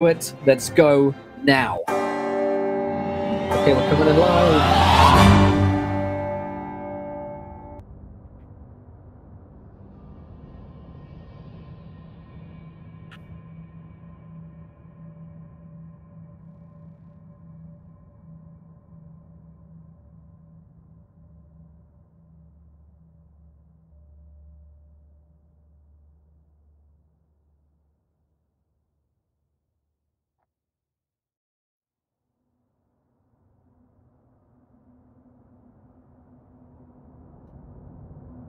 it. Let's go now. Okay, we're coming in live.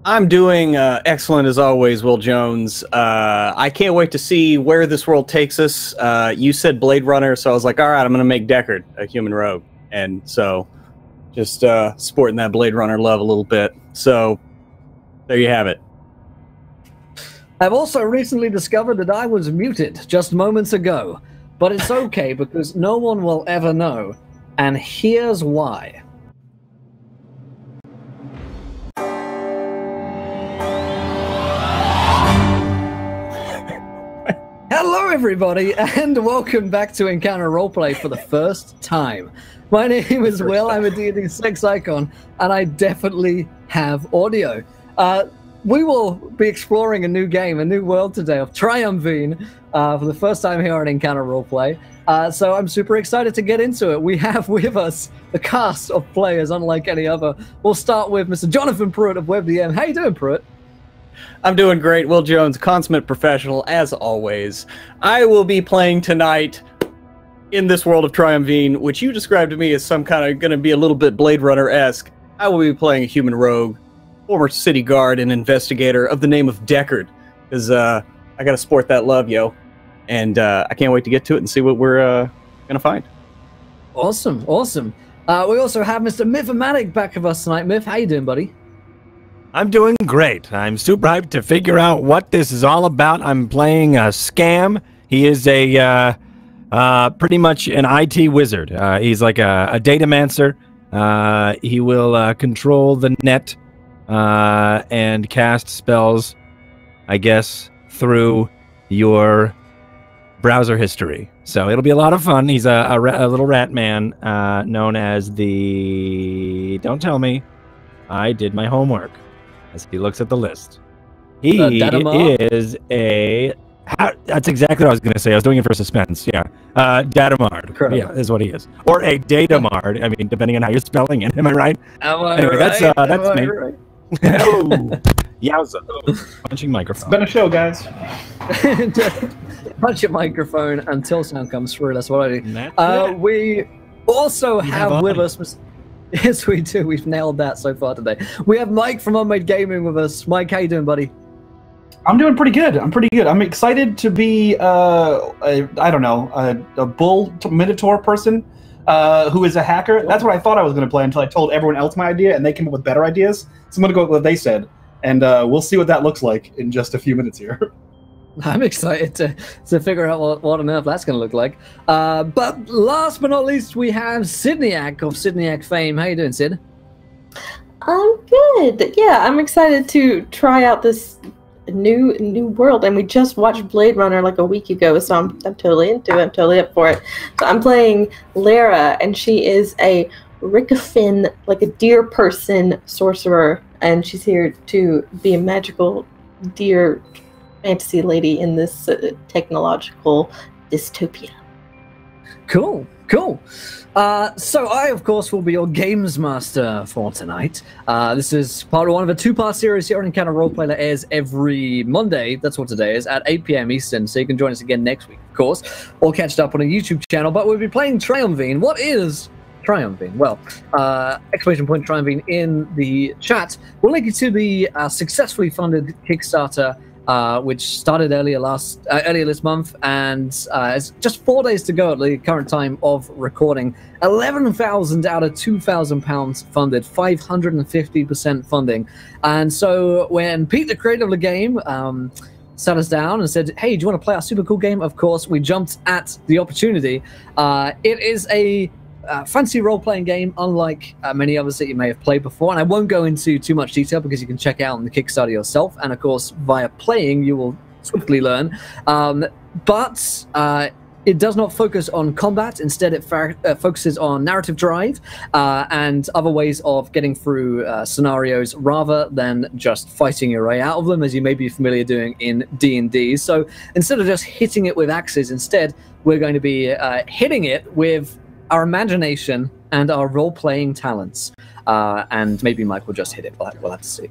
I'm doing excellent as always, Will Jones. I can't wait to see where this world takes us. You said Blade Runner, so I was like, all right, I'm going to make Deckard a human rogue. And so just sporting that Blade Runner love a little bit. So there you have it. I've also recently discovered that I was muted just moments ago. But it's okay because no one will ever know. And here's why. Hello everybody, and welcome back to Encounter Roleplay for the first time. My name is Will, I'm a D&D6 icon, and I definitely have audio. We will be exploring a new game, a new world today of Triumvene for the first time here on Encounter Roleplay. So I'm super excited to get into it. We have with us the cast of players unlike any other. We'll start with Mr. Jonathan Pruitt of WebDM. How you doing, Pruitt? I'm doing great. Will Jones, consummate professional, as always. I will be playing tonight in this world of Triumvene, which you described to me as some kind of going to be a little bit Blade Runner-esque. I will be playing a human rogue, former city guard and investigator of the name of Deckard, because I got to sport that love, yo. And I can't wait to get to it and see what we're going to find. Awesome, awesome. We also have Mr. Mythomatic back with us tonight. Myth, how you doing, buddy? I'm doing great. I'm super hyped to figure out what this is all about. I'm playing a Scam. He is a pretty much an IT wizard. He's like a datamancer. He will control the net and cast spells, I guess, through your browser history. So it'll be a lot of fun. He's a little rat man known as the... Don't tell me. I did my homework. As he looks at the list. He is a... That's exactly what I was going to say. I was doing it for suspense. Yeah. Datamard. Correct. Yeah, is what he is. Or a datamard. I mean, depending on how you're spelling it. Am I right? Anyway, that's me. Right? Yowza. Punching microphone. It's been a show, guys. Punch your microphone until sound comes through. That's what I do. We also have with us... Yes, we do. We've nailed that so far today. We have Mike from Unmade Gaming with us. Mike, how you doing, buddy? I'm doing pretty good. I'm excited to be, a bull minotaur person who is a hacker. That's what I thought I was going to play until I told everyone else my idea, and they came up with better ideas. So I'm going to go with what they said, and we'll see what that looks like in just a few minutes here. I'm excited to figure out what on earth that's going to look like. But last but not least, we have Sydneyak of Sydneyak fame. How you doing, Sid? I'm good. Yeah, I'm excited to try out this new world. And we just watched Blade Runner like a week ago, so I'm totally into it. I'm totally up for it. So I'm playing Lara, and she is a Rickafin, like a deer person sorcerer, and she's here to be a magical deer fantasy lady in this technological dystopia. Cool. So I, of course, will be your games master for tonight. This is part one of a two-part series here on Encounter Roleplay that airs every Monday. That's what today is, at 8 p.m. Eastern. So you can join us again next week, of course, or catch it up on a YouTube channel. But we'll be playing Triumvene. What is Triumvene? Well, exclamation point Triumvene in the chat. We'll link you to the successfully funded Kickstarter, which started earlier this month, and it's just 4 days to go at the current time of recording. 11,000 out of 2,000 pounds funded, 550% funding. And so when Pete, the creator of the game, sat us down and said, hey, do you want to play our super cool game? Of course, we jumped at the opportunity. It is a fancy role-playing game, unlike many others that you may have played before, and I won't go into too much detail because you can check out on the Kickstarter yourself, and of course via playing you will swiftly learn. But It does not focus on combat. Instead, it focuses on narrative drive and other ways of getting through scenarios rather than just fighting your way out of them, as you may be familiar doing in D&D. So instead of just hitting it with axes, instead, we're going to be hitting it with our imagination and our role-playing talents. And maybe Mike will just hit it. We'll have to see.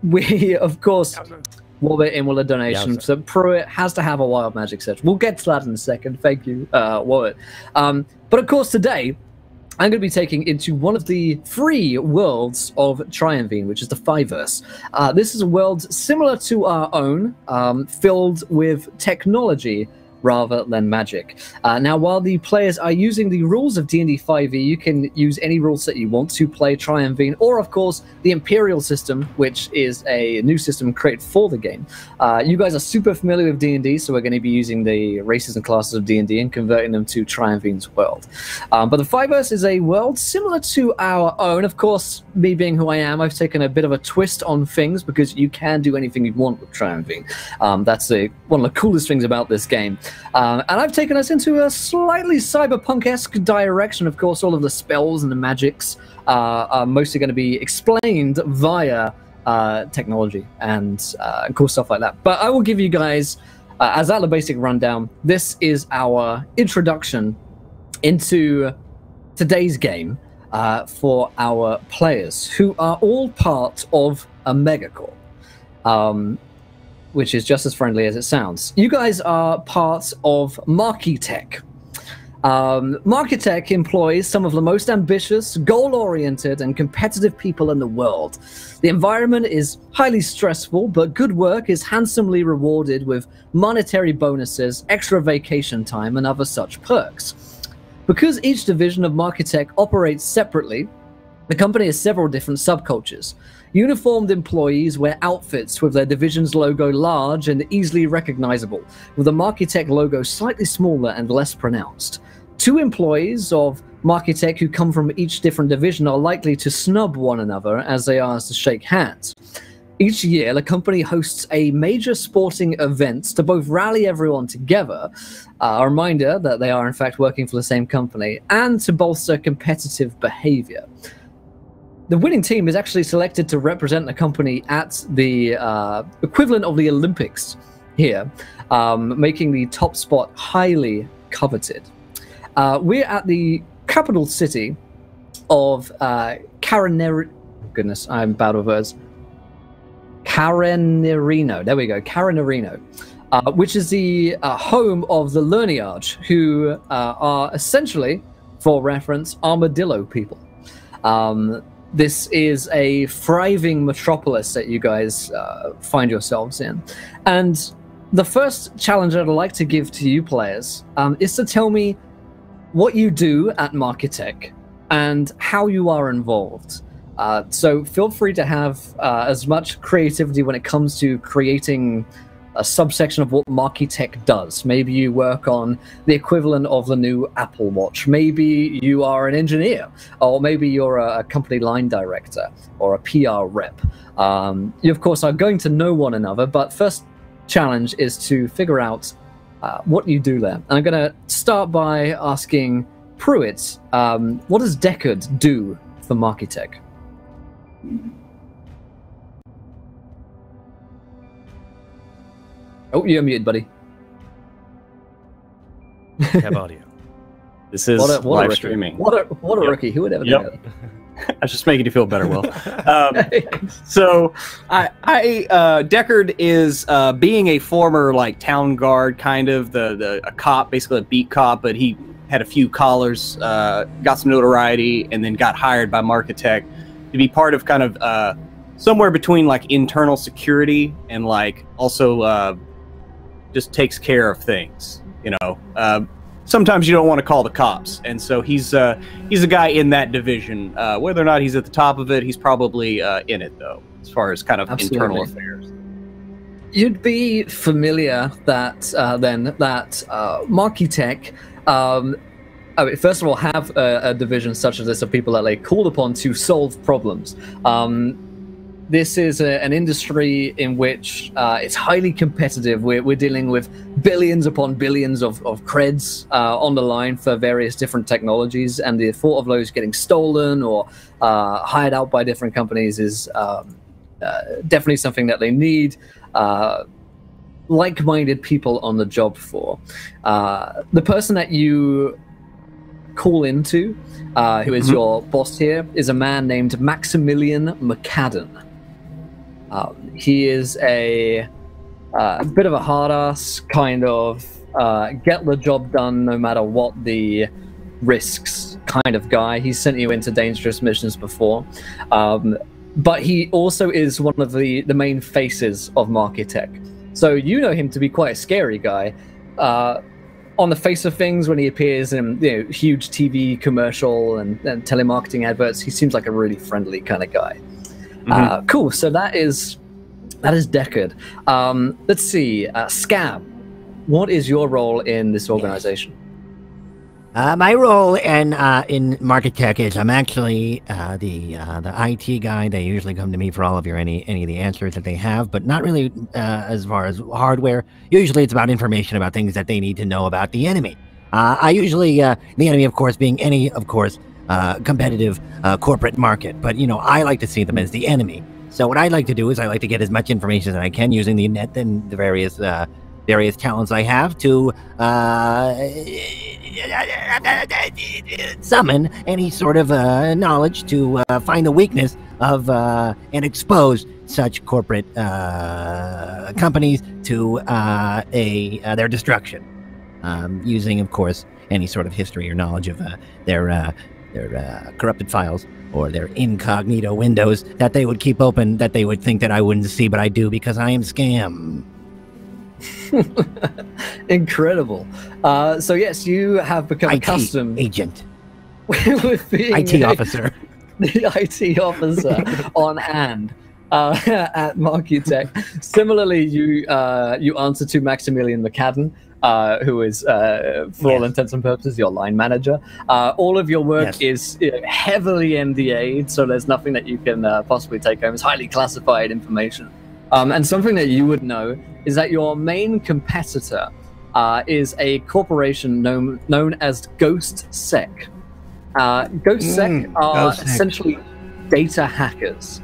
We, of course, Warbit in will a donation. So Pruitt has to have a wild magic search. We'll get to that in a second. Thank you, Warbit. But of course, today, I'm going to be taking into one of the 3 worlds of Triumvene, which is the 5-verse. This is a world similar to our own, filled with technology rather than magic. Now, while the players are using the rules of D&D5E, you can use any rules that you want to play Triumvene, or of course, the Imperial system, which is a new system created for the game. You guys are super familiar with D&D, so we're going to be using the races and classes of D&D and converting them to Triumvene's world. But the 5-verse is a world similar to our own. Of course, me being who I am, I've taken a bit of a twist on things because you can do anything you want with Triumvene. That's one of the coolest things about this game. And I've taken us into a slightly cyberpunk-esque direction. Of course, all of the spells and the magics are mostly going to be explained via technology and cool stuff like that. But I will give you guys, as at the basic rundown, this is our introduction into today's game for our players, who are all part of a megacorp. Which is just as friendly as it sounds. You guys are part of Marquitech. Marquitech employs some of the most ambitious, goal-oriented, and competitive people in the world. The environment is highly stressful, but good work is handsomely rewarded with monetary bonuses, extra vacation time, and other such perks. Because each division of Marquitech operates separately, the company has several different subcultures. Uniformed employees wear outfits with their division's logo large and easily recognizable, with the Marquitech logo slightly smaller and less pronounced. 2 employees of Marquitech who come from each different division are likely to snub one another as they are to shake hands. Each year, the company hosts a major sporting event to both rally everyone together, a reminder that they are in fact working for the same company, and to bolster competitive behavior. The winning team is actually selected to represent the company at the equivalent of the Olympics here, making the top spot highly coveted. We're at the capital city of goodness, I'm bad with words. Carinarino. There we go, Carinarino, which is the home of the Lerniarch, who are essentially, for reference, armadillo people. This is a thriving metropolis that you guys find yourselves in. And the first challenge I'd like to give to you players is to tell me what you do at Marquitech and how you are involved. So feel free to have as much creativity when it comes to creating a subsection of what Marquitech does. Maybe you work on the equivalent of the new Apple Watch. Maybe you are an engineer, or maybe you're a company line director or a PR rep. You, of course, are going to know one another, but first challenge is to figure out what you do there. And I'm going to start by asking Pruitt, what does Deckard do for Marquitech? Oh, you're muted, buddy. Have audio. This is what live streaming. What a rookie. Who would ever do that? I was just making you feel better, Will. So, Deckard is being a former like town guard, kind of a cop, basically a beat cop, but he had a few collars, got some notoriety, and then got hired by Marquitech to be part of kind of somewhere between like internal security and like also just takes care of things, you know. Sometimes you don't want to call the cops, and so he's a guy in that division. Whether or not he's at the top of it, he's probably in it though, as far as kind of internal affairs. You'd be familiar that Marquitech, first of all, have a division such as this of people that they call upon to solve problems. this is an industry in which it's highly competitive. We're dealing with billions upon billions of creds on the line for various different technologies, and the thought of those getting stolen or hired out by different companies is definitely something that they need like-minded people on the job for. The person that you call into, who is your boss here, is a man named Maximilian McCadden. He is a bit of a hard-ass, kind of get the job done no matter what the risks kind of guy. He's sent you into dangerous missions before. But he also is one of the main faces of Marketech. So you know him to be quite a scary guy. On the face of things, when he appears in huge TV commercial and telemarketing adverts, he seems like a really friendly kind of guy. Cool. So that is Deckard. Let's see, Scab. What is your role in this organization? My role in Marketech is I'm actually the IT guy. They usually come to me for all of any of the answers that they have, but not really as far as hardware. Usually it's about information about things that they need to know about the enemy. I usually the enemy, of course, being any, of course, competitive corporate market. But I like to see them as the enemy. So what I like to do is I like to get as much information as I can using the net and the various talents I have to summon any sort of knowledge to find the weakness of and expose such corporate companies to their destruction, using, of course, any sort of history or knowledge of their corrupted files or their incognito windows that they would keep open that they would think that I wouldn't see, but I do because I am Scam. Incredible. So yes, you have become accustomed agent with being IT officer, the IT officer on hand at Marketech. Similarly, you answer to Maximilian McCadden, who is, for all intents and purposes, your line manager. All of your work is heavily NDA'd, so there's nothing that you can possibly take home. It's highly classified information. And something that you would know is that your main competitor is a corporation known as GhostSec. GhostSec are essentially data hackers.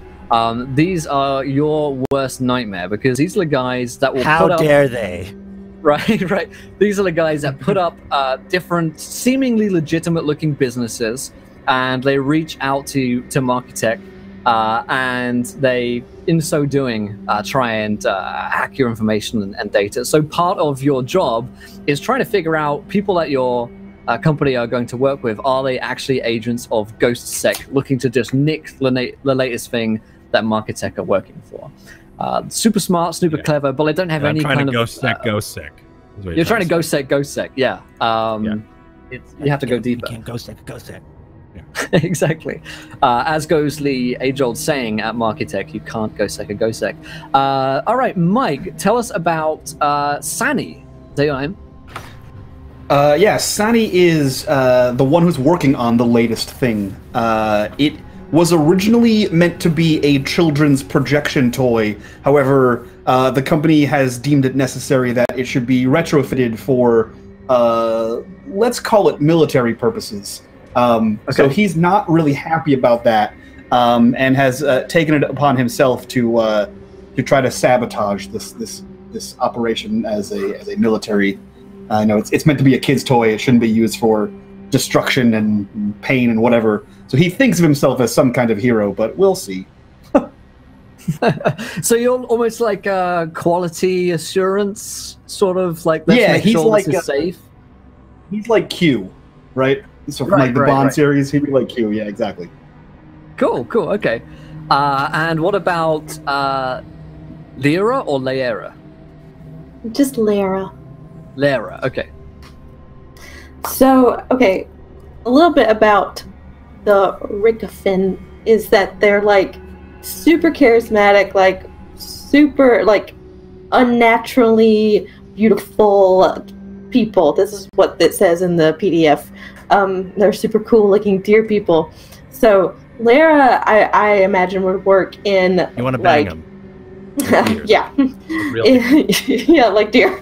These are your worst nightmare because these are the guys that will How dare they? Right. These are the guys that put up different, seemingly legitimate-looking businesses, and they reach out to Marketech, and they, in so doing, try and hack your information and data. So part of your job is trying to figure out people that your company are going to work with. Are they actually agents of GhostSec, looking to just nick the latest thing that Marketech are working for? Super smart, super clever, but they don't have any kind of... GhostSec. You're trying to GhostSec, yeah. You have to go deeper. You can't GhostSec. Yeah. Exactly. As goes the age-old saying at Marketech, you can't GhostSec. All right, Mike, tell us about Sani. Say your name. Sani is the one who's working on the latest thing. It was originally meant to be a children's projection toy. However, the company has deemed it necessary that it should be retrofitted for, let's call it military purposes. So he's not really happy about that, and has taken it upon himself to try to sabotage this operation as a military. I know it's meant to be a kid's toy. It shouldn't be used for destruction and pain and whatever. So he thinks of himself as some kind of hero, but we'll see. So you're almost like quality assurance, sort of like, let's make sure like this is safe. He's like Q, right? So from like the Bond series, he'd be like Q. Yeah, exactly. Cool. Okay. And what about Lyra or Lyra? Just Lyra. Lyra. Okay. So, a little bit about the Rickafin is that they're like super charismatic, like super like unnaturally beautiful people. This is what it says in the PDF. They're super cool looking deer people. So Lara, I imagine would work in. You want to bang him? Yeah. Really? Yeah, like deer.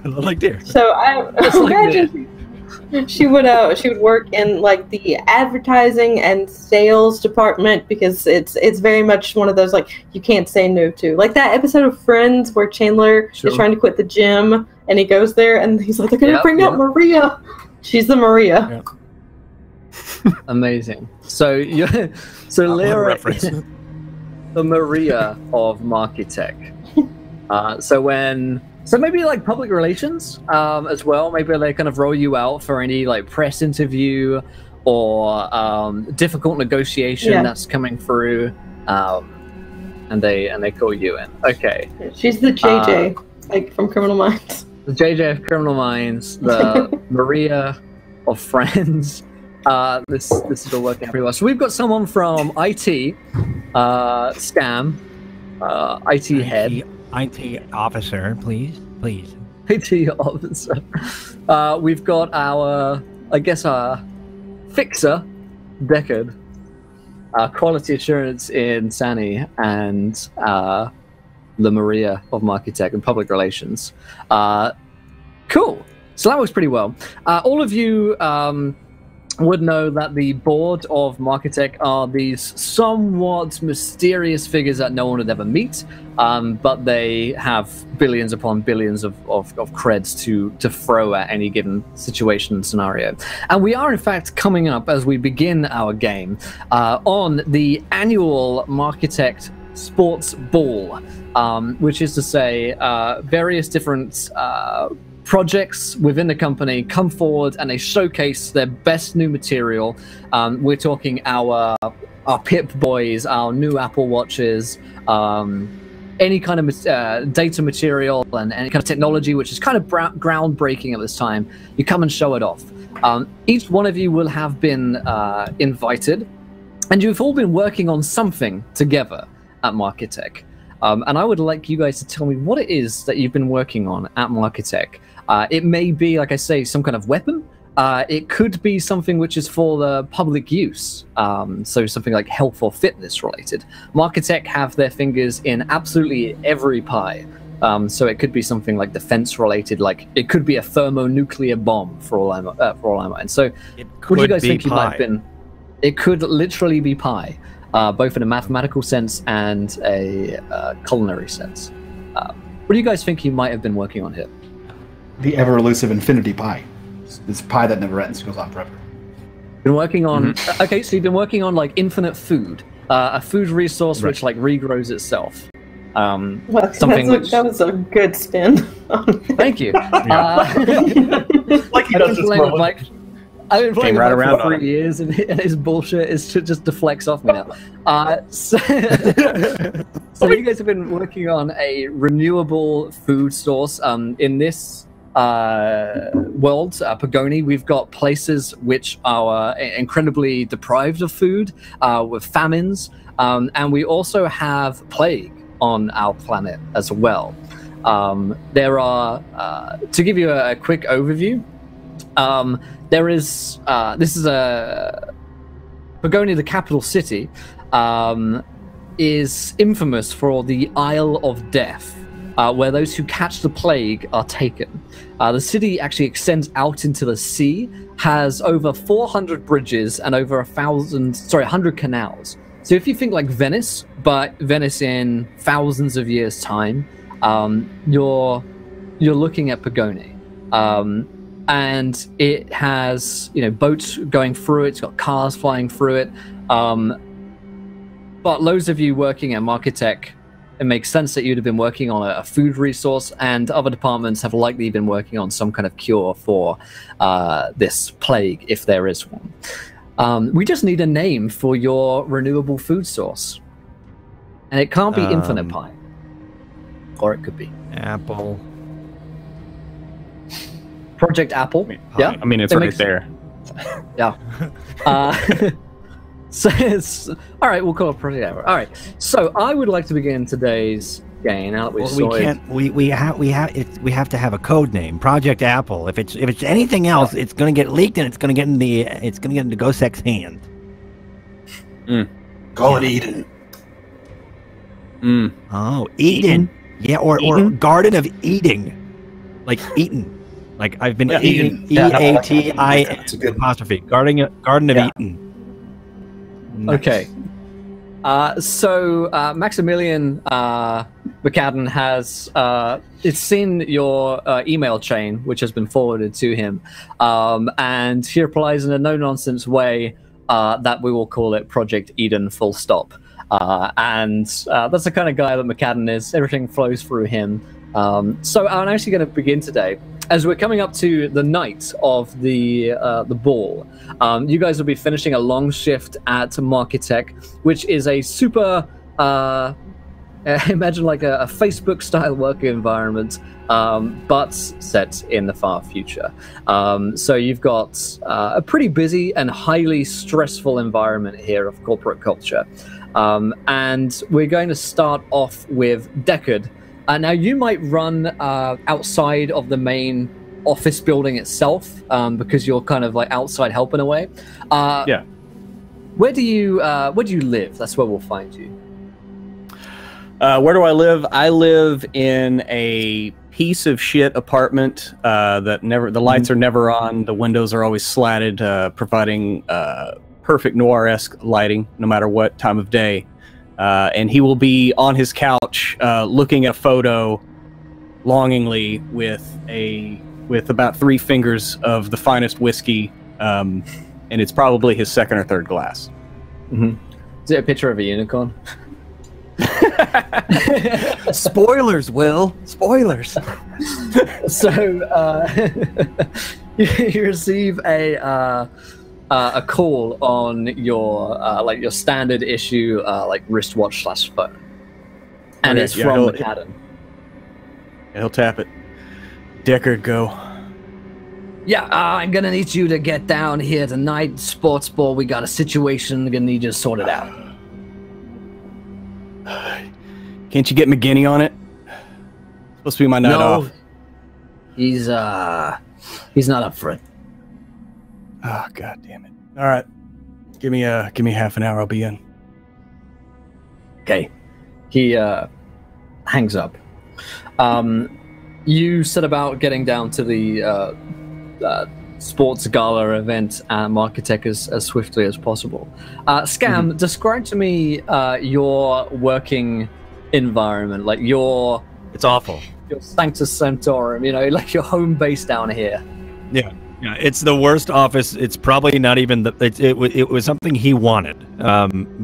Like deer. So I imagine she would work in like the advertising and sales department, because it's very much one of those like you can't say no to. Like that episode of Friends where Chandler is trying to quit the gym and he goes there and he's like, they're gonna bring out Maria. She's the Maria. Yeah. Amazing. So Lara, the Maria of Markitech. So maybe like public relations as well. Maybe they kind of roll you out for any like press interview or difficult negotiation that's coming through, and they call you in. Okay. She's the JJ, like from Criminal Minds. The JJ of Criminal Minds, the Maria of Friends. This is all working pretty well. So we've got someone from IT, Scam, IT head. IT officer, please. IT officer. We've got our fixer, Deckard, quality assurance in Sani, and the Maria of Markitech and public relations. Cool. So that works pretty well. All of you would know that the board of Markitech are these somewhat mysterious figures that no one would ever meet, but they have billions upon billions of creds to throw at any given situation and scenario. And we are in fact coming up, as we begin our game, on the annual Markitech Sports Ball, which is to say various different projects within the company come forward and they showcase their best new material. We're talking our Pip Boys, our new Apple Watches, any kind of data material and any kind of technology which is kind of groundbreaking at this time. You come and show it off. Each one of you will have been invited, and you've all been working on something together at Markitech. And I would like you guys to tell me what it is that you've been working on at Markitech. It may be, like I say, some kind of weapon. It could be something which is for the public use, so something like health or fitness related. Markitech have their fingers in absolutely every pie. So it could be something like defense related, like it could be a thermonuclear bomb for all I'm mind. So what do you guys think you might have been? It could literally be pie. Both in a mathematical sense and a culinary sense. What do you guys think you might have been working on here? The ever-elusive infinity pie. This pie that never ends, goes on forever. Been working on... Okay, so you've been working on, like, infinite food. A food resource which, like, regrows itself. Well, something that was a good spin. Thank you. Like he does this moment. I've been playing right Mike around for 3 years, and his bullshit is just deflects off me now. So you guys have been working on a renewable food source. In this world, Pagoni, we've got places which are incredibly deprived of food, with famines, and we also have plague on our planet as well. There are, to give you a quick overview, there is, this is Pagoni, the capital city, is infamous for the Isle of Death, where those who catch the plague are taken. The city actually extends out into the sea, has over 400 bridges and over 100 canals. So if you think like Venice, but Venice in thousands of years' time, you're looking at Pagoni. And it has, boats going through it. It's got cars flying through it. But loads of you working at Markitech, it makes sense that you'd have been working on a food resource, and other departments have likely been working on some kind of cure for this plague, if there is one. We just need a name for your renewable food source. And it can't be infinite pie. Or it could be. Apple. Project Apple. Yeah, I mean, it's right there. Yeah. So it's all right. We'll call it Project Apple. All right. So I would like to begin today's game. Now that we've we can't. We have to have a code name. Project Apple. If it's anything else, it's going to get leaked and it's going to get into GoSec's hand. Call it Eden. Oh, Eden. Yeah, or Garden of Eating. Like Eaton. Like I've been eating. E-A-T-I apostrophe. Garden of Eden. Nice. Okay. So Maximilian McCadden has it's seen your email chain, which has been forwarded to him, and he replies in a no-nonsense way that we will call it Project Eden full stop. And that's the kind of guy that McCadden is. Everything flows through him. So I'm actually going to begin today. As we're coming up to the night of the ball, you guys will be finishing a long shift at Marketech, which is a super, imagine like a Facebook-style working environment, but set in the far future. So you've got a pretty busy and highly stressful environment here of corporate culture. And we're going to start off with Deckard. Now, you might run outside of the main office building itself because you're kind of like outside help in a way. Yeah. Where do you live? That's where we'll find you. Where do I live? I live in a piece of shit apartment that the lights are never on. The windows are always slatted, providing perfect noir-esque lighting no matter what time of day. And he will be on his couch looking at a photo longingly with about 3 fingers of the finest whiskey, and it's probably his second or third glass. Mm-hmm. Is it a picture of a unicorn? Spoilers, Will. Spoilers. So you receive a call on your like your standard issue like wristwatch / phone, and it's from McCadden. He'll tap it. Deckard, go. Yeah, I'm gonna need you to get down here tonight. Sports ball. We got a situation. Gonna need you to sort it out. Can't you get McGinney on it? Supposed to be my night off. He's not up for it. Oh, God damn it. All right. Give me half an hour. I'll be in. Okay. He hangs up. You set about getting down to the sports gala event at Marketech as swiftly as possible. Scam, describe to me your working environment, like It's awful. Your Sanctus Sanctorum, like your home base down here. Yeah, it's the worst office. It's probably not even it was something he wanted,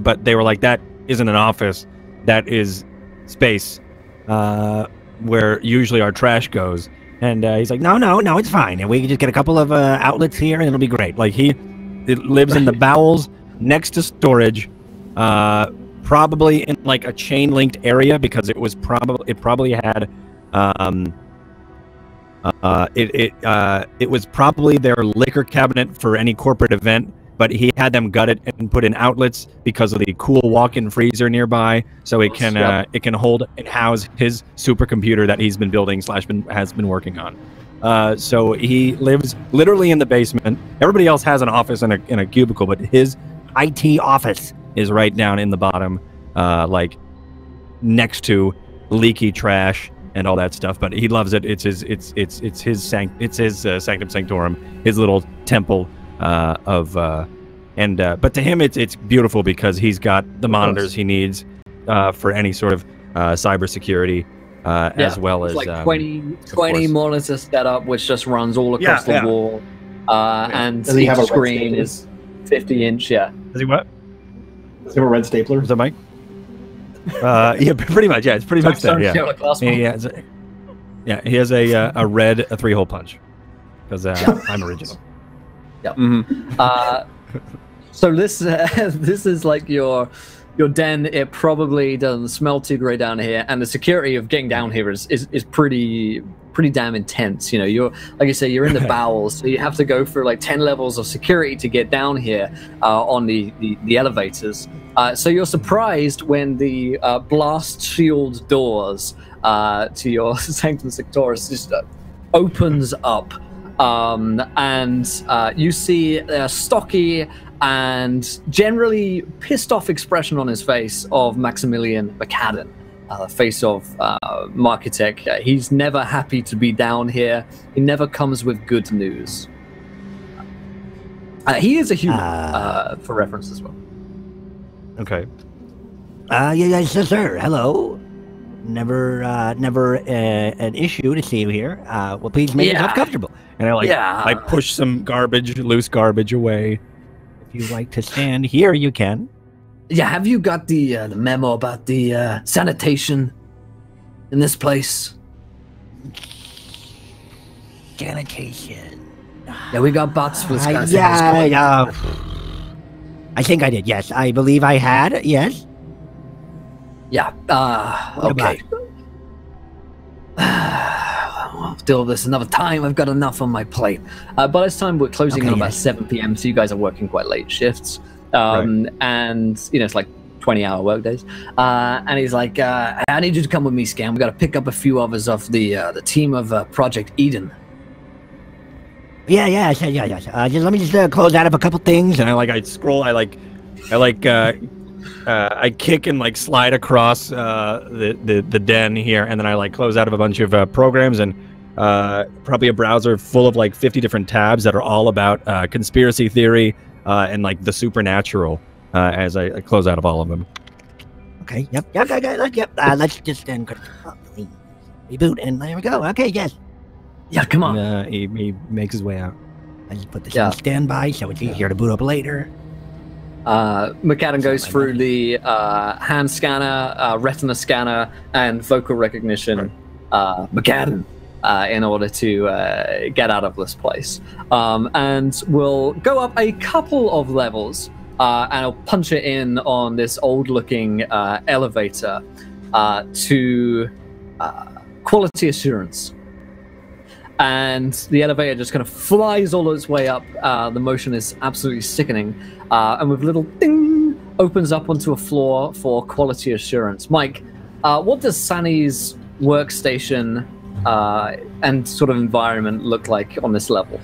but they were like, that isn't an office, that is space where usually our trash goes. And he's like, no, it's fine, and we can just get a couple of outlets here and it'll be great. Like it lives in the bowels next to storage, probably in like a chain linked area because it probably had it was probably their liquor cabinet for any corporate event, but he had them gut it and put in outlets because of the cool walk-in freezer nearby, so it can hold and house his supercomputer that he's been building / has been working on. So he lives literally in the basement. Everybody else has an office in a cubicle, but his IT office is right down in the bottom, like next to leaky trash and all that stuff. But he loves it. It's his sanctum sanctorum, his little temple but to him it's beautiful because he's got the monitors he needs for any sort of cybersecurity, as well as like 20 monitors set up, which just runs all across the wall, and each screen is 50-inch. Yeah. Does he what? Does he have a red stapler? Is that Mike? Yeah, pretty much. Yeah, it's pretty much that. Yeah, he has a red 3-hole punch because I'm original. Yep. Mm-hmm. So this is like your den. It probably doesn't smell too great down here, and the security of getting down here is pretty damn intense. You're like you say, you're in the bowels, so you have to go through like 10 levels of security to get down here on the elevators. So you're surprised when the blast shield doors to your Sanctum Sanctorum just opens up. and you see a stocky and generally pissed off expression on his face of Maximilian McCadden, the face of Markitech. He's never happy to be down here. He never comes with good news. He is a human, for reference as well. Okay. Yes, sir. Hello. Never an issue to see you here. Well, please make yourself comfortable. And I push some loose garbage away. If you'd like to stand here, you can. Yeah, have you got the memo about the sanitation in this place? Sanitation. Yeah, we got bots with I think I did, yes. I believe I had, yes. Yeah, okay. We'll deal with this another time. I've got enough on my plate. By this time, we're closing in about 7 p.m., so you guys are working quite late shifts. And, it's like 20-hour work days. And he's like, I need you to come with me, Scam. We got to pick up a few others of the team of Project Eden. Yeah. Just let me just close out of a couple things. And I scroll. I kick and slide across the den here, and then I close out of a bunch of programs and probably a browser full of 50 different tabs that are all about conspiracy theory and the supernatural as I close out of all of them. Okay. Yep. Let's just then reboot, and there we go. Okay. Yes. Yeah. Come on. He makes his way out. I just put this on standby so it's easier to boot up later. McAdam goes through the hand scanner, retina scanner, and vocal recognition. McAdam, in order to get out of this place, and we'll go up a couple of levels, and I'll punch it in on this old-looking elevator to quality assurance. And the elevator just kind of flies all its way up. The motion is absolutely sickening. And with a little ding, opens up onto a floor for quality assurance. Mike, what does Sani's workstation and sort of environment look like on this level?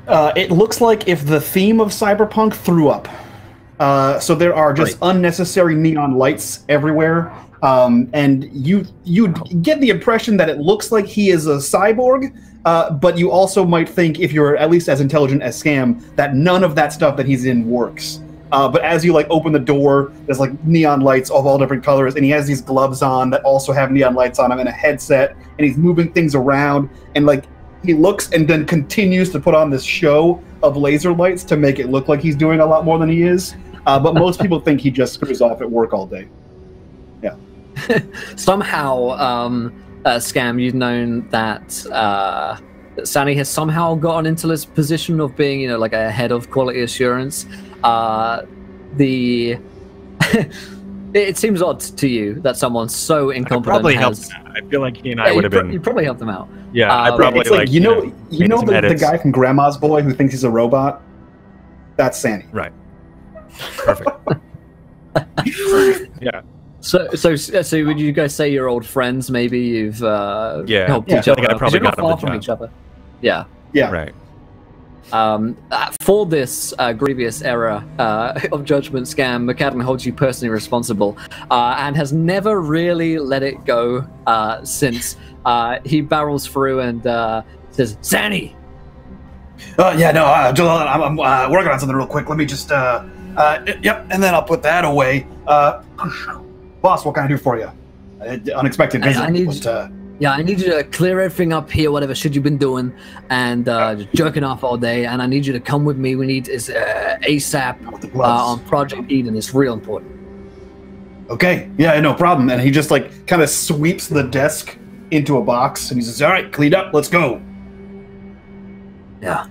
It looks like if the theme of Cyberpunk threw up. So there are just unnecessary neon lights everywhere. And you get the impression that it looks like he is a cyborg, but you also might think, if you're at least as intelligent as Scam, that none of that stuff that he's in works. But as you open the door, there's neon lights of all different colors, and he has these gloves on that also have neon lights on him, and a headset, and he's moving things around, and he looks and then continues to put on this show of laser lights to make it look like he's doing a lot more than he is. But most people think he just screws off at work all day. Yeah. Somehow, Scam, you've known that Sani has somehow gotten into this position of being, a head of quality assurance. It seems odd to you that someone so incompetent probably helped. I feel like he and I would have been. You probably helped him out. Yeah, I probably it's the guy from Grandma's Boy who thinks he's a robot. That's Sani. Right. Perfect. Yeah. So would you guys say you're old friends? Maybe you've helped each other. I probably got far from each other. Yeah. Right. For this grievous error of judgment, Scam, McAdam holds you personally responsible, and has never really let it go since. He barrels through and says, "Sani." I'm working on something real quick. Let me just yep, and then I'll put that away. Boss, what can I do for you? Unexpected visit. I need you to clear everything up here, whatever shit you've been doing, and just jerking off all day, and I need you to come with me. We need is ASAP on Project Eden. It's real important. Okay, yeah, no problem. And he just kind of sweeps the desk into a box, and he says, "All right, cleaned up, let's go." Yeah.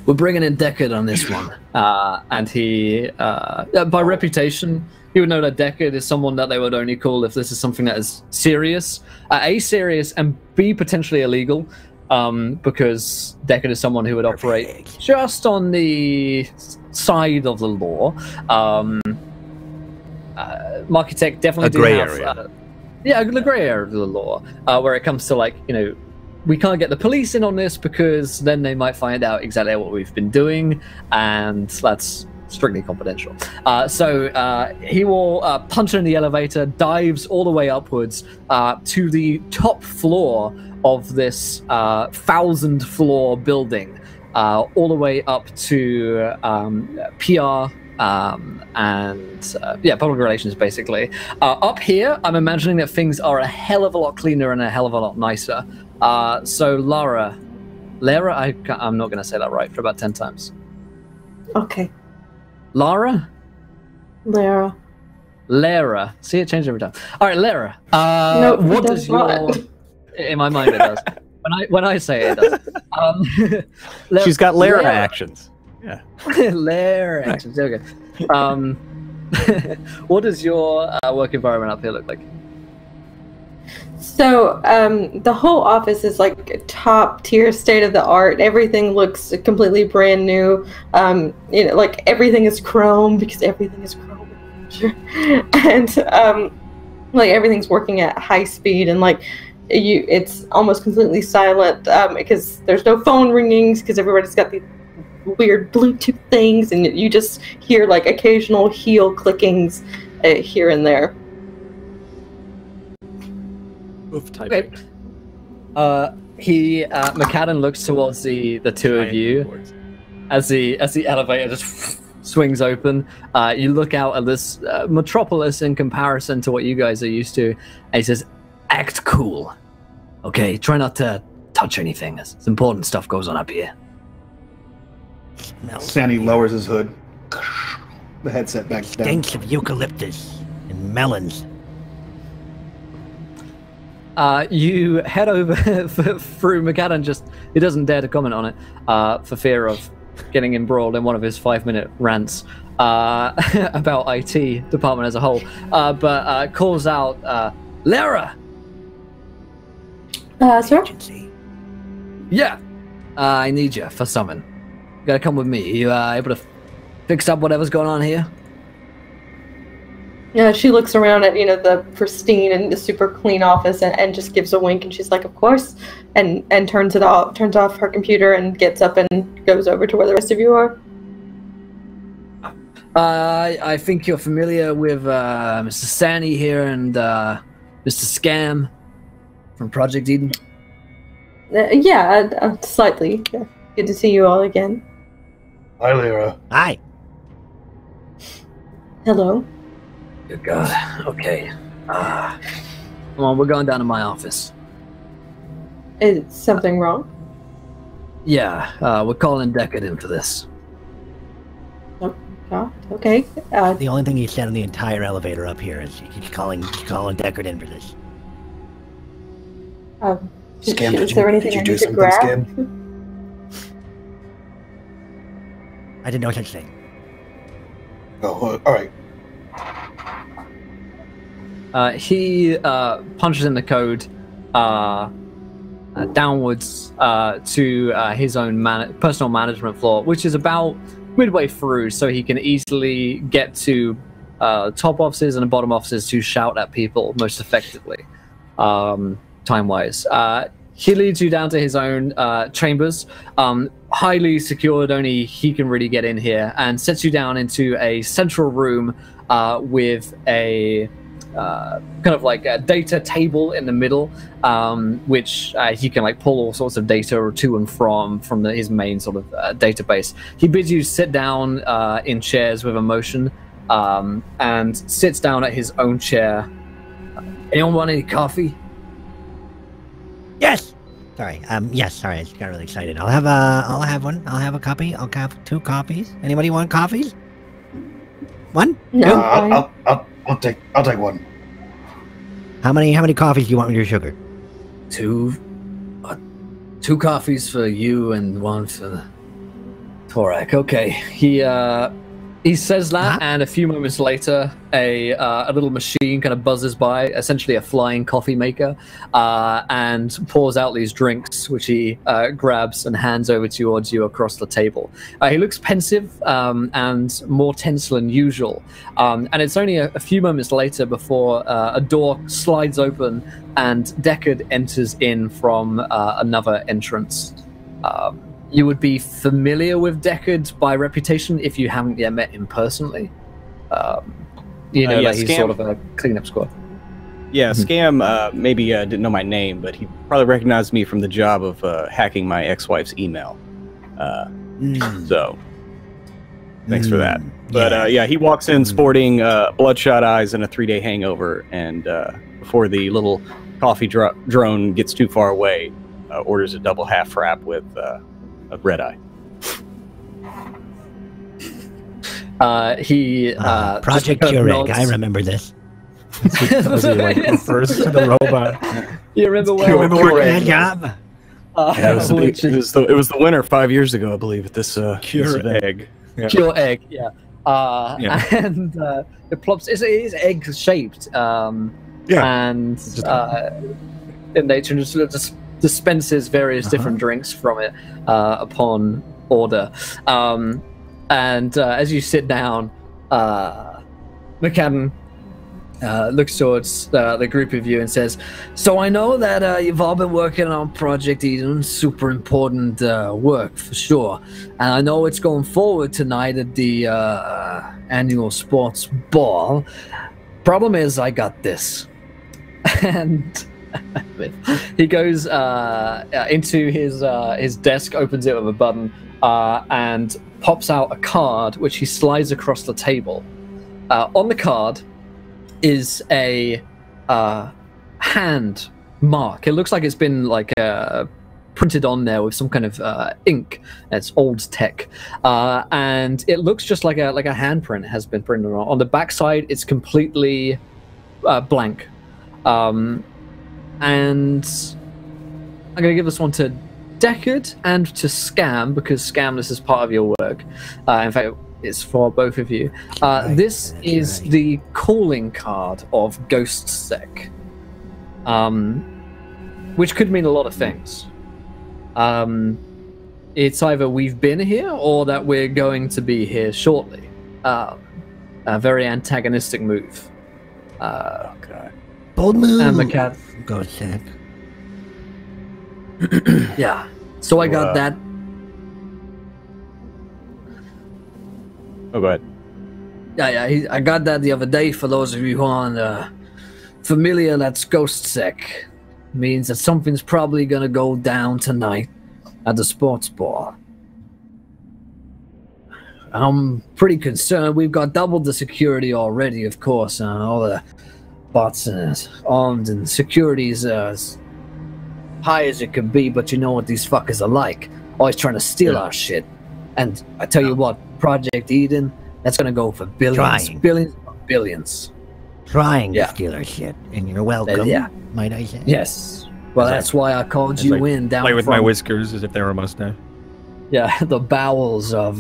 We're bringing in Deckard on this one. And he, by reputation, you would know that Deckard is someone that they would only call if this is something that is serious. A, serious, and B, potentially illegal, because Deckard is someone who would operate just on the side of the law. Markitech definitely a gray area. The gray area of the law, where it comes to we can't get the police in on this because then they might find out exactly what we've been doing, and that's strictly confidential. So he will punch in the elevator, dives all the way upwards to the top floor of this 1,000-floor building, all the way up to PR and public relations, basically. Up here, I'm imagining that things are a hell of a lot cleaner and a hell of a lot nicer. So Lara, I'm not going to say that right for about 10 times. Okay. Lara? Lara. See, it changed every time. All right, Lara. No, what does your... In my mind, it does. When I say it, it does. She's got Lara actions. Yeah. Lara actions. Okay. What does your work environment up here look like? So the whole office is like top tier, state of the art. Everything looks completely brand new. Like everything is chrome because everything is chrome. And like everything's working at high speed, and like it's almost completely silent because there's no phone ringings because everybody's got these weird Bluetooth things, and you just hear like occasional heel clickings here and there. Okay. McAdam looks towards the two of you as the elevator just swings open. You look out at this metropolis in comparison to what you guys are used to, and he says, "Act cool, okay? Try not to touch anything. It's important stuff goes on up here." Sandy lowers his hood. The headset back down. Stinks of eucalyptus and melons. You head over through McAdam. He doesn't dare to comment on it for fear of getting embroiled in one of his 5-minute rants about IT department as a whole. But calls out, "Lara!" Sir? Yeah, I need you for something. You gotta come with me. You able to fix up whatever's going on here? Yeah, she looks around at the pristine and the super clean office and just gives a wink, and she's like, "Of course," and turns off her computer and gets up and goes over to where the rest of you are. I think you're familiar with Mr. Sani here and Mr. Scam from Project Eden. Yeah, slightly. Yeah. Good to see you all again. Hi, Lyra. Hi. Hello. Good God. Okay. Come on, we're going down to my office. Is something wrong? Yeah, we're calling Deckard in for this. Oh, God. Okay. The only thing he said on the entire elevator up here is he's calling Deckard in for this. Scam, is there anything I need to grab? I did no such thing. Oh, all right. He punches in the code downwards to his own personal management floor, which is about midway through, so he can easily get to top offices and bottom offices to shout at people most effectively, time-wise. He leads you down to his own chambers, highly secured, only he can really get in here, and sets you down into a central room with a kind of like a data table in the middle, which he can like pull all sorts of data to and from his main sort of database. He bids you sit down in chairs with a motion, and sits down at his own chair. Anyone want any coffee? Yes. Sorry. Yes. Sorry. I just got really excited. I'll have one. I'll have a copy. I'll have 2 coffees. Anybody want coffees? 1? No. I'll take one. How many coffees do you want with your sugar? 2 coffees for you and 1 for the Torak. Okay. He He says that, and a few moments later, a little machine kind of buzzes by, essentially a flying coffee maker, and pours out these drinks, which he grabs and hands over towards you across the table. He looks pensive and more tense than usual, and it's only a few moments later before a door slides open and Deckard enters in from another entrance. You would be familiar with Deckard by reputation if you haven't yet met him personally. You know, that he's sort of a cleanup squad. Yeah, Scam maybe didn't know my name, but he probably recognized me from the job of hacking my ex-wife's email. So, thanks for that. But yeah, he walks in sporting bloodshot eyes and a 3-day hangover, and before the little coffee drone gets too far away, orders a double half frap with a red eye. Project Keurig, I remember this. Refers to the robot. You remember where? Good job. Yeah, it was the winter 5 years ago, I believe, at this egg. Yeah. Pure egg, yeah. And it plops. It is egg shaped. And in nature, just dispenses various different drinks from it upon order. And as you sit down, McCadden looks towards the group of you and says, "So I know that you've all been working on Project Eden, super important work for sure. And I know it's going forward tonight at the annual sports ball. Problem is, I got this." And he goes into his desk, opens it with a button, and pops out a card, which he slides across the table. On the card is a hand mark. It looks like it's been like printed on there with some kind of ink. It's old tech, and it looks just like a handprint has been printed on. On the backside, it's completely blank. And I'm going to give this one to Deckard and to Scam, because Scam, this is part of your work. In fact, it's for both of you. This is the calling card of Ghost Sec, which could mean a lot of things. It's either we've been here or that we're going to be here shortly. A very antagonistic move. Okay. Bold move. And the cat. Ghost Sec. Yeah. So I got that. Oh, go ahead. Yeah. I got that the other day. For those of you who aren't familiar, that's Ghost Sec. Means that something's probably gonna go down tonight at the sports bar. I'm pretty concerned. We've got doubled the security already, of course. All the bots armed and security's as high as it could be, but you know what these fuckers are like. Always trying to steal our shit. And I tell you what, Project Eden, that's gonna go for billions. Billions. Trying to steal our shit, and you're welcome, might I say. Yes. Well, that's why I called you in down play with from, my whiskers as if they were a mustache. Yeah, the bowels of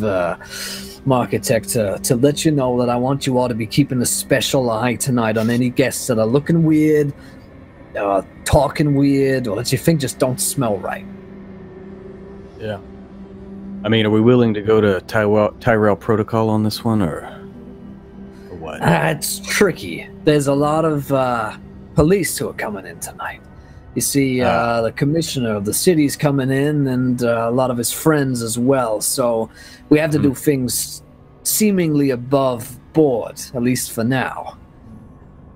Marketech to let you know that I want you all to be keeping a special eye tonight on any guests that are looking weird, talking weird, or that you think just don't smell right. Yeah. I mean, are we willing to go to Tyrell Protocol on this one, or what? It's tricky. There's a lot of police who are coming in tonight. You see, the commissioner of the city's coming in, and a lot of his friends as well. So we have to do things seemingly above board, at least for now.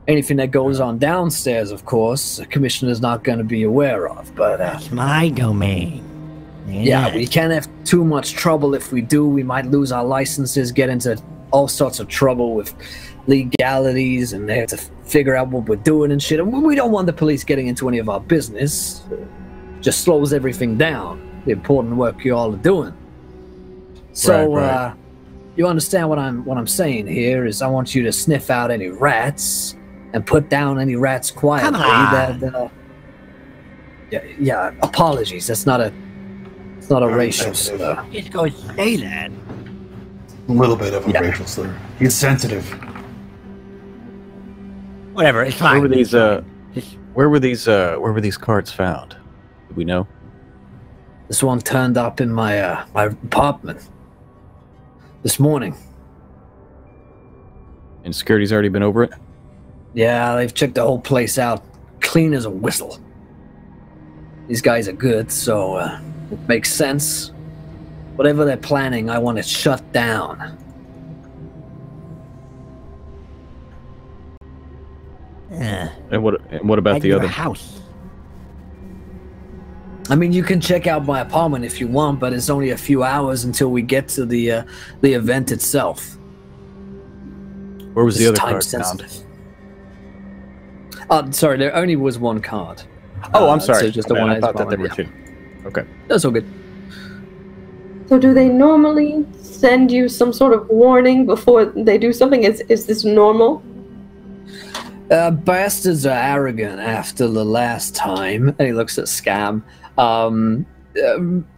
Anything that goes on downstairs, of course, the commissioner's not going to be aware of. But that's my domain. Yeah, we can't have too much trouble. If we do, we might lose our licenses, get into all sorts of trouble with legalities, and they have to figure out what we're doing and shit. And we don't want the police getting into any of our business. Just slows everything down, the important work you all are doing. So, you understand what I'm saying here is I want you to sniff out any rats and put down any rats quietly. Come on. Yeah, apologies. It's not a racial slur. Just go say that. A little bit of a racial slur. He's sensitive. Whatever, it's fine. Where were these cards found? Do we know? This one turned up in my my apartment this morning. And security's already been over it? Yeah, they've checked the whole place out, clean as a whistle. These guys are good, so it makes sense. Whatever they're planning, I want it shut down. And what about the other house? I mean, you can check out my apartment if you want, but it's only a few hours until we get to the event itself. Where was the other time card sensitive. Sorry, there only was one card. Oh, I'm sorry. So just the one I thought that there were two. Okay. That's all good. So do they normally send you some sort of warning before they do something? Is this normal? Bastards are arrogant after the last time. And he looks at Scam.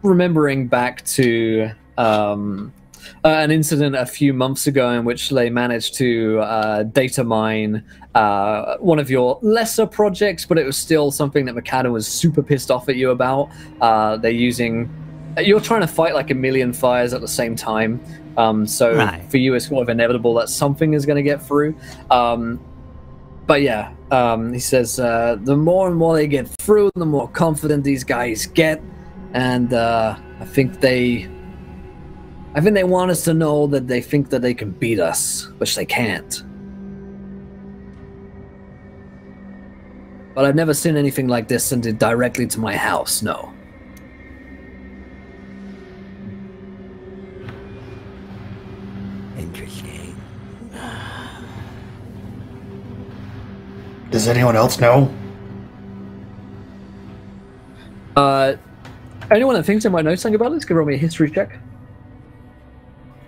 Remembering back to an incident a few months ago in which they managed to data mine one of your lesser projects, but it was still something that McAdam was super pissed off at you about. You're trying to fight like a million fires at the same time. For you, it's sort of inevitable that something is going to get through. But yeah, he says the more and more they get through, the more confident these guys get, and I think they want us to know that they think that they can beat us, which they can't. But I've never seen anything like this sent it directly to my house. No. Interesting. Does anyone else know? Anyone that thinks they might know something about this, can roll me a history check.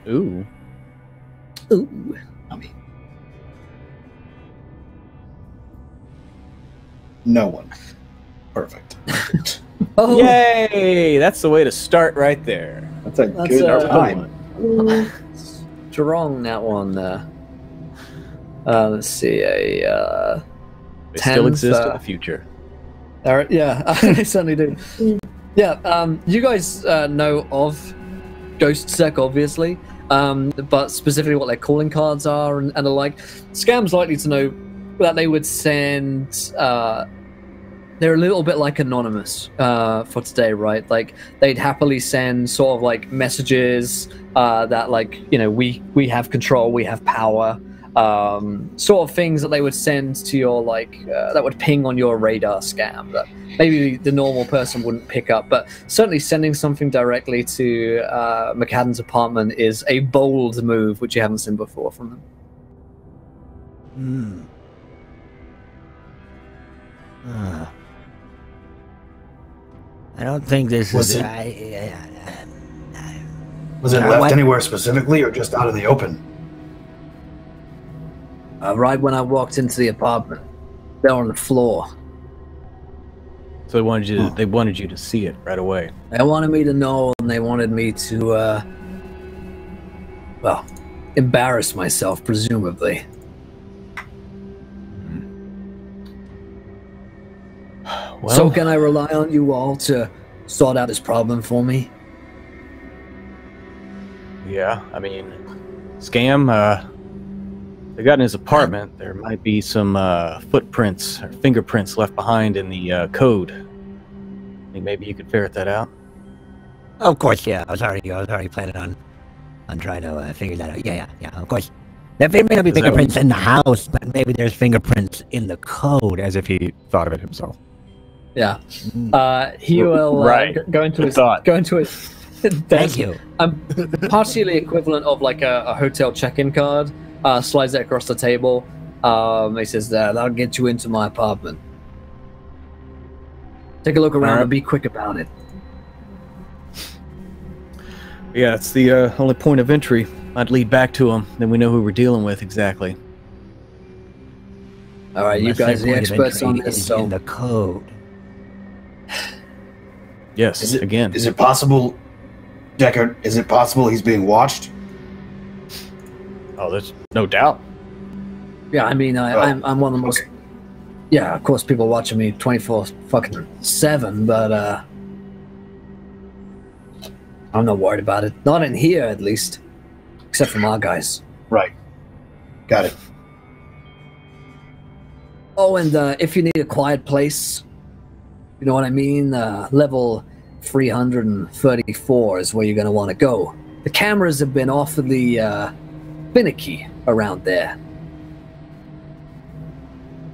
Ooh. Ooh. No one. Perfect. Oh, Yay! That's the way to start right there. That's a good time. Strong, that one. Let's see. They still exist in the future. All right, yeah, they certainly do. Yeah, you guys know of Ghost Sec, obviously, but specifically what their calling cards are and the like. Scam's likely to know that they would send. They're a little bit like Anonymous for today, right? Like they'd happily send sort of like messages that, like, you know, we have control, we have power, sort of things that they would send to your like that would ping on your radar, Scam, that maybe the normal person wouldn't pick up. But certainly sending something directly to McAdam's apartment is a bold move, which you haven't seen before from them. I don't think this Was is. it- Was it left anywhere specifically, or just out in the open? Right when I walked into the apartment, they're on the floor. So they wanted you to see it right away. They wanted me to know, and they wanted me to, well, embarrass myself, presumably. Well, So can I rely on you all to sort out this problem for me? yeah, I mean, Scam, they got in his apartment. There might be some footprints or fingerprints left behind in the code. I think maybe you could ferret that out. Of course, yeah. I was already planning on trying to figure that out. Yeah. Of course, there may not be fingerprints in the house, but maybe there's fingerprints in the code. As if he thought of it himself. Yeah. He will go into his desk. Thank you. Partially equivalent of like a hotel check-in card. Slides it across the table. He says, "That'll get you into my apartment. Take a look around and be quick about it." Yeah, it's the only point of entry. I'd lead back to him, then we know who we're dealing with exactly. All right, you guys are the experts on this, so in the code. Yes, Is it again. Is it possible, Deckard? Is it possible he's being watched? Oh, there's no doubt. Yeah, I mean, I'm one of the most. Okay. Yeah, of course, people watching me 24/7, but I'm not worried about it. Not in here, at least, except for my guys. Right. Got it. Oh, and if you need a quiet place, you know what I mean? Level 334 is where you're going to want to go. The cameras have been awfully finicky around there.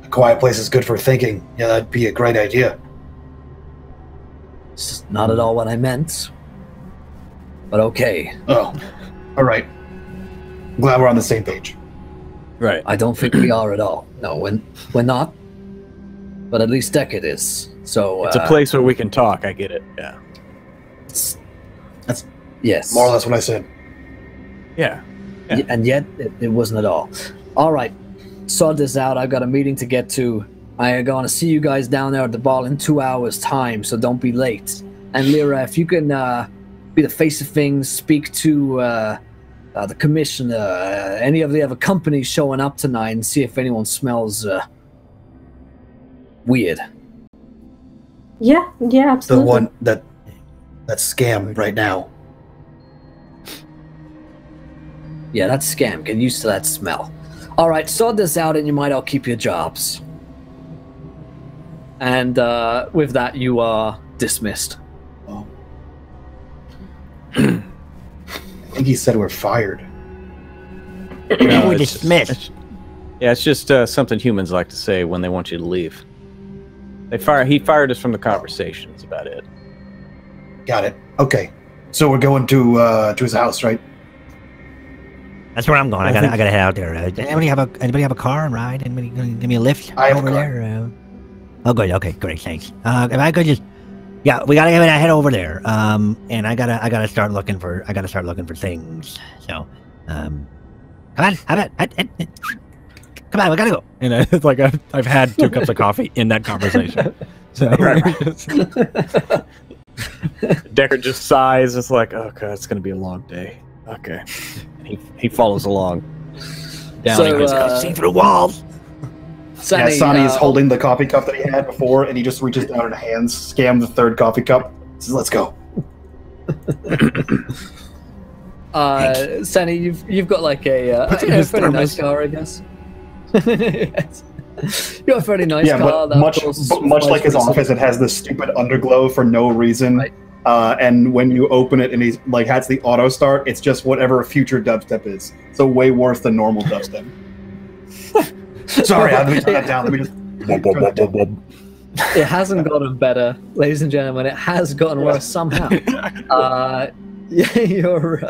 A quiet place is good for thinking. Yeah, that'd be a great idea. It's not at all what I meant. But okay. Oh, all right. Glad we're on the same page. Right. I don't think we are at all. No, we're not. But at least Deckard is. So It's a place where we can talk. I get it. Yeah. That's yes. more or less what I said. Yeah. And yet, it wasn't at all. All right. Sort this out. I've got a meeting to get to. I'm going to see you guys down there at the ball in 2 hours' time, so don't be late. And Lyra, if you can be the face of things, speak to the commissioner, any of the other companies showing up tonight, and see if anyone smells weird. Yeah, The absolutely. one that's scam right now. Yeah, that's scam. Get used to that smell. All right, sort this out, and you might all keep your jobs. And with that, you are dismissed. Oh. I think he said we're fired. No, We're it's- dismissed. Yeah, it's just something humans like to say when they want you to leave. He fired us from the conversation. That's about it. Got it. Okay. So we're going to his house, right? That's where I'm going. I gotta head out there. Anybody have a car and ride? Anybody gonna give me a lift I have a over car. there? Oh, good. Okay, great. Thanks. If I could just, yeah, we gotta head over there. And I gotta start looking for things. So, come on, come on, we gotta go. And it's like I've had 2 cups of coffee in that conversation. So Deckard just sighs. It's like, oh god, it's gonna be a long day. Okay, and he follows along. Down So, he goes. See through walls. Sonny, Sonny is holding the coffee cup that he had before, and he just reaches down and hands Scam the 3rd coffee cup. Says, "Let's go." Sonny, you've got like a Puts in a his fairly nice thermos. car, I guess. Yes. You got a fairly nice Yeah, car. but much like his office, it has this stupid underglow for no reason. Right. And when you open it and he's like has the auto start, it's just whatever future dubstep is. So way worse than normal dubstep. Sorry, let me turn that down. Let me just. turn that down. It hasn't gotten better, ladies and gentlemen. It has gotten worse somehow. Yeah, you're.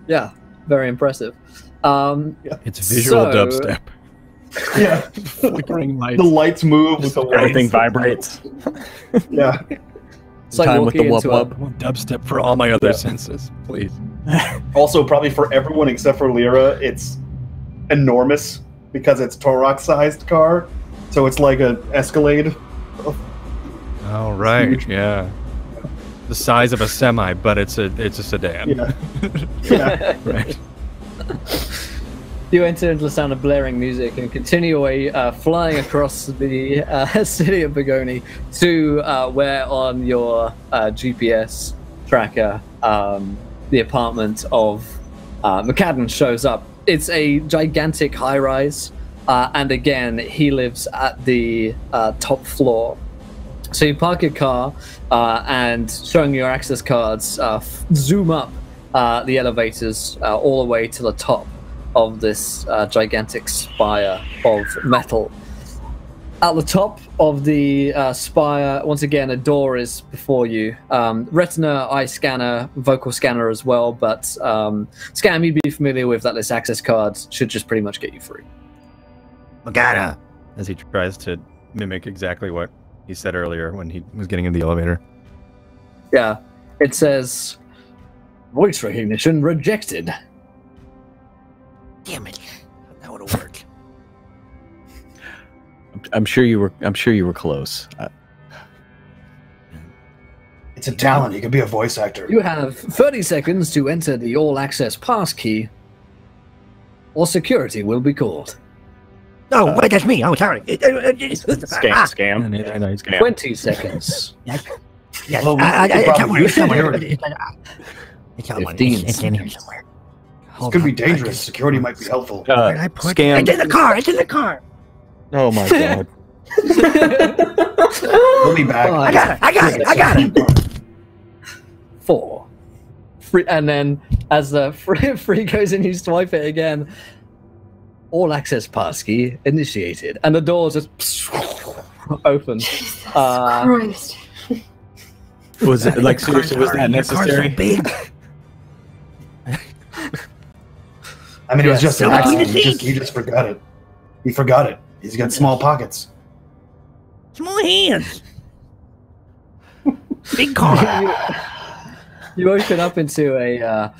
Yeah, very impressive. it's visual So- dubstep. Yeah, Flickering lights. the lights move with the Everything lights. vibrates. Yeah, It's like Time with the walking into wub a- I want dubstep for all my other senses, please. also probably for everyone except for Lyra, it's enormous because it's Torok-sized car. So it's like a Escalade. All right, huge. yeah. The size of a semi, but it's a sedan. Yeah, yeah. Right. You enter into the sound of blaring music and continue away, flying across the city of Begoni to where on your GPS tracker the apartment of McCadden shows up. It's a gigantic high-rise, and again, he lives at the top floor. So you park your car and showing your access cards, zoom up the elevators all the way to the top of this gigantic spire of metal. At the top of the spire, once again, a door is before you. Retina, eye scanner, vocal scanner as well, but Scam, you'd be familiar with that this access card should just pretty much get you through. Magana. As he tries to mimic exactly what he said earlier when he was getting in the elevator. Yeah, it says, voice recognition rejected. Damn it. That would have worked. I'm sure you were close. It's a talent. You could be a voice actor. You have 30 seconds to enter the all-access passkey. or security will be called. Oh, wait, that's me. Oh, sorry. Scam. 20 seconds. Yes. Well, Somewhere. Somewhere. security. It's somewhere. 15 It's in here somewhere. This could be dangerous. Security might be helpful. Where did I put Scam. It's in the car. It's in the car. Oh my god. We'll be back. I got it. 4. Free, and then as the free goes in, you swipe it again. All access passkey initiated, and the doors just open. Jesus Christ. Was it like seriously? Was that necessary? Big. I mean, it was just an Yes. accident. He just forgot it. He forgot it. He's got small pockets. Small hands. Big car. You open up into a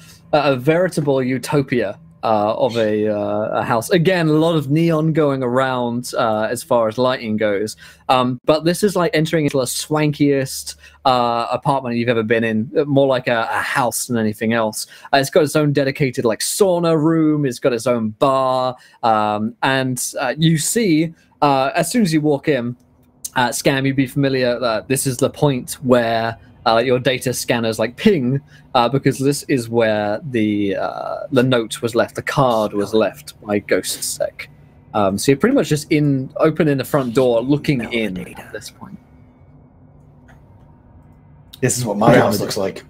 veritable utopia of a house. Again, a lot of neon going around as far as lighting goes. But this is like entering into the swankiest apartment you've ever been in. More like a house than anything else. It's got its own dedicated like sauna room. It's got its own bar. And you see, as soon as you walk in, Scam, you'd be familiar that this is the point where your data scanners like ping, because this is where the note was left, the card was left by GhostSec. So you're pretty much just opening the front door, looking in at this point. This is what my house looks like.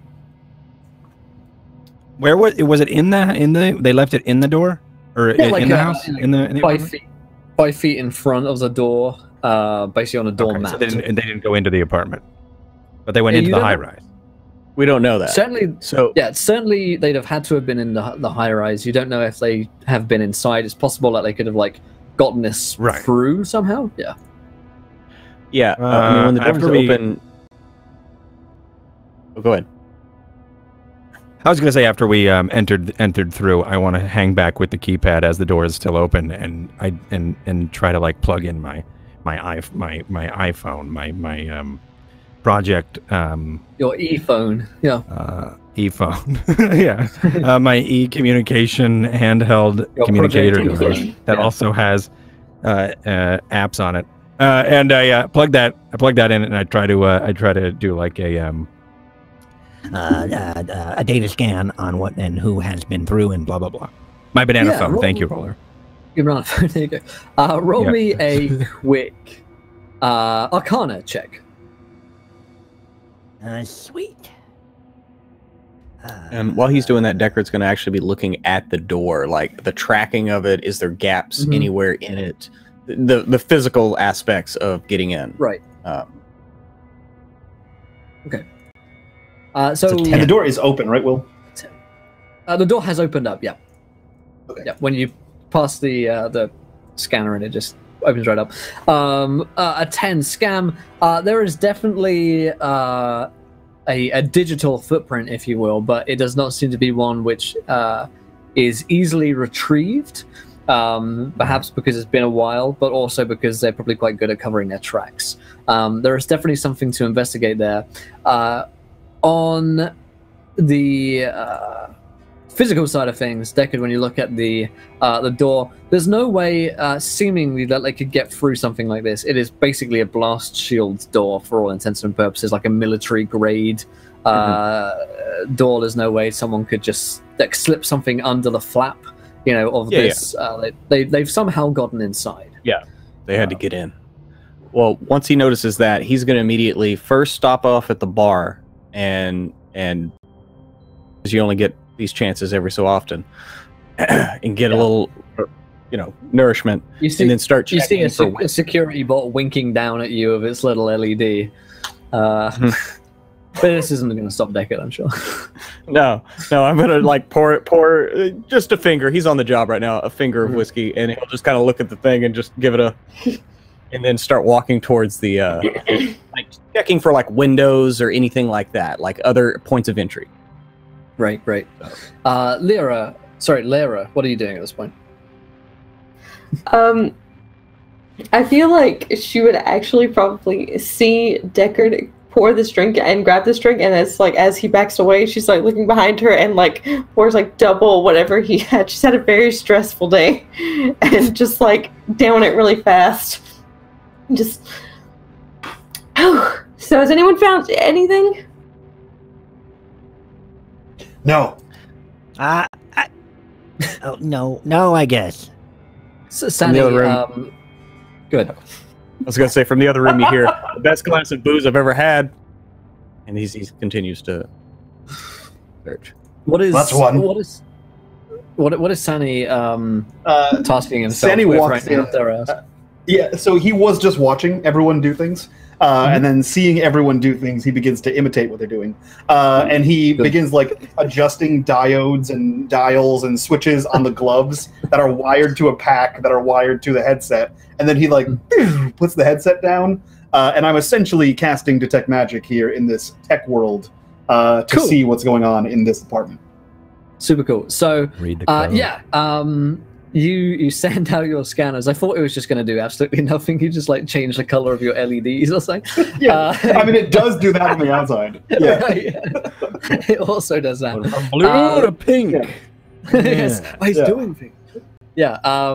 Where was it in the? They left it in the door or Yeah, like in the house in the 5 feet in front of the door, basically on a door mat. So they didn't go into the apartment, but they went into the high rise. We don't know that. Certainly, So yeah, certainly they'd have had to have been in the high rise. You don't know if they have been inside. It's possible that they could have like gotten this through somehow. Yeah. yeah, I mean, when the doors after we- open. Oh, go ahead. I was going to say after we entered through, I want to hang back with the keypad as the door is still open, and try to like plug in my iPhone, my project Your e-phone. Yeah. e-phone, yeah, my e-communication handheld Your communicator project device e-phone. that Yeah. also has apps on it, and I plug that in, and I try to do like a data scan on what and who has been through and blah blah blah. my banana Yeah, phone. Thank you, Roller. You run a phone. There you go. Roll Yeah. me a quick Arcana check. Sweet. And while he's doing that, Deckard's going to actually be looking at the door, like the tracking of it. Is there gaps Mhm. anywhere in it? The physical aspects of getting in. Right. And So the door is open, right, Will? the door has opened up. Yeah. Okay. Yeah. When you pass the scanner and it just opens right up. A 10 Scam. There is definitely a digital footprint, if you will, but it does not seem to be one which is easily retrieved. Perhaps because it's been a while, but also because they're probably quite good at covering their tracks. There is definitely something to investigate there. On the physical side of things, Deckard, when you look at the door, there's no way, seemingly, that they could get through something like this. It is basically a blast shield door for all intents and purposes, like a military grade door. There's no way someone could just like slip something under the flap, of this. They've somehow gotten inside. Yeah, they had to get in. Well, once he notices that, he's going to immediately first stop off at the bar, and because you only get these chances every so often, and get a little, nourishment, You see, and then start you checking see for a security bot winking down at you with its little LED. But this isn't going to stop Deckard, I'm sure. No, I'm gonna like pour just a finger. He's on the job right now. A finger of whiskey, and he'll just kind of look at the thing and just give it and then start walking towards the like checking for like windows or anything like that, like other points of entry. Right. Lyra, what are you doing at this point? I feel like she would actually probably see Deckard pour this drink and grab this drink, and it's like as he backs away, she's like looking behind her and like pours like double whatever he had. She's had a very stressful day, and just like down it really fast. Just oh. So has anyone found anything? No. Oh, no, I guess. So, Sandy, good. I was going to say, from the other room, you hear the best glass of booze I've ever had, and he continues to search. What is That's one. What is Sandy tasking himself Sandy with walks right now? in. Their ass? Yeah, so he was just watching everyone do things, and then seeing everyone do things, he begins to imitate what they're doing, and he begins like adjusting diodes and dials and switches on the gloves that are wired to a pack that are wired to the headset, and then he like puts the headset down, and I'm essentially casting detect magic here in this tech world to see what's going on in this apartment. Super cool. So, Read the code. you send out your scanners. I thought it was just going to do absolutely nothing. You just like change the color of your LEDs or something. I mean, it does do that on the outside. Yeah. It also does that. From blue to pink. Yes. Oh, he's doing things. Yeah.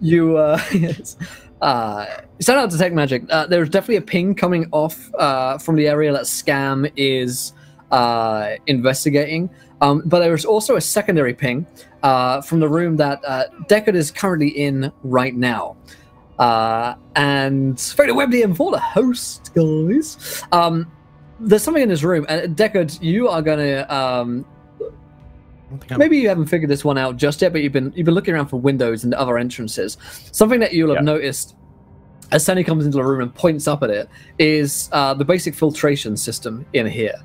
You yes. Send out detect magic. There's definitely a ping coming off from the area that Scam is investigating. But there's also a secondary ping from the room that Deckard is currently in right now. And very WebDM for the host, guys. There's something in this room. And Deckard, you are going to... maybe you haven't figured this one out just yet, but you've been looking around for windows and other entrances. Something that you'll have noticed as Sandy comes into the room and points up at it is the basic filtration system in here.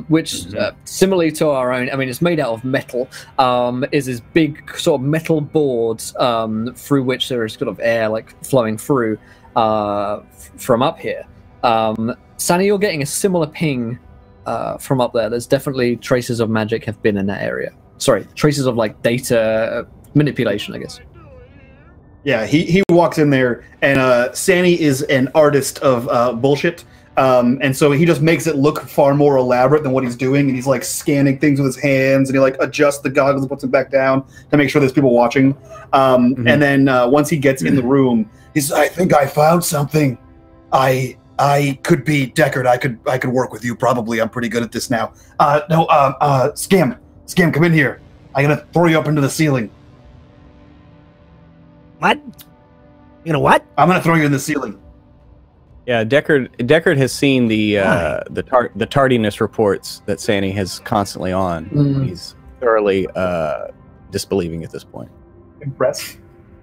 Which, similarly to our own, I mean, it's made out of metal, is this big sort of metal board through which there is sort of air like flowing through from up here. Sandy, you're getting a similar ping from up there. There's definitely traces of magic have been in that area. Sorry, traces of like data manipulation, I guess. Yeah, he walks in there, and Sandy is an artist of bullshit. And so he just makes it look far more elaborate than what he's doing, and he's like scanning things with his hands, and he like adjusts the goggles and puts them back down to make sure there's people watching. And then once he gets in the room, He's, I think I found something. I could be Deckard. I could work with you probably. I'm pretty good at this now. Scam, come in here. I'm gonna throw you up into the ceiling. What? You know what? I'm gonna throw you in the ceiling. Yeah, Deckard has seen the tardiness reports that Sandy has constantly on. He's thoroughly disbelieving at this point. impressed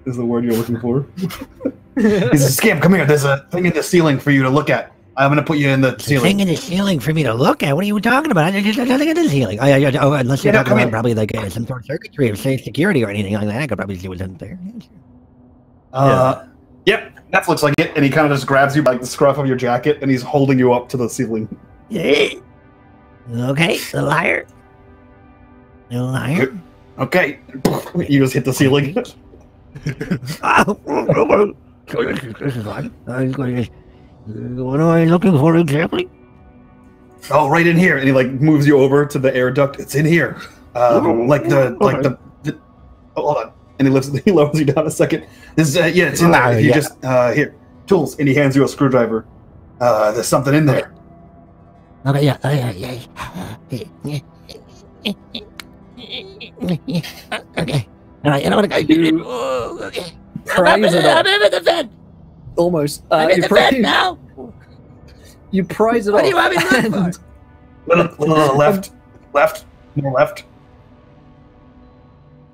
is the word you're looking for. He's a Scam. Come here. There's a thing in the ceiling for you to look at. I'm gonna put you in the ceiling. Thing in the ceiling for me to look at? What are you talking about? There's nothing in the ceiling. Unless you're talking about probably like some sort of circuitry of safe security or anything like that. I could probably see what's in there. Yep, that looks like it. And he kind of just grabs you by the scruff of your jacket, and he's holding you up to the ceiling. Okay, the liar. The liar. Okay. You just hit the ceiling. What am I looking for exactly? Oh, right in here. And he like moves you over to the air duct. It's in here. Hold on. And he lowers you down a second. This it's in there. If you just here, tools, and he hands you a screwdriver. There's something in there. Okay, yeah. Okay. All right, you know what I do? Okay. I'm in the vent. Almost. I'm in the vent now. You prize it What off. do you want me to look for? Little left, more left.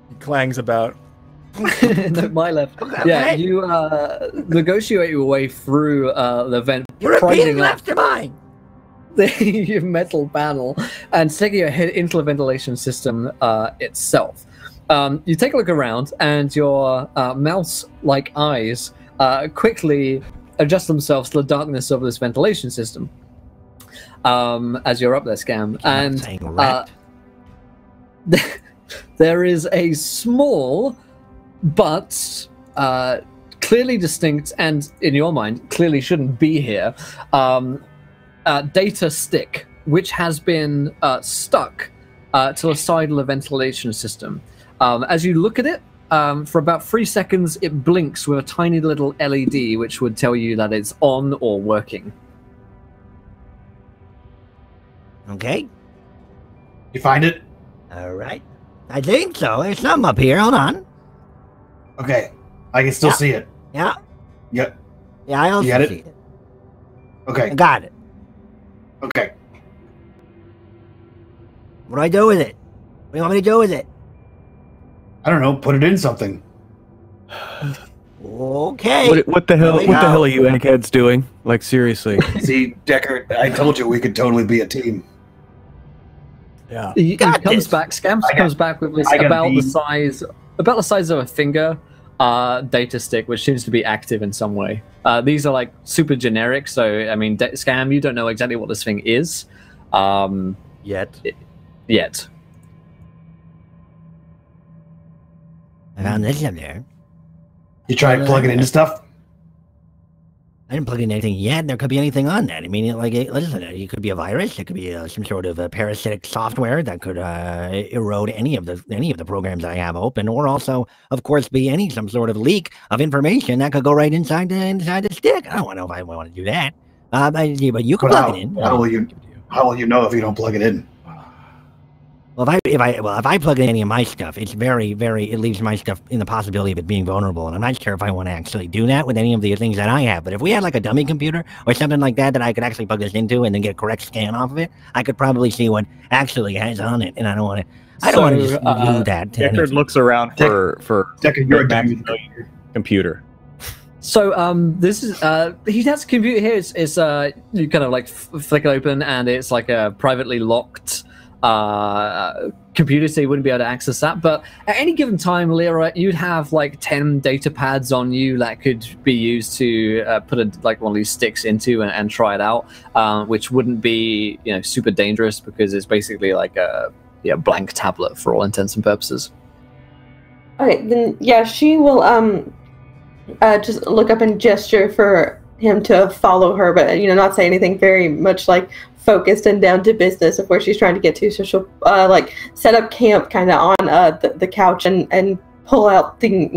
He clangs about. No, my left. Yeah, you negotiate your way through the vent. You're repeating prizing up left to mine. the metal panel and sticking your head into the ventilation system itself. You take a look around, and your mouse-like eyes quickly adjust themselves to the darkness of this ventilation system as you're up there, Scam. And there is a small but clearly distinct, and in your mind, clearly shouldn't be here, data stick, which has been stuck to the side of the ventilation system. As you look at it, for about 3 seconds, it blinks with a tiny little LED, which would tell you that it's on or working. Okay. You find it? All right. I think so. There's something up here. Hold on. Okay. I can still see it. Yeah. Yep. Yeah, I also You got it? see it. Okay. I got it. Okay. What do I do with it? What do you want me to do with it? I don't know. Put it in something. Okay. What the hell? There we What the go. hell are you eggheads doing? Like seriously? See, Decker, I told you we could totally be a team. Yeah. He Got comes this. back. Scamps comes back with this I got about the the- size of a finger data stick, which seems to be active in some way. These are like super generic, so I mean, Scam, you don't know exactly what this thing is Yet. yet. I found this in there. You tried plugging into stuff? I didn't plug in anything yet. There could be anything on that. I mean, listen, it could be a virus. It could be some sort of a parasitic software that could erode any of the programs I have open, or also, of course, be some sort of leak of information that could go right inside the stick. I don't know if I want to do that. But you can plug it in. How will you know if you don't plug it in? Well, if I plug in any of my stuff, it's it leaves my stuff in the possibility of it being vulnerable, and I'm not sure if I want to actually do that with any of the things that I have. But if we had like a dummy computer or something like that I could actually plug this into and then get a correct scan off of it, I could probably see what actually has on it, and I don't want to just do that. Deckard looks around for Decker, you're a dummy. computer. So this is he has a computer here. It's you kind of like flick it open, and it's like a privately locked computer, so you wouldn't be able to access that. But at any given time, Lyra, you'd have like 10 data pads on you that could be used to put one of these sticks into and try it out, which wouldn't be super dangerous because it's basically like a blank tablet for all intents and purposes. Okay, then yeah, she will just look up and gesture for him to follow her, but not say anything very much like focused and down to business of where she's trying to get to. So she'll like set up camp kind of on the couch and pull out big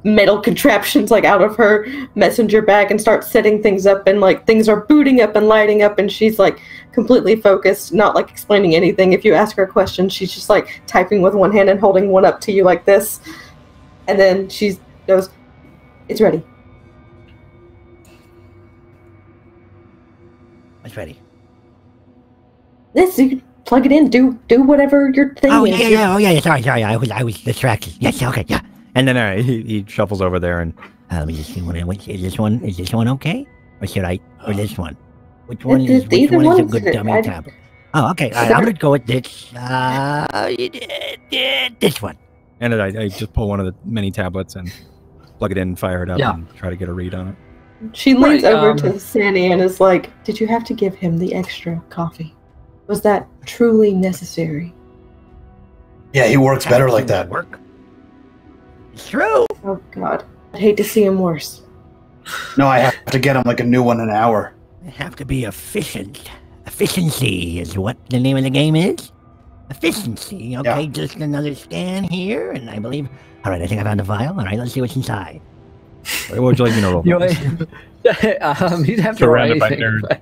metal contraptions like out of her messenger bag and start setting things up, and like things are booting up and lighting up, and she's like completely focused, not like explaining anything. If you ask her a question, she's just like typing with one hand and holding one up to you like this, and then she goes, "It's ready." It's ready. This, you can plug it in, do whatever your thing Oh is. yeah. Sorry. I was distracted. Yes. Okay. Yeah. And then he shuffles over there and Let me just see is this one okay? Or should I? Or this one? Which one is a good dummy tablet? Oh, okay. I'm gonna go with this. This one. and I just pull one of the mini tablets and plug it in, fire it up, Yeah. and try to get a read on it. She leans Right, over to Sandy and is like, "Did you have to give him the extra coffee? Was that truly necessary?" Yeah, he works better like that. Work. It's true. Oh God, I'd hate to see him worse. No, I have to get him like a new one in an hour. I have to be efficient. Efficiency is what the name of the game is. Efficiency. Okay, just another scan here, and I believe. All right, I think I found the file. All right, let's see what's inside. What would you like me to roll? You'd have to Surrounded write by anything, but-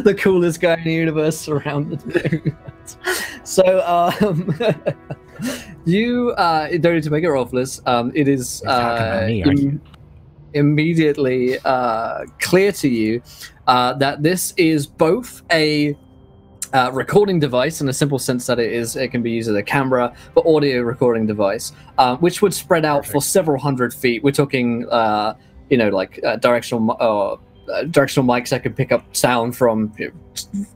the coolest guy in the universe surrounded. So you don't need to make a roll for this. It is You're talking about me, aren't you? immediately clear to you that this is both a recording device in the simple sense that it can be used as a camera, but audio recording device, which would spread out for several hundred feet. We're talking, directional mics that could pick up sound from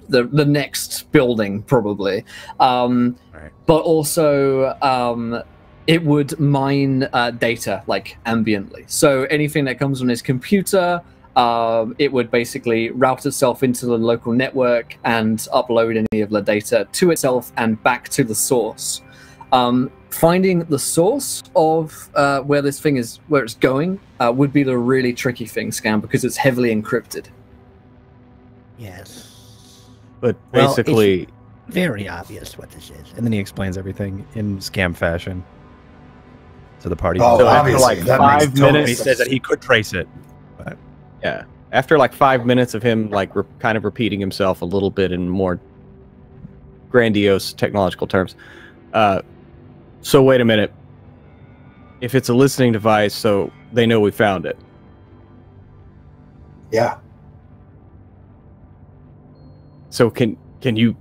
the next building, probably. But also, it would mine data like ambiently. So anything that comes on his computer, it would basically route itself into the local network and upload any of the data to itself and back to the source. Finding the source of where this thing is, where it's going, would be the really tricky thing, Scam, because it's heavily encrypted. Yes. But Well, basically, Very obvious what this is. And then he explains everything in scam fashion to the party. Oh, So after obviously, like that 5 makes total And he minutes, says that he could trace it. yeah, after like 5 minutes of him like kind of repeating himself a little bit in more grandiose technological terms. So wait a minute. If it's a listening device, so they know we found it. Yeah. So can you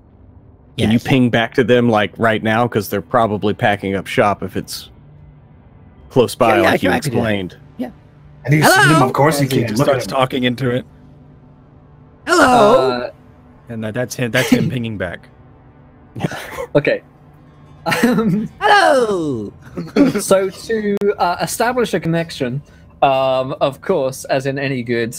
Yes. ping back to them like right now, because they're probably packing up shop if it's close by, Yeah, like you I can do that. explained. Have you seen him? Hello? Of course you He can. just Look starts at him. talking into it, Hello. and that's him. That's him pinging back. Okay. Hello. So to establish a connection, of course, as in any good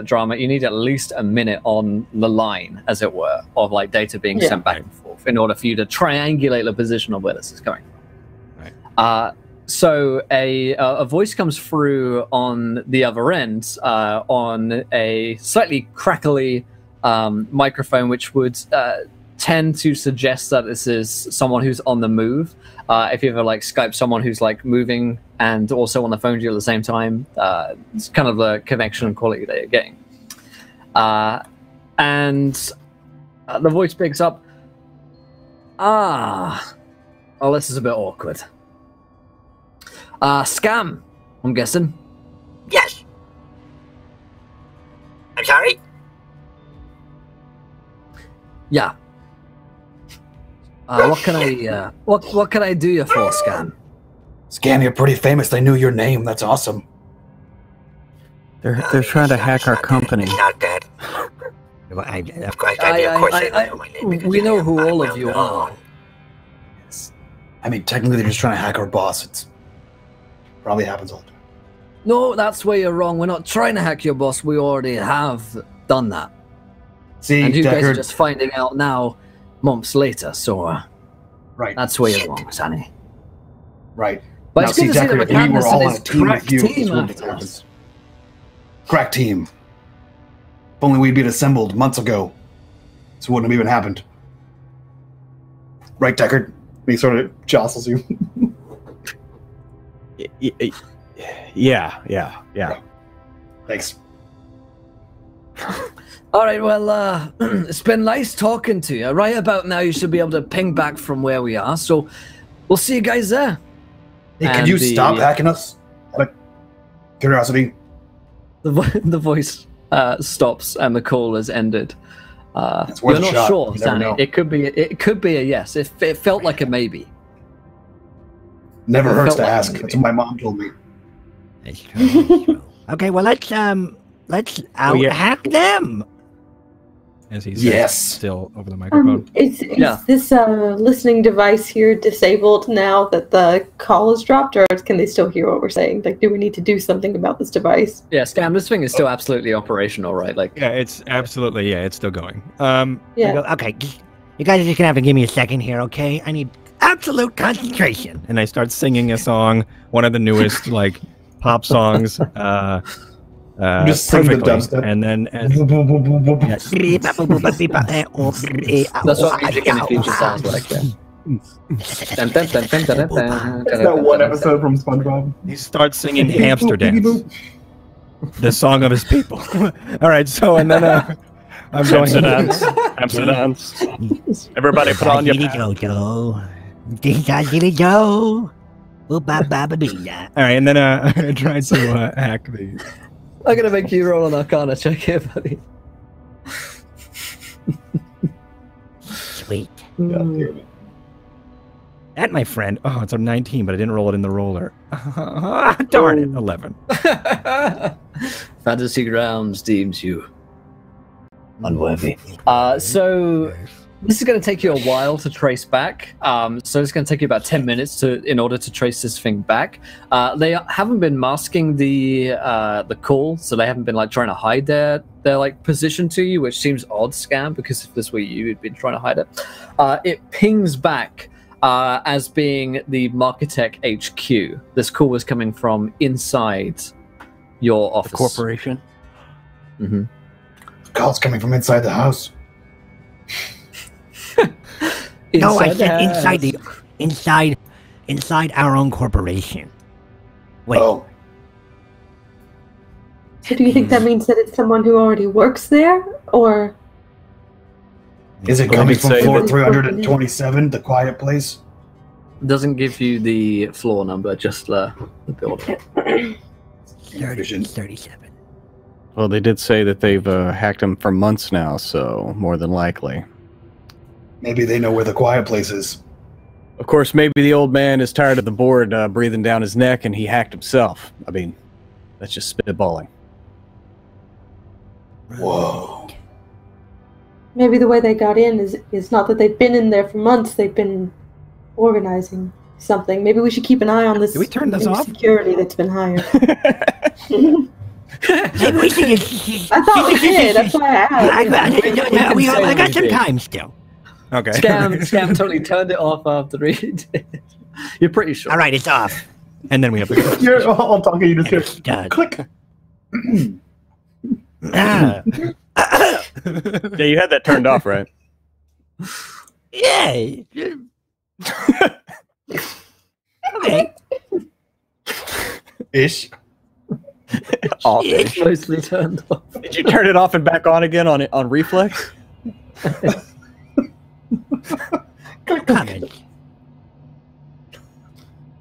drama, you need at least a minute on the line, as it were, of like data being sent back and forth in order for you to triangulate the position of where this is coming from. Right. So a voice comes through on the other end on a slightly crackly microphone, which would tend to suggest that this is someone who's on the move. If you ever like Skype someone who's like moving and also on the phone to you at the same time, it's kind of the connection quality that you're getting. And the voice picks up, well, this is a bit awkward. Scam, I'm guessing. Yes. I'm sorry. Yeah. What can I what can I do you for, Scam? Scam, you're pretty famous. They knew your name. That's awesome. They're trying to hack our company. It's not that. Well, of course, I know my name. because We know I'm who all well of you known. are. I mean, technically, they're just trying to hack our boss. It's probably happens all the time. No, that's where you're wrong. We're not trying to hack your boss. We already have done that. See, And you guys are Deckard, just finding out now, months later, so right, that's where you're wrong, Sunny. right. But Now, it's good to see that Deckard, we were McCandless all and on his a team crack with you. This team wouldn't after have us. Crack team. If only we'd been assembled months ago, this wouldn't have even happened. Right, Deckard? He sort of jostles you. Yeah. Thanks. All right, well, it's been nice talking to you. Right about now, you should be able to ping back from where we are, so we'll see you guys there. Hey, can And you the- stop hacking us? Out of curiosity. The voice stops and the call is ended. It's worth You're a not shot. sure, You never Stanley. know. It could be a yes. It felt like a maybe. Never It hurts felt to like ask. maybe. That's what my mom told me. That's true, that's true. Okay, well let's out hack them. As he's Yes. still over the microphone. Is Yeah. this listening device here disabled now that the call is dropped, or can they still hear what we're saying? Like, do we need to do something about this device? Yeah, Scam, this thing is still absolutely operational, right? Like, Yeah, it's absolutely, it's still going. I Yeah. go, okay, you guys are just gonna have to give me a second here, okay? I need absolute concentration. And I start singing a song, one of the newest like pop songs, Just sing the perfectly. dubstep. And then as, that's what music in the future sounds like. Yeah. Dun, dun, dun, dun, dun, dun, dun, It's dun, that one dun, episode from SpongeBob. he starts singing Amsterdam, the song of his people. All right, so and then I'm going Amsterdam. Everybody put on your pants. all right, and then I tried to hack the. I'm gonna make you roll an Arcana check here, buddy. Sweet. That, my friend. Oh, it's a 19, but I didn't roll it in the roller. Darn it, 11. Fantasy Grounds deems you unworthy. So this is going to take you a while to trace back. So it's going to take you about 10 minutes in order to trace this thing back. They haven't been masking the call, so they haven't been like trying to hide their like position to you, which seems odd, Scam, because if this were you, you'd been trying to hide it. It pings back as being the Marketech HQ. This call was coming from inside your office. Corporation. Mm-hmm. call's coming from inside the house. No, I Inside the said house. inside our own corporation. Wait, Oh, So do you think that means that it's someone who already works there, or? is it Well, coming we from say floor that- 327, the quiet place? Doesn't give you the floor number, just the building. 37. Well, they did say that they've hacked him for months now, so more than likely. Maybe they know where the quiet place is. Of course, maybe the old man is tired of the board breathing down his neck and he hacked himself. I mean, that's just spitballing. Whoa. Maybe the way they got in is not that they've been in there for months. They've been organizing something. Maybe we should keep an eye on this. Did we turn this new off? Security that's been hired. Maybe we should just... I thought we did. That's why I asked. I got some time still. Okay. Scam totally turned it off after he did. You're pretty sure. All right, it's off. And then we have to. You're all talking. You just hear It's done. click. Ah, Yeah, you had that turned off, right? yeah. Okay. Ish. Off. It's mostly turned off. Did you turn it off and back on again on reflex? Comment.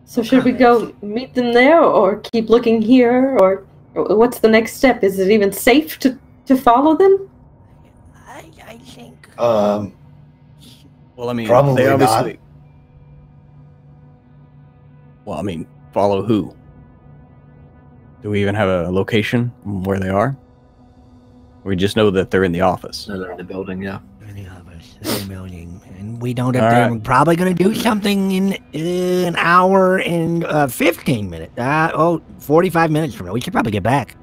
So should we go meet them there, or keep looking here, or what's the next step? Is it even safe to follow them? I think... Well, I mean, Probably they not. obviously. Well, I mean, follow who? Do we even have a location where they are? We just know that they're in the office. No, they're in the building, yeah. In the office, in the building, and we don't have. All They're right. probably going to do something in an hour and 15 minutes. 45 minutes from now. We should probably get back.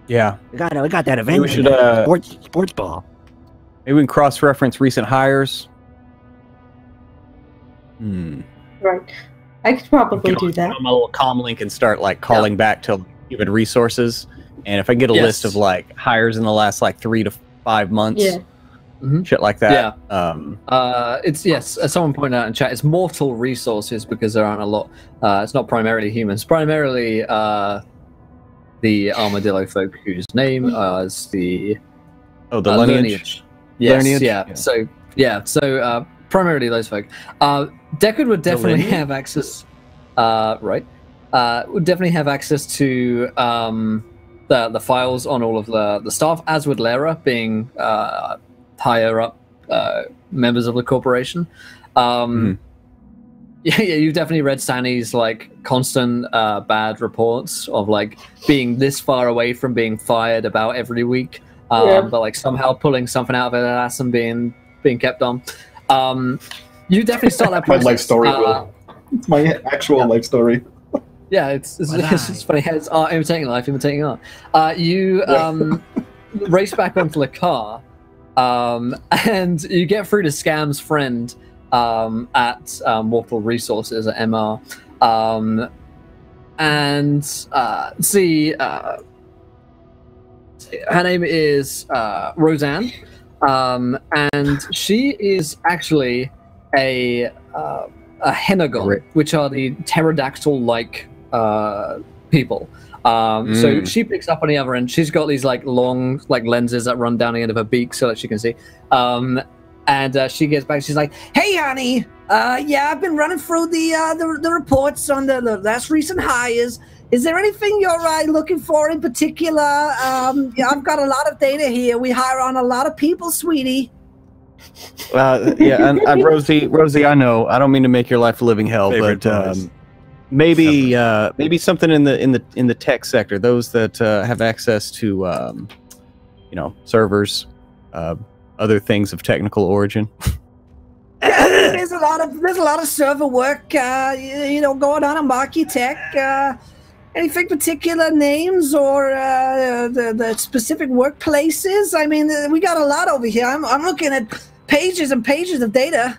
Yeah, We got that event. we should, tonight, sports ball. maybe we can cross-reference recent hires. Right. I could probably do that. I'm a little comm link and start like calling back to human resources, and if I get a Yes. list of like hires in the last like 3 to 5 months, Yeah. shit like that. It's yes. As someone pointed out in chat, it's mortal resources because there aren't a lot. It's not primarily humans. Primarily the armadillo folk whose name is the Oh, the lineage. Yes. Lineage? Yeah. Yeah. So primarily those folk. Deckard would definitely lineage? have access. Right. Would definitely have access to the files on all of the staff, as would Lara, being higher up members of the corporation. Yeah, you've definitely read Sani's like constant bad reports of like being this far away from being fired about every week, but like somehow pulling something out of her ass and being kept on. You definitely start that My process. life story, Will. It's my actual life story. Yeah, it's funny how it's art imitating life, imitating art. You race back onto the car, and you get through to Scam's friend at Mortal Resources at MR, and see her name is Roseanne, and she is actually a Henagon, which are the pterodactyl-like people. So she picks up on the other end. She's got these like long like lenses that run down the end of her beak so that she can see. And she gets back. She's like, "Hey, honey. Yeah, I've been running through the reports on the last recent hires. Is there anything you're looking for in particular? Yeah, I've got a lot of data here. We hire on a lot of people, sweetie." Yeah, and Rosie, I know. I don't mean to make your life a living hell, Favorite but toys. maybe something in the tech sector. Those that have access to servers, other things of technical origin. There's a lot of server work, going on in Architect. Anything particular names or the specific workplaces? I mean, we got a lot over here. I'm looking at pages and pages of data.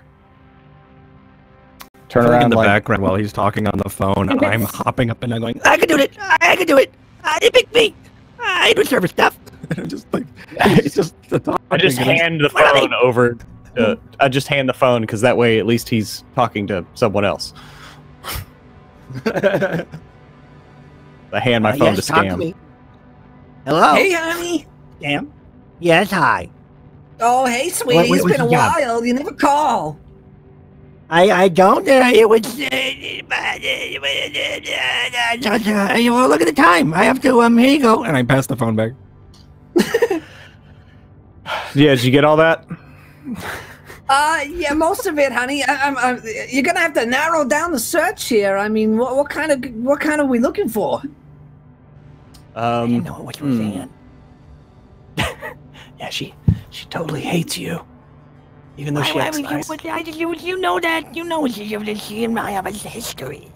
Turn In around the like background while he's talking on the phone, I'm hopping up and I'm going, I can do it. I can do it. Big me. I do server stuff. I'm just like, he's just I just hand the phone over. I just hand the phone because that way at least he's talking to someone else. I hand my phone to talk to Scam. me. Hello? Hey, honey. Scam? Yes, hi. Oh, hey, sweetie. What It's been a you got? while. You never call. I don't, it was, well, look at the time. I have to, here you go. and I pass the phone back. Yeah, did you get all that? Yeah, most of it, honey. You're gonna have to narrow down the search here. I mean, what kind are we looking for? I didn't know what you were saying. Yeah, she totally hates you. Even though she acts nice. You know that. You know she and I have a history.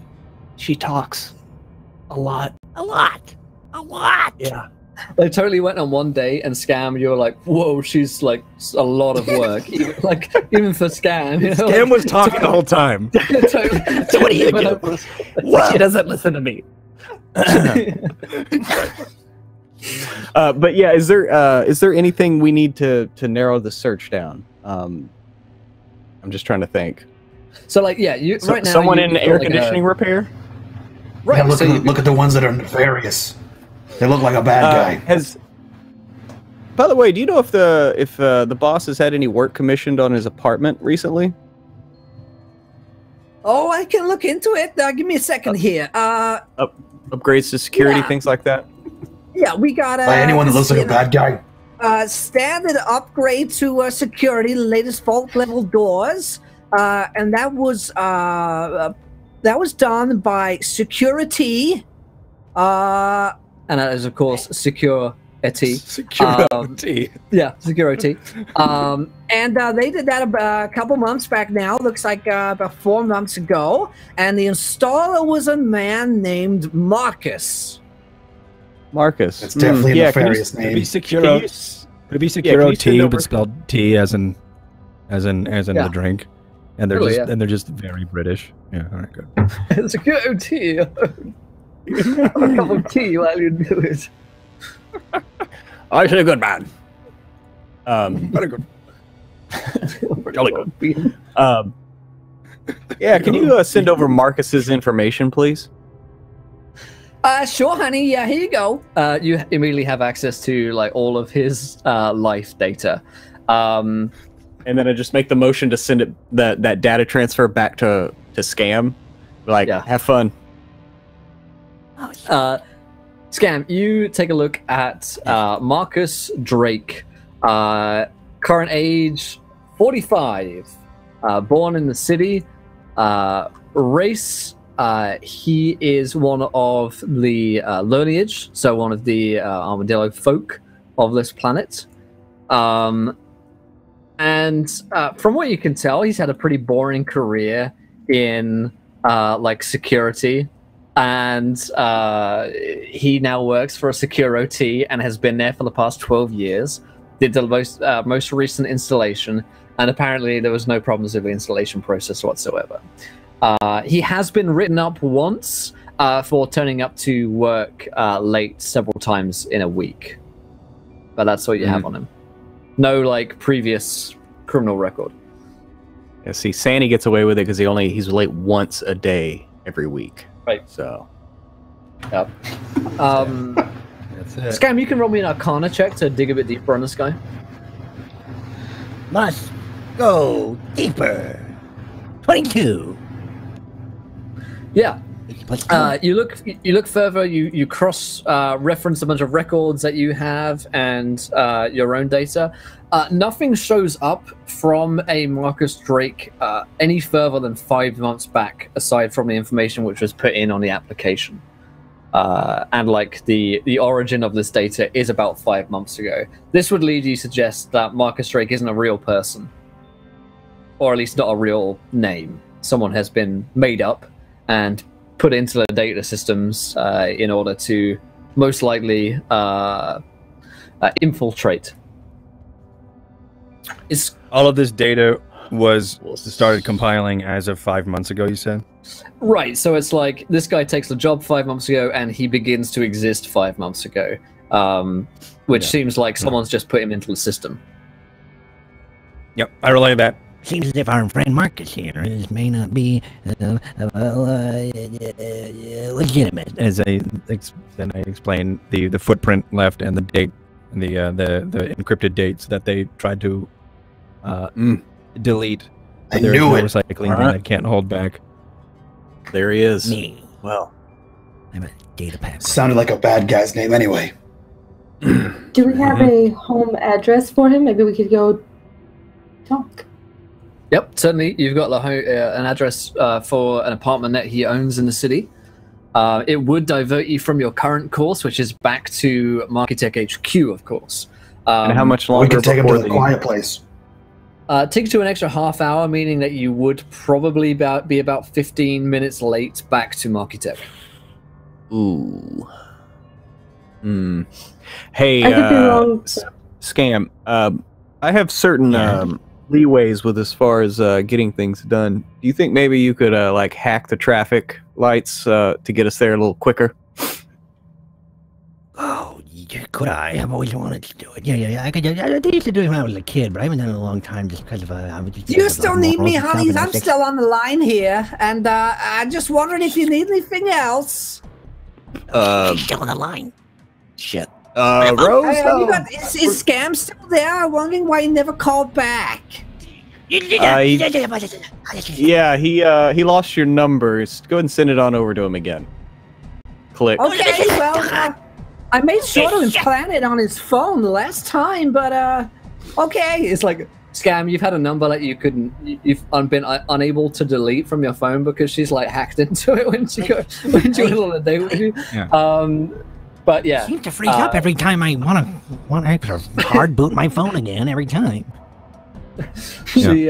She talks a lot. A lot. A lot. Yeah. They totally went on one day, and Scam, you were like, "Whoa, she's like a lot of work." even for Scam, you know, Scam was talking the whole time. totally. So what do you do? She doesn't listen to me. But yeah, is there anything we need to narrow the search down? I'm just trying to think. So right now, someone in you've got, air like, conditioning repair. Right. Yeah, so look at the ones that are nefarious. They look like a bad guy. By the way, do you know if the boss has had any work commissioned on his apartment recently? Oh, I can look into it. Give me a second here. Upgrades to security, Yeah. things like that. Yeah, we got By anyone that looks like a bad guy. standard upgrade to security, the latest vault level doors, and that was done by security. and that is, of course, security. Security. Yeah, security. And they did that a couple months back now. Looks like about 4 months ago. And the installer was a man named Marcus. Marcus. It's definitely a nefarious Could it be name. Securo? Could it be send Securo-T, over- but spelled T as in Yeah. the drink? And they're Totally, just yeah. and they're just very British. Yeah, all right, good. Security. Have a cup of tea while you do it. I should a good man. Very good. Jolly good. Yeah, can you send over Marcus's information, please? Sure, honey. Yeah, here you go. You immediately have access to like all of his life data. And then I just make the motion to send it that data transfer back to Scam. Like, Yeah. have fun. Scam, you take a look at Marcus Drake. Current age 45. Born in the city. Race. He is one of the lineage, so one of the armadillo folk of this planet. And from what you can tell, he's had a pretty boring career in like security. And he now works for a security and has been there for the past 12 years. Did the most recent installation, and apparently there was no problems with the installation process whatsoever. He has been written up once for turning up to work late several times in a week. But that's what you have on him. No, like, previous criminal record. Yeah, see, Sandy gets away with it because he's late once a day every week. Right. So. Yep. That's it. Scam, you can roll me an Arcana check to dig a bit deeper on this guy. Must go deeper. 22. Yeah. You look further. You cross reference a bunch of records that you have and your own data. Nothing shows up from a Marcus Drake any further than 5 months back, aside from the information which was put in on the application. And like the origin of this data is about 5 months ago. This would lead you to suggest that Marcus Drake isn't a real person, or at least not a real name. Someone has been made up and put into the data systems in order to most likely infiltrate. All of this data was started compiling as of 5 months ago, you said? Right, so it's like this guy takes the job 5 months ago and he begins to exist 5 months ago. which seems like someone's just put him into the system. Yep, I relay that. Seems as if our friend Marcus here may not be legitimate. As then I explain the footprint left and the date, and the encrypted dates that they tried to delete. I There's knew no it. recycling bin that can't hold back. There he is. Me. Well, I'm a data pack. Sounded like a bad guy's name anyway. Do we have a home address for him? Maybe we could go talk. Yep, certainly. You've got an address for an apartment that he owns in the city. It would divert you from your current course, which is back to Markitech HQ, of course. and how much We longer could take him to before the quiet place. Takes you an extra half hour, meaning that you would probably be about 15 minutes late back to Markitech. Ooh. Hey, I could be wrong. Scam. I have certain leeways with as far as getting things done. Do you think maybe you could like hack the traffic lights to get us there a little quicker? Oh, could I? I've always wanted to do it. Yeah. I used to do it when I was a kid, but I haven't done it in a long time just because of I was just. You still need me, honeys? I'm still on the line here, and I'm just wondering if you need anything else. Still on the line. Shit. Rose. Hey, is Scam still there? I'm wondering why he never called back. Yeah, he lost your numbers. Go ahead and send it on over to him again. Click. Okay, well, I made sure to implant it on his phone the last time, but okay. It's like, Scam, you've had a number that you've been unable to delete from your phone because she's like hacked into it when she went on a date with you. Yeah. But yeah, Seems to freeze up every time I want to hard boot my phone again. Every time. she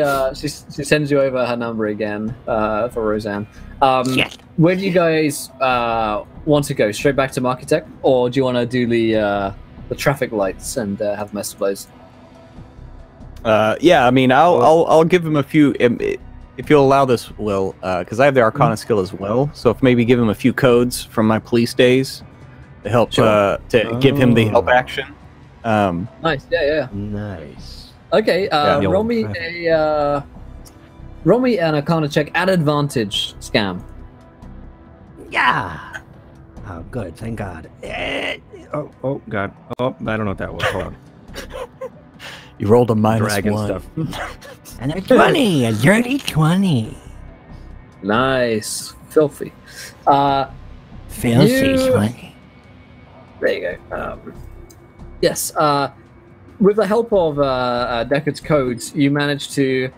sends you over her number again for Roseanne. Yes. Where do you guys want to go? Straight back to Markitech, or do you want to do the traffic lights and have them established? Yeah, I mean, I'll give him a few. If you'll allow this, Will, because I have the Arcana skill as well. So if maybe give him a few codes from my police days to help to give him the help action. Nice, yeah. Nice. Okay, the roll old me an Arcana check at advantage, Scam. Yeah. Oh, good. Thank God. Oh God. Oh, I don't know what that was. Hold on. You rolled a -1. Stuff. And a 20, a dirty 20. Nice, filthy. Filthy 20. There you go. Yes. With the help of Deckard's codes, you managed to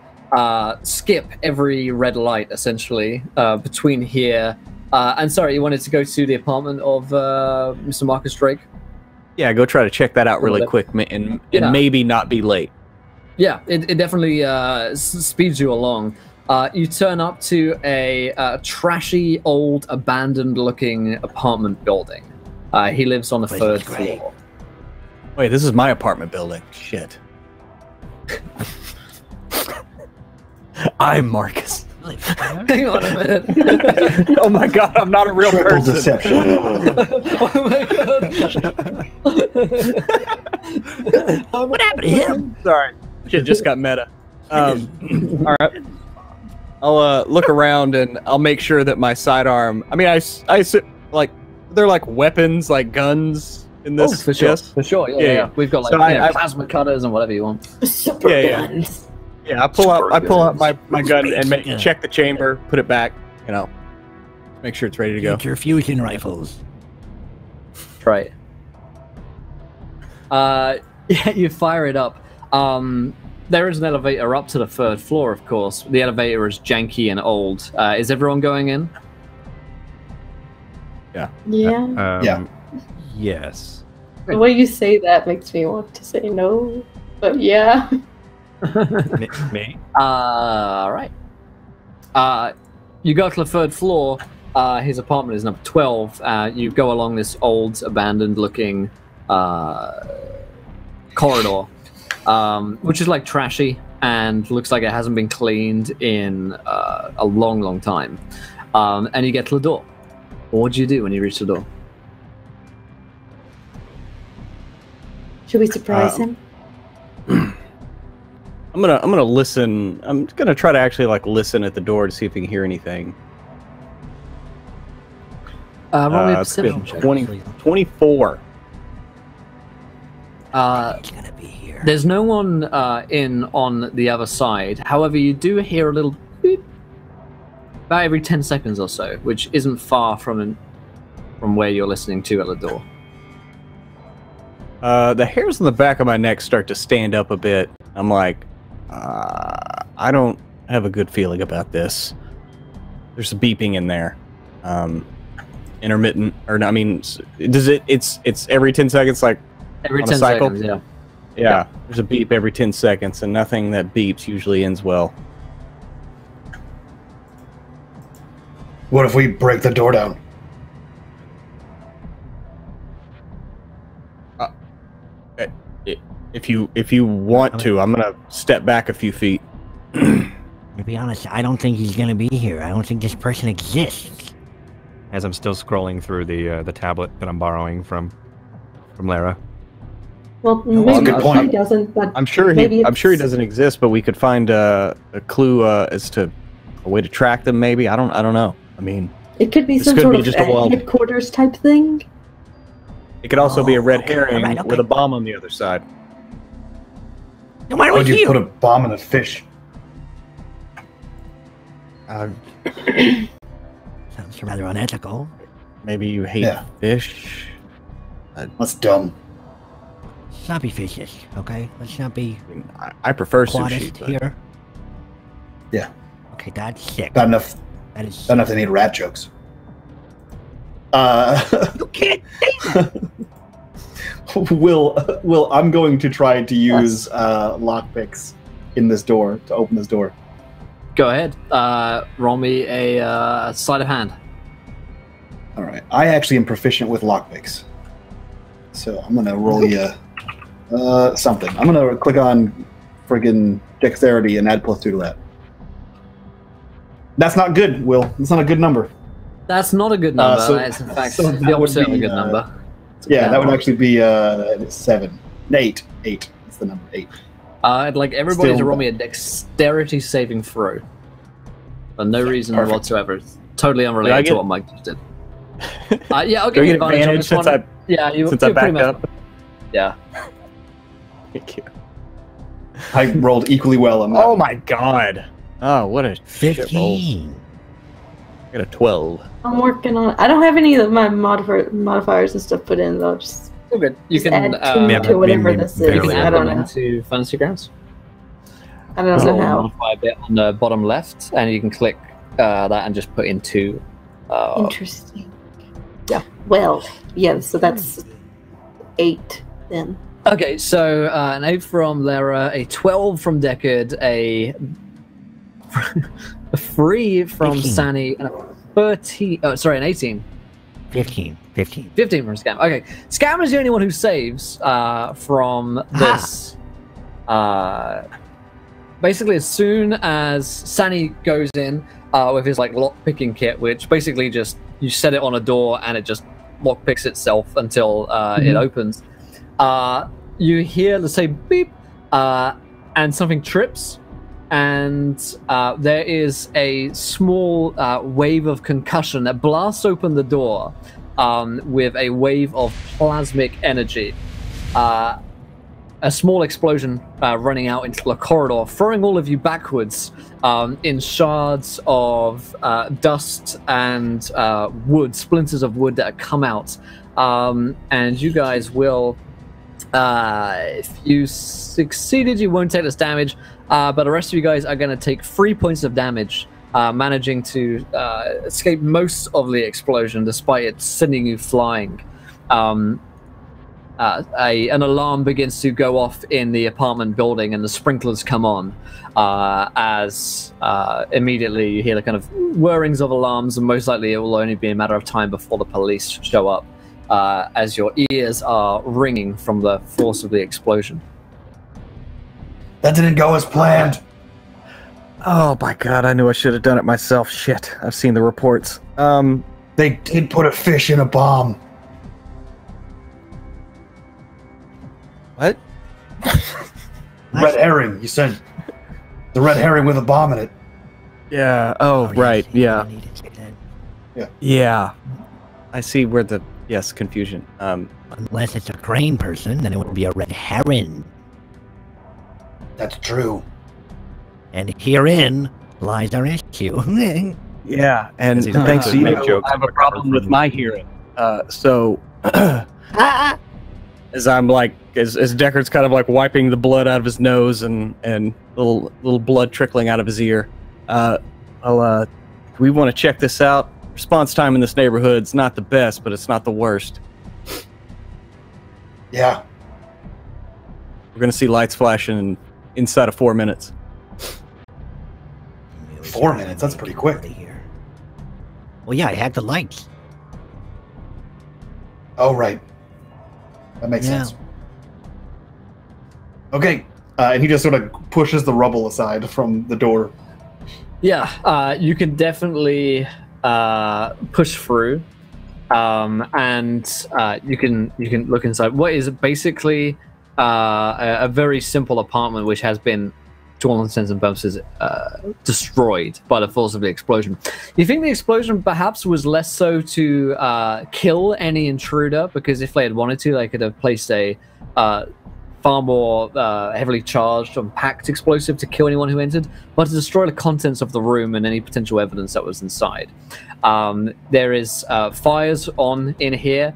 skip every red light, essentially, between here and sorry, you wanted to go to the apartment of Mr. Marcus Drake? Yeah, go try to check that out really quick and maybe not be late. Yeah, it definitely speeds you along. You turn up to a trashy, old, abandoned-looking apartment building. He lives on the third floor. Wait, this is my apartment building. Shit. I'm Marcus. Hang on a minute. Oh my god, I'm not a real Triple person. deception. Oh my god. What happened to him? Sorry. Shit just got meta. All right. I'll look around and I'll make sure that my sidearm. I mean, I like they're like weapons, like guns in this. For sure. chest. For sure. Yeah. We've got like So I plasma cutters and whatever you want. Super guns. Yeah, I pull out my gun and check the chamber, put it back, make sure it's ready to go. Get your fusion rifles. Right. Yeah, you fire it up. There is an elevator up to the third floor, of course. The elevator is janky and old. Is everyone going in? Yeah. Yeah. Yes. The way you say that makes me want to say no, but yeah. Me? All right. You go to the third floor. His apartment is number 12. You go along this old, abandoned-looking corridor, which is like trashy and looks like it hasn't been cleaned in a long, long time. And you get to the door. What do you do when you reach the door? Should we surprise him? I'm gonna listen. I'm gonna try to actually like listen at the door to see if we can hear anything. Roll me a It's gonna perception be check. 24. He's gonna be here. There's no one in on the other side. However, you do hear a little beep about every 10 seconds or so, which isn't far from where you're listening to at the door. The hairs on the back of my neck start to stand up a bit. I'm like, I don't have a good feeling about this. There's a beeping in there. Intermittent, or no, I mean, does it? It's every 10 seconds, like Every on a 10 cycle? seconds, yeah. Yeah, there's a beep every 10 seconds, and nothing that beeps usually ends well. What if we break the door down? If you want to, I'm gonna step back a few feet. To be honest, I don't think he's gonna be here. I don't think this person exists. As I'm still scrolling through the tablet that I'm borrowing from Lara. Well, that's a maybe good point. he doesn't, but I'm sure maybe he it's- doesn't exist, but we could find a clue as to a way to track them. Maybe I don't know. I mean, it could be this some could sort be of just a wild- headquarters type thing. it could also be a red okay, herring alright, okay. with a bomb on the other side. Then why Why are we would you here? put a bomb in a fish? Sounds rather unethical. Maybe you hate Yeah. fish. That's dumb. Let's not be fishes, okay? Let's not be I mean, I prefer sushi. quadist But here. Yeah. Okay, that's sick. Not enough. That is. Not enough to need rat jokes. You can't say that. Will, I'm going to try to use lockpicks in this door to open this door. Go ahead. Roll me a sleight of hand. All right. I actually am proficient with lockpicks, so I'm gonna roll you something. I'm gonna click on friggin' dexterity and add +2 to that. That's not good, Will. That's not a good number. That's not a good number. so- That is, in fact, so the that would opposite of a be, good number. Yeah, that would actually be 7, 8. 8. That's the number 8. I'd like everybody Still to roll bad. me a dexterity saving throw. For no reason perfect. whatsoever. It's totally Do I unrelated to get- what Mike just did. Yeah, I'll Do give I you get advantage on advantage this since one. I Yeah, you since I you're pretty backed much- up? Yeah. Thank you. I rolled equally well on that. Oh my god! Oh, what a shit roll! 15. I got a 12. I'm working on. I don't have any of my modifiers and stuff put in though. Just Oh, good. You Just can add 2 yeah, to whatever maybe this barely is. you can I add don't them know. into Fantasy Grounds. I don't There's a know little how. modify bit on the bottom left, and you can click that and just put into. Interesting. Yeah. Well, yeah. So that's 8 then. Okay, so an 8 from Lara, a 12 from Deckard, a 3 from 15. Sani, and a 13. Oh, sorry, an 18. 15. 15. 15 from Scam. Okay, Scam is the only one who saves from this. Basically, as soon as Sani goes in with his like lock picking kit, which basically just you set it on a door and it just lock picks itself until it opens. You hear the say beep, and something trips, and there is a small wave of concussion that blasts open the door with a wave of plasmic energy. A small explosion running out into the corridor, throwing all of you backwards in shards of dust and wood, splinters of wood that come out. And you guys will, if you succeeded, you won't take this damage, but the rest of you guys are going to take 3 points of damage, managing to escape most of the explosion despite it sending you flying. An alarm begins to go off in the apartment building and the sprinklers come on as immediately you hear the kind of whirrings of alarms, and most likely it will only be a matter of time before the police show up as your ears are ringing from the force of the explosion. That didn't go as planned. Oh my god! I knew I should have done it myself. Shit! I've seen the reports. They did put a fish in a bomb. What? Red herring. You said the red herring with a bomb in it. Yeah. Oh, right. Yeah. Yeah. Yeah. I see where the confusion. Unless it's a crane person, then it would be a red heron. That's true. And herein lies our issue. Yeah, and As he's thanks to make you, jokes I have a about problem with from- my hearing. So, as I'm like, as Deckard's kind of like wiping the blood out of his nose and little blood trickling out of his ear, we want to check this out. Response time in this neighborhood's not the best, but it's not the worst. Yeah. We're gonna see lights flashing inside of 4 minutes. 4 minutes? That's pretty quick. Well, yeah, I had the lights. Oh, right. That makes Yeah. sense. Okay. And he just sort of pushes the rubble aside from the door. Yeah, you can definitely push through, and you can look inside. What is basically a very simple apartment, which has been, to all intents and purposes, destroyed by the force of the explosion. You think the explosion perhaps was less so to kill any intruder, because if they had wanted to, they could have placed a far more heavily charged and packed explosive to kill anyone who entered, but to destroy the contents of the room and any potential evidence that was inside. There is fires on in here.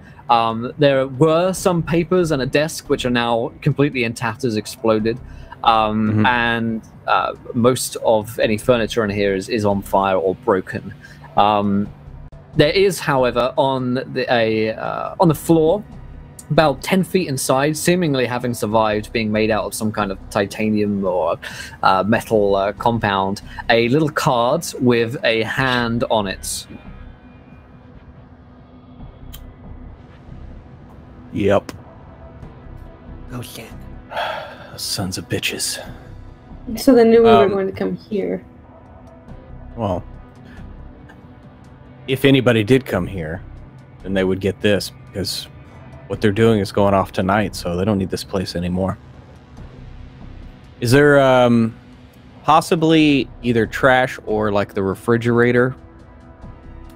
There were some papers and a desk which are now completely in tatters, exploded. And most of any furniture in here is on fire or broken. There is, however, on the floor, about 10 feet inside, seemingly having survived being made out of some kind of titanium or metal compound, a little card with a hand on it. Yep. Oh, shit. Sons of bitches. So they knew we were going to come here. Well, if anybody did come here, then they would get this, because what they're doing is going off tonight, so they don't need this place anymore. Is there possibly either trash or like the refrigerator?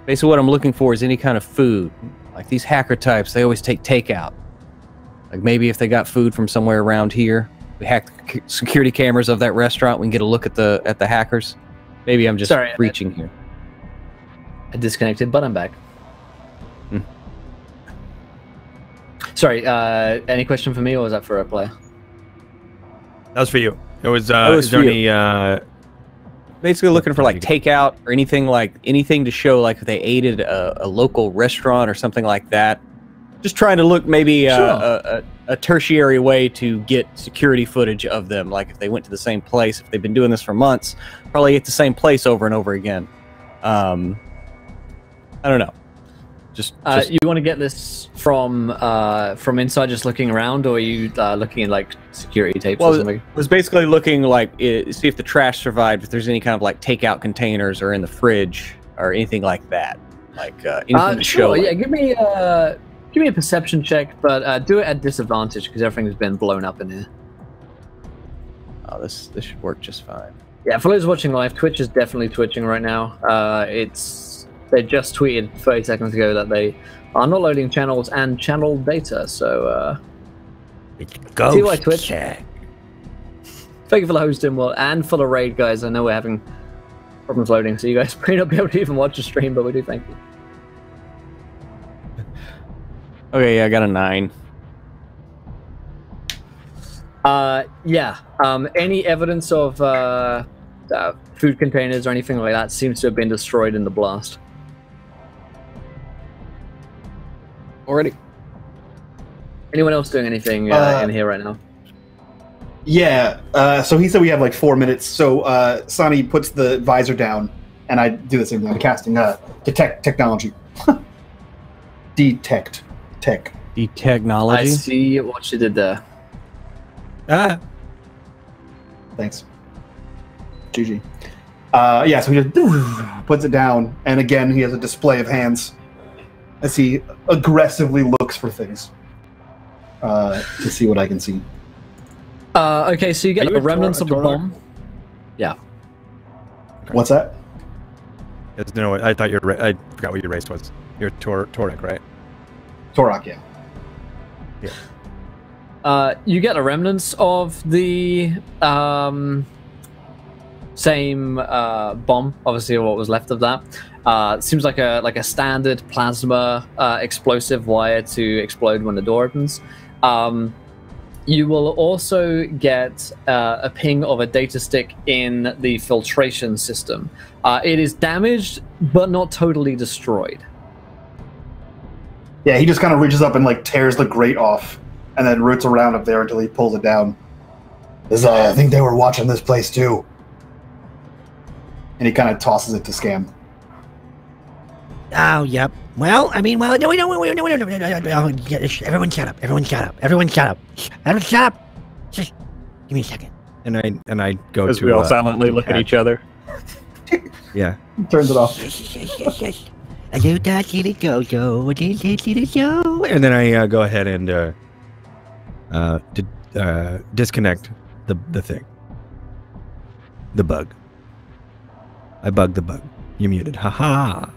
Basically what I'm looking for is any kind of food. Like these hacker types, they always take takeout. Like maybe if they got food from somewhere around here, we hack the security cameras of that restaurant, we can get a look at the hackers. Maybe I'm just reaching here. I disconnected, but I'm back. Sorry, any question for me, or was that for a player? That was for you. It was, is there any, basically looking for like takeout or anything to show like they aided a local restaurant or something like that. Just trying to look maybe a tertiary way to get security footage of them. Like if they went to the same place, if they've been doing this for months, probably at the same place over and over again. I don't know. Just you want to get this from inside, just looking around, or are you looking at like security tapes or something? I was basically looking like see if the trash survived, if there's any kind of like takeout containers or in the fridge or anything like that. Like anything to show. Yeah, give me a perception check, but do it at disadvantage because everything's been blown up in here. Oh, this should work just fine. Yeah, for those watching live, Twitch is definitely twitching right now. They just tweeted 30 seconds ago that they are not loading channels and channel data, so It's see why ghost Twitch. check. Thank you for the hosting, well, and for the raid, guys. I know we're having problems loading, so you guys may not be able to even watch the stream, but we do thank you. Okay, yeah, I got a 9. Yeah. Any evidence of food containers or anything like that seems to have been destroyed in the blast. Already. Anyone else doing anything in here right now? Yeah. So he said we have like 4 minutes. So Sonny puts the visor down, and I do the same thing. I'm casting detect technology. Detect tech. The technology. I see what you did there. Thanks. GG. Yeah, so he just puts it down, and again, he has a display of hands as he aggressively looks for things to see what I can see. Okay, so you get Are you the a remnants Tor- of the Torlak? bomb. Yeah. What's that? No, I thought I forgot what your race was. You're Torek, right? Torak, yeah. You get the remnants of the same bomb, obviously what was left of that. It seems like a standard plasma explosive wire to explode when the door opens. You will also get a ping of a data stick in the filtration system. It is damaged, but not totally destroyed. Yeah, he just kind of reaches up and like tears the grate off, and then roots around up there until he pulls it down. I think they were watching this place too. And he kind of tosses it to Scam. Oh, yep. Well, I mean, no, everyone shut up. Everyone shut up. Everyone shut up. Everyone shut up. Just give me a second. And I go As to we all silently look at each other. Yeah. Turns it off. And then I go ahead and disconnect the thing. The bug. I bugged the bug. You're muted. Haha.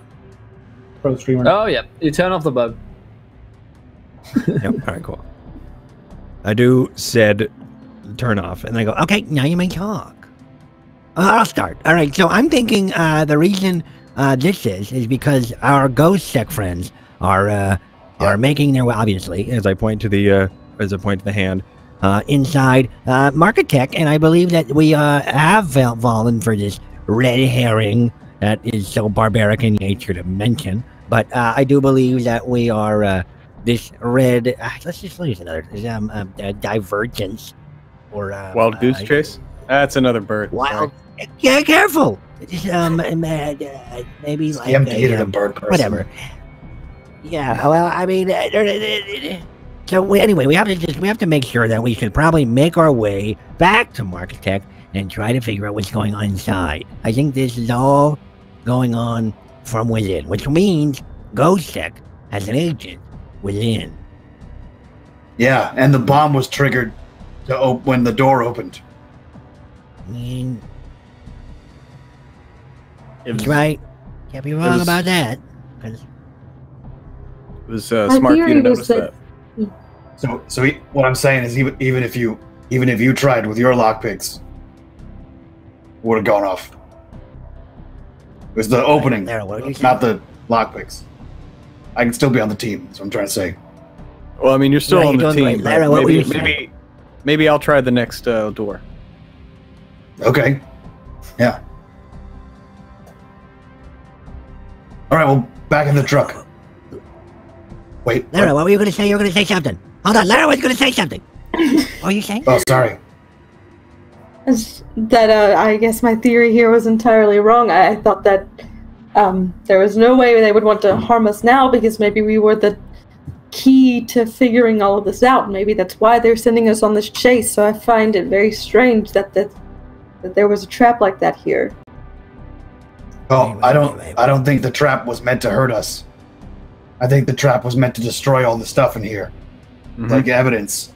Pro streamer. Oh, yeah. You turn off the bug. Yep. All right. Cool. I do said turn off, and I go. okay, now you may talk. I'll start. All right, so I'm thinking the reason this is because our ghost sec friends are making their way, obviously, As I point to the hand. inside Market Tech, and I believe that we have fallen for this red herring that is so barbaric in nature to mention. But I do believe that we are this red. Let's just use another divergence or Wild goose chase? That's another bird. Wild. Yeah, careful. Just, maybe like Scam hated a bird person. whatever. Yeah. Well, I mean, so anyway, we have to make sure that we should probably make our way back to Market Tech and try to figure out what's going on inside. I think this is all going on from within, which means GhostSec has an agent within. Yeah, and the bomb was triggered to when the door opened. I mean, It that's was, right. Can't be wrong was- about that. 'Cause it was My smart for you to theory was notice that- that. What I'm saying is, even if you tried with your lockpicks, it would have gone off. It was the opening, Lara, what did you not say? the lockpicks. I can still be on the team. That's what I'm trying to say. Well, I mean, you're still Yeah, on you're the doing team. great. Lara, but what were you maybe, saying? maybe I'll try the next door. Okay. Yeah. All right. Well, back in the truck. Wait. Lara, what were you going to say? You were going to say something. Hold on, Lara was going to say something. What were you saying? Oh, sorry. That I guess my theory here was entirely wrong. I thought that there was no way they would want to harm us now because maybe we were the key to figuring all of this out. Maybe that's why they're sending us on this chase. So I find it very strange that there was a trap like that here. Oh, I don't think the trap was meant to hurt us. I think the trap was meant to destroy all the stuff in here, like evidence.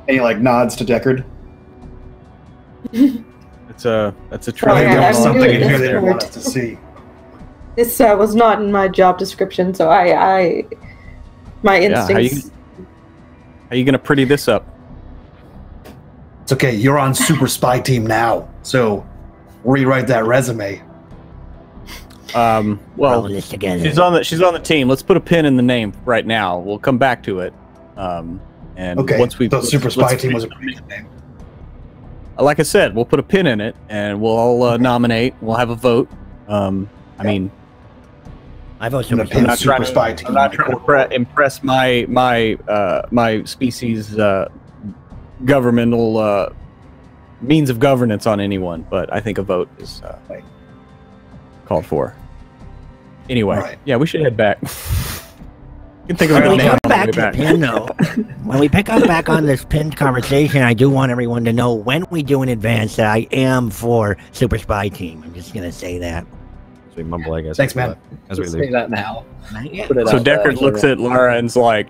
And he like nods to Deckard. That's a I think Triumvene. there was I'm something in doing here this they didn't want part. us to see. This was not in my job description, so my Yeah, instincts. how you gonna pretty this up? It's okay. You're on Super Spy Team now, so rewrite that resume. Well, Rolling this together. she's on the team. Let's put a pin in the name right now. We'll come back to it. And Okay. once we so Super Spy let's- Team was a pretty good name. like I said, we'll put a pin in it, and we'll all nominate. We'll have a vote. I mean, I vote I'm gonna Super pin Spy. Super Spy Team. I'm not trying to impress my species governmental means of governance on anyone, but I think a vote is called for. Anyway, All right. yeah, we should head back. You can think of When a we name come on the back way to the back. pin, though, when we pick up back on this pinned conversation, I do want everyone to know when we do in advance that I am for Super Spy Team. I'm just gonna say that. As we mumble, I guess. Thanks, man. As we Say leave. that now. Yeah. Put it So out there. Deckard looks at Lara and's like,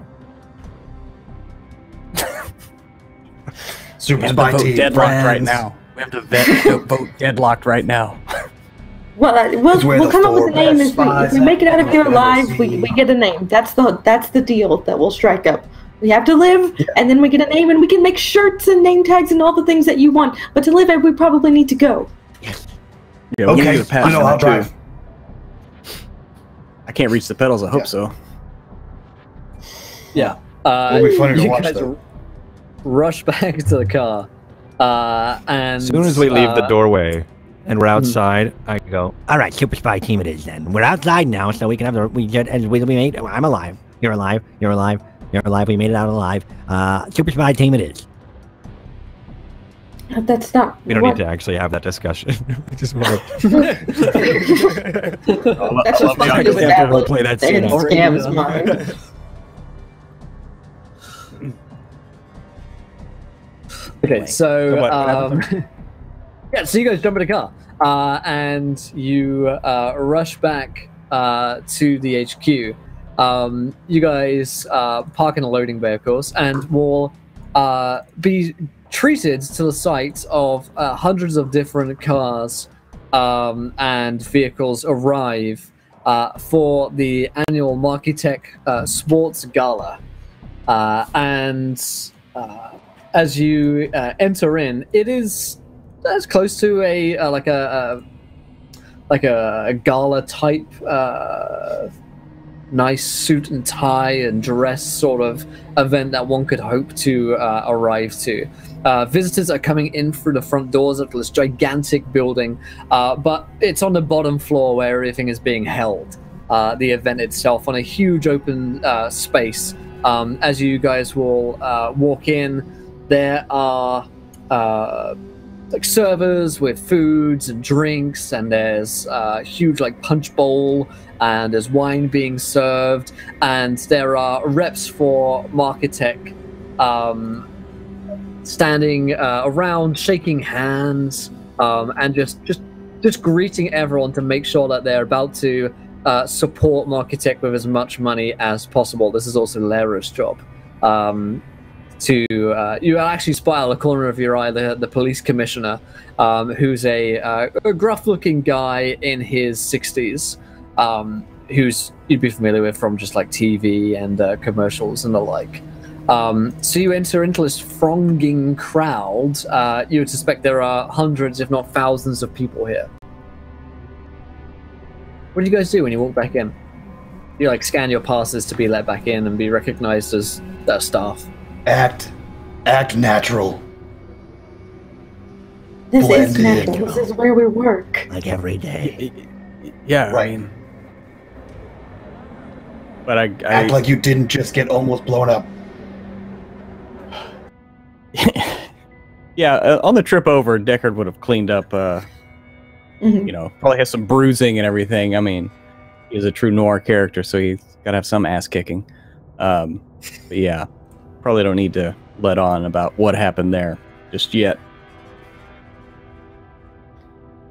Super We have the spy vote team. deadlocked right friends. now. We have to vote deadlocked right now. Well, It's where we'll the come up with four a name best if we spies make it out of I've here ever alive. We seen. get a name. That's the deal that we'll strike up. We have to live, and then we get a name, and we can make shirts and name tags and all the things that you want. But to live, we probably need to go. Yeah, we Okay, need a pass I know on I'll that, too. drive. I can't reach the pedals. I hope Yeah. so. Yeah. It'll be funny to you watch, guys though. rush back to the car. And As soon as we leave the doorway and we're outside, I go, All right, super spy team it is then. We're outside now, so we can have the we made. I'm alive. You're alive. You're alive. You're alive. We made it out alive. Super spy team it is. That's not. we don't what- need to actually have that discussion. We just want That's just the what audience we to have to roleplay that scene. in Scam's mind. Okay, so what happened? yeah, so you guys jump in the car and you rush back to the HQ. You guys park in a loading bay, of course, and will be treated to the sight of hundreds of different cars and vehicles arrive for the annual Markitech Sports Gala. And as you enter in, it is as close to a gala type nice suit and tie and dress sort of event that one could hope to arrive to. Visitors are coming in through the front doors of this gigantic building, but it's on the bottom floor where everything is being held. The event itself on a huge open space. As you guys will walk in, there are like servers with foods and drinks, and there's a huge like punch bowl, and there's wine being served, and there are reps for Markitech standing around, shaking hands, and just greeting everyone to make sure that they're about to support Markitech with as much money as possible. This is also Lara's job. You actually spot out of the corner of your eye the police commissioner, who's a gruff-looking guy in his 60s, who's you'd be familiar with from just like TV and commercials and the like. So you enter into this thronging crowd. You would suspect there are hundreds, if not thousands, of people here. What do you guys do when you walk back in? You like scan your passes to be let back in and be recognized as staff. Act natural. This Blend is in. natural. This is where we work. Like every day. Yeah, Right. I mean, but I Act like you didn't just get almost blown up. yeah, on the trip over, Deckard would have cleaned up. Mhm. You know, probably has some bruising and everything. I mean, he's a true noir character, so he's got to have some ass kicking. But yeah, probably don't need to let on about what happened there just yet.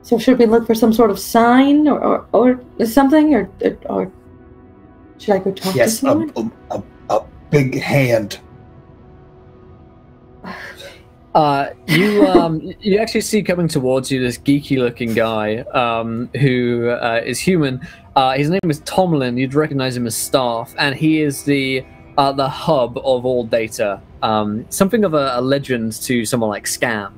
So should we look for some sort of sign or something, or should I go talk to Yes, someone? a big hand. You actually see coming towards you this geeky-looking guy who is human. His name is Tomlin. You'd recognize him as staff, and he is the hub of all data. Something of a legend to someone like Scam.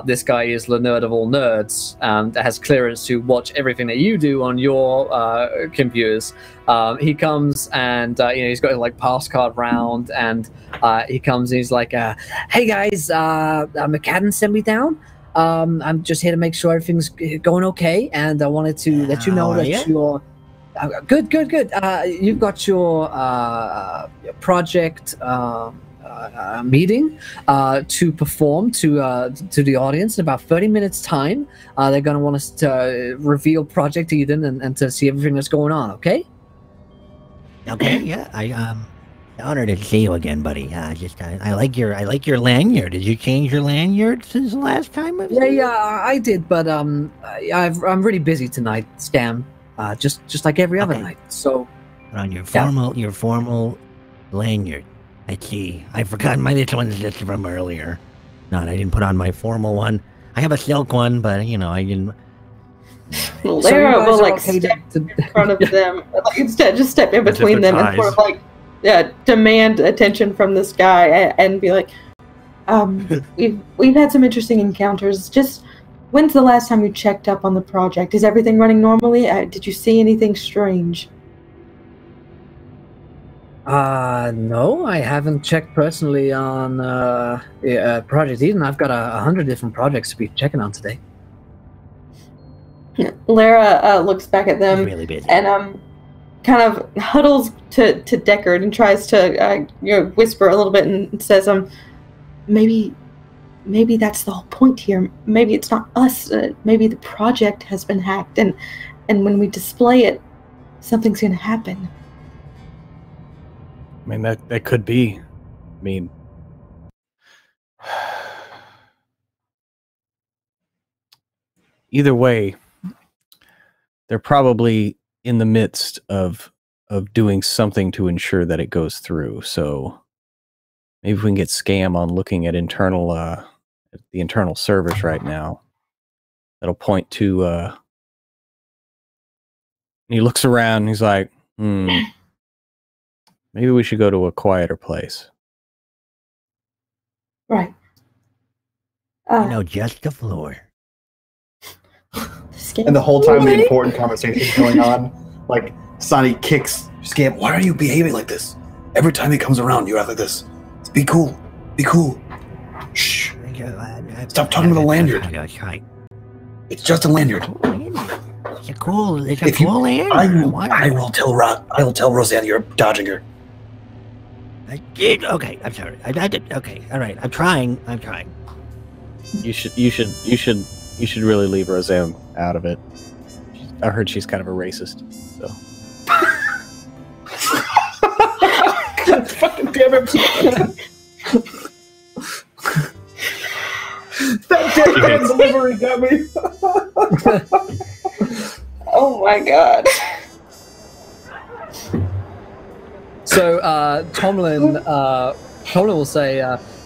This guy is the nerd of all nerds and has clearance to watch everything that you do on your computers. He comes and he's got his like pass card round, and he comes and he's like, "Hey guys, McCadden sent me down. I'm just here to make sure everything's going okay, and I wanted to let you know How are that ya? you're good. You've got your project." Meeting to perform to the audience in about 30 minutes time. They're going to want us to reveal Project Eden and to see everything that's going on. Okay. Okay, yeah. Honored to see you again, buddy. I like your lanyard. Did you change your lanyard since the last time? Yeah, I did, but I'm really busy tonight, Scam. Just like every other Okay. night. So On your formal lanyard. I see. I forgot my little one's just from earlier. Not, I didn't put on my formal one. I have a silk one, but you know, I didn't. Lara will like step in front of them, like instead just step in between them and sort of like demand attention from this guy and be like, we've had some interesting encounters. Just when's the last time you checked up on the project? Is everything running normally? Did you see anything strange? No, I haven't checked personally on Project Eden. I've got 100 different projects to be checking on today. Lara looks back at them Really busy. and kind of huddles to Deckard and tries to whisper a little bit and says, maybe that's the whole point here. Maybe it's not us. Maybe the project has been hacked, and when we display it, something's going to happen. I mean, that could be. I mean, either way, they're probably in the midst of doing something to ensure that it goes through. So maybe we can get Scam on looking at the internal servers right now. That'll point to. And he looks around and he's like, maybe we should go to a quieter place. Right. Just the floor. And the whole time the important conversation is going on, like Sonny kicks Scam, why are you behaving like this? Every time he comes around, you act like this. Be cool. Be cool. Shh. Stop talking to the lanyard. It's just a lanyard. It's a cool lanyard. I will tell Roseanne you're dodging her. Okay, I'm sorry. Okay, all right. I'm trying. You should really leave Roseanne out of it. I heard she's kind of a racist. So. God fucking damn it! That deadpan delivery got me. Oh my god. So Tomlin will say,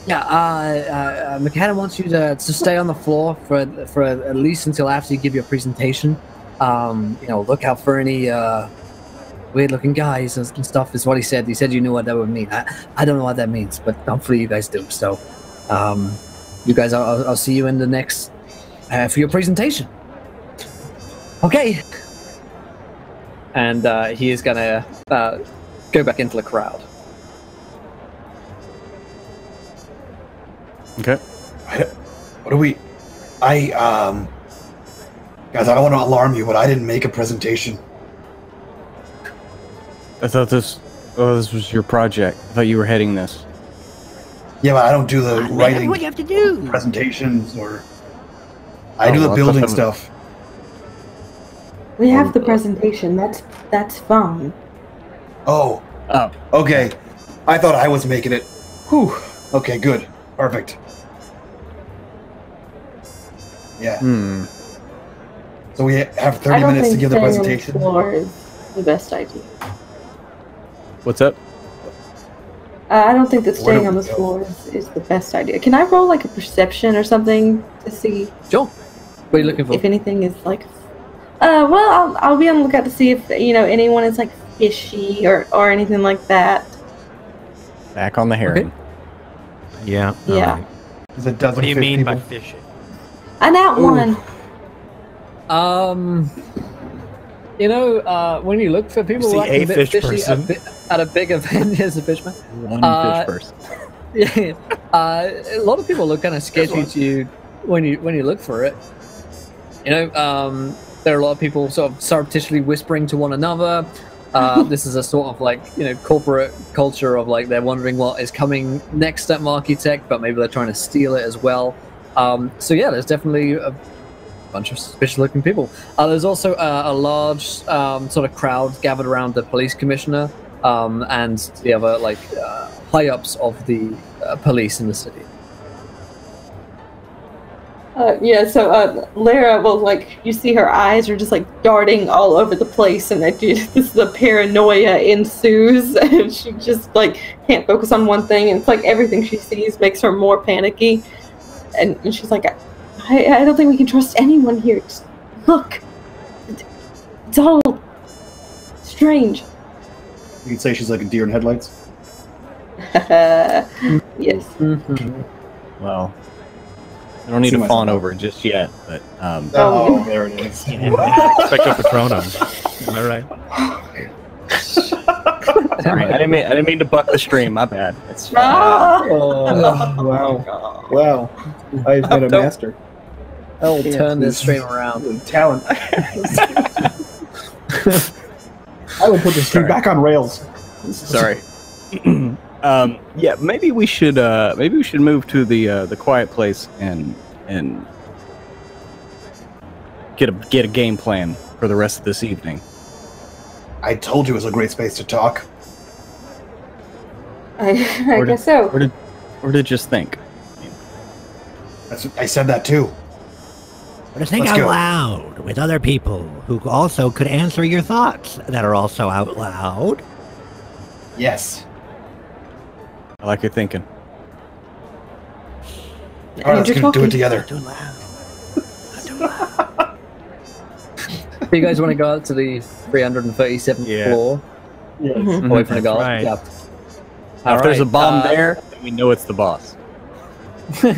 McKenna wants you to stay on the floor for at least until after you give your presentation. Look out for any weird-looking guys and stuff. Is what he said. He said you knew what that would mean. I don't know what that means, but hopefully you guys do. So, you guys, I'll see you in the next for your presentation. Okay. And he is gonna go back into the crowd. Okay. What do we... guys, I don't want to alarm you, but I didn't make a presentation. I thought this was your project. I thought you were heading this. Yeah, but I don't do the writing. What do you have to do? Presentations, or... I do the building stuff. We have the presentation. That's fine. Oh. Okay. I thought I was making it. Whew. Okay, good. Perfect. Yeah. So we have 30 minutes to give the presentation. On the floor is the best idea. What's up? I don't think that staying on this floor is the best idea. Can I roll like a perception or something to see? Sure. What are you looking for? If anything is like, well, I'll be on the lookout to see if anyone is like fishy or anything like that. Back on the herring. Okay. Yeah. Yeah. Right. What do you mean by fishing? An out one. When you look for people who are a bit fishy at a big event, as a fishman. One fish person. Yeah. A lot of people look kind of sketchy to you when you look for it. There are a lot of people sort of surreptitiously whispering to one another. This is a sort of like, corporate culture of like they're wondering what is coming next at Marquitech, but maybe they're trying to steal it as well. So yeah, there's definitely a bunch of suspicious-looking people. There's also a large sort of crowd gathered around the police commissioner and the other high-ups of the police in the city. So Lara will you see her eyes are just darting all over the place, and the paranoia ensues, and she just can't focus on one thing, and it's everything she sees makes her more panicky. And she's like, I don't think we can trust anyone here. Just look. It's all strange. You could say she's like a deer in headlights. Yes. Well, I don't need to fawn over it just yet, but Oh, there it is. Expect a Patronum. Am I right? sorry, I didn't mean to buck the stream. My bad. It's Wow. Wow. I've been a master. I'll turn this stream around. Talent. I will put this stream back on rails. sorry. Yeah, maybe we should move to the quiet place and get a game plan for the rest of this evening. I told you it was a great space to talk. I guess so. Or to just think. I said that too. Or to think Let's out go. loud with other people who also could answer your thoughts that are also out loud. Yes. I like your thinking. All right, let's you're do talking. it together. Too loud. Not too loud. Do you guys want to go up to the 337th Yeah. floor? Mhm. Away from the guard? right. Yeah. Now, if there's a Alright, bomb there, then we know it's the boss. Right.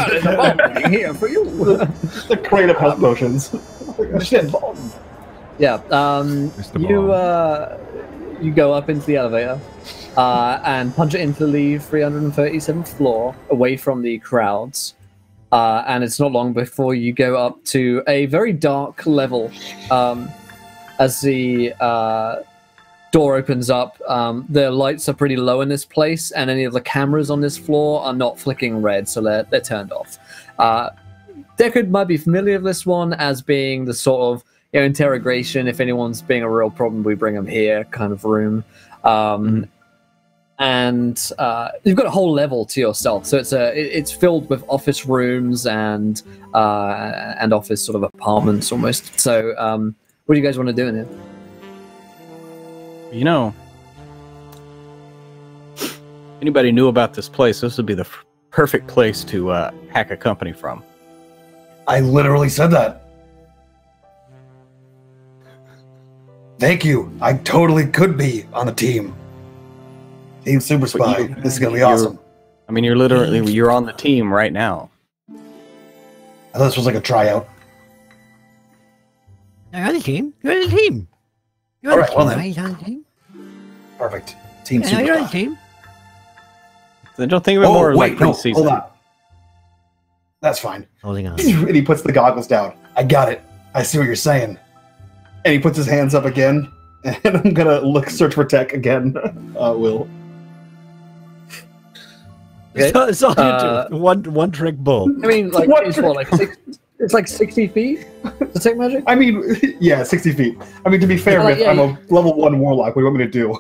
There's a bomb here for you. The crate of health potions. Shit. Yeah. Mr. You go up into the elevator and punch it into the 337th floor, away from the crowds. And it's not long before you go up to a very dark level. As the door opens up, the lights are pretty low in this place, and any of the cameras on this floor are not flicking red, so they're turned off. Deckard might be familiar with this one as being the sort of interrogation. If anyone's being a real problem, we bring them here kind of room. And you've got a whole level to yourself, so it's filled with office rooms and office sort of apartments almost. So what do you guys want to do in here? You know, anybody knew about this place, this would be the perfect place to hack a company from. I literally said that. Thank you. I totally could be on the team. Team Super Spy. This is gonna be awesome. I mean, you're on the team right now. I thought this was like a tryout. You're on the team. You're on the team. You're All on right, the well team, then. right? You're on the team. Perfect. Team Yeah, Super you're on the Spy. team. Then don't think of it Oh, more wait, like no, pre-season. hold on. That's fine. Holding on. And he puts the goggles down. I got it. I see what you're saying. And he puts his hands up again. And I'm gonna search for tech again. Will. Okay. It's all you do. One trick bull. I mean, like What? it's what, like it's like 60 feet to take magic. I mean, yeah, 60 feet. I mean, to be fair, Well, Riff, yeah, I'm a level 1 warlock. What do you want me to do?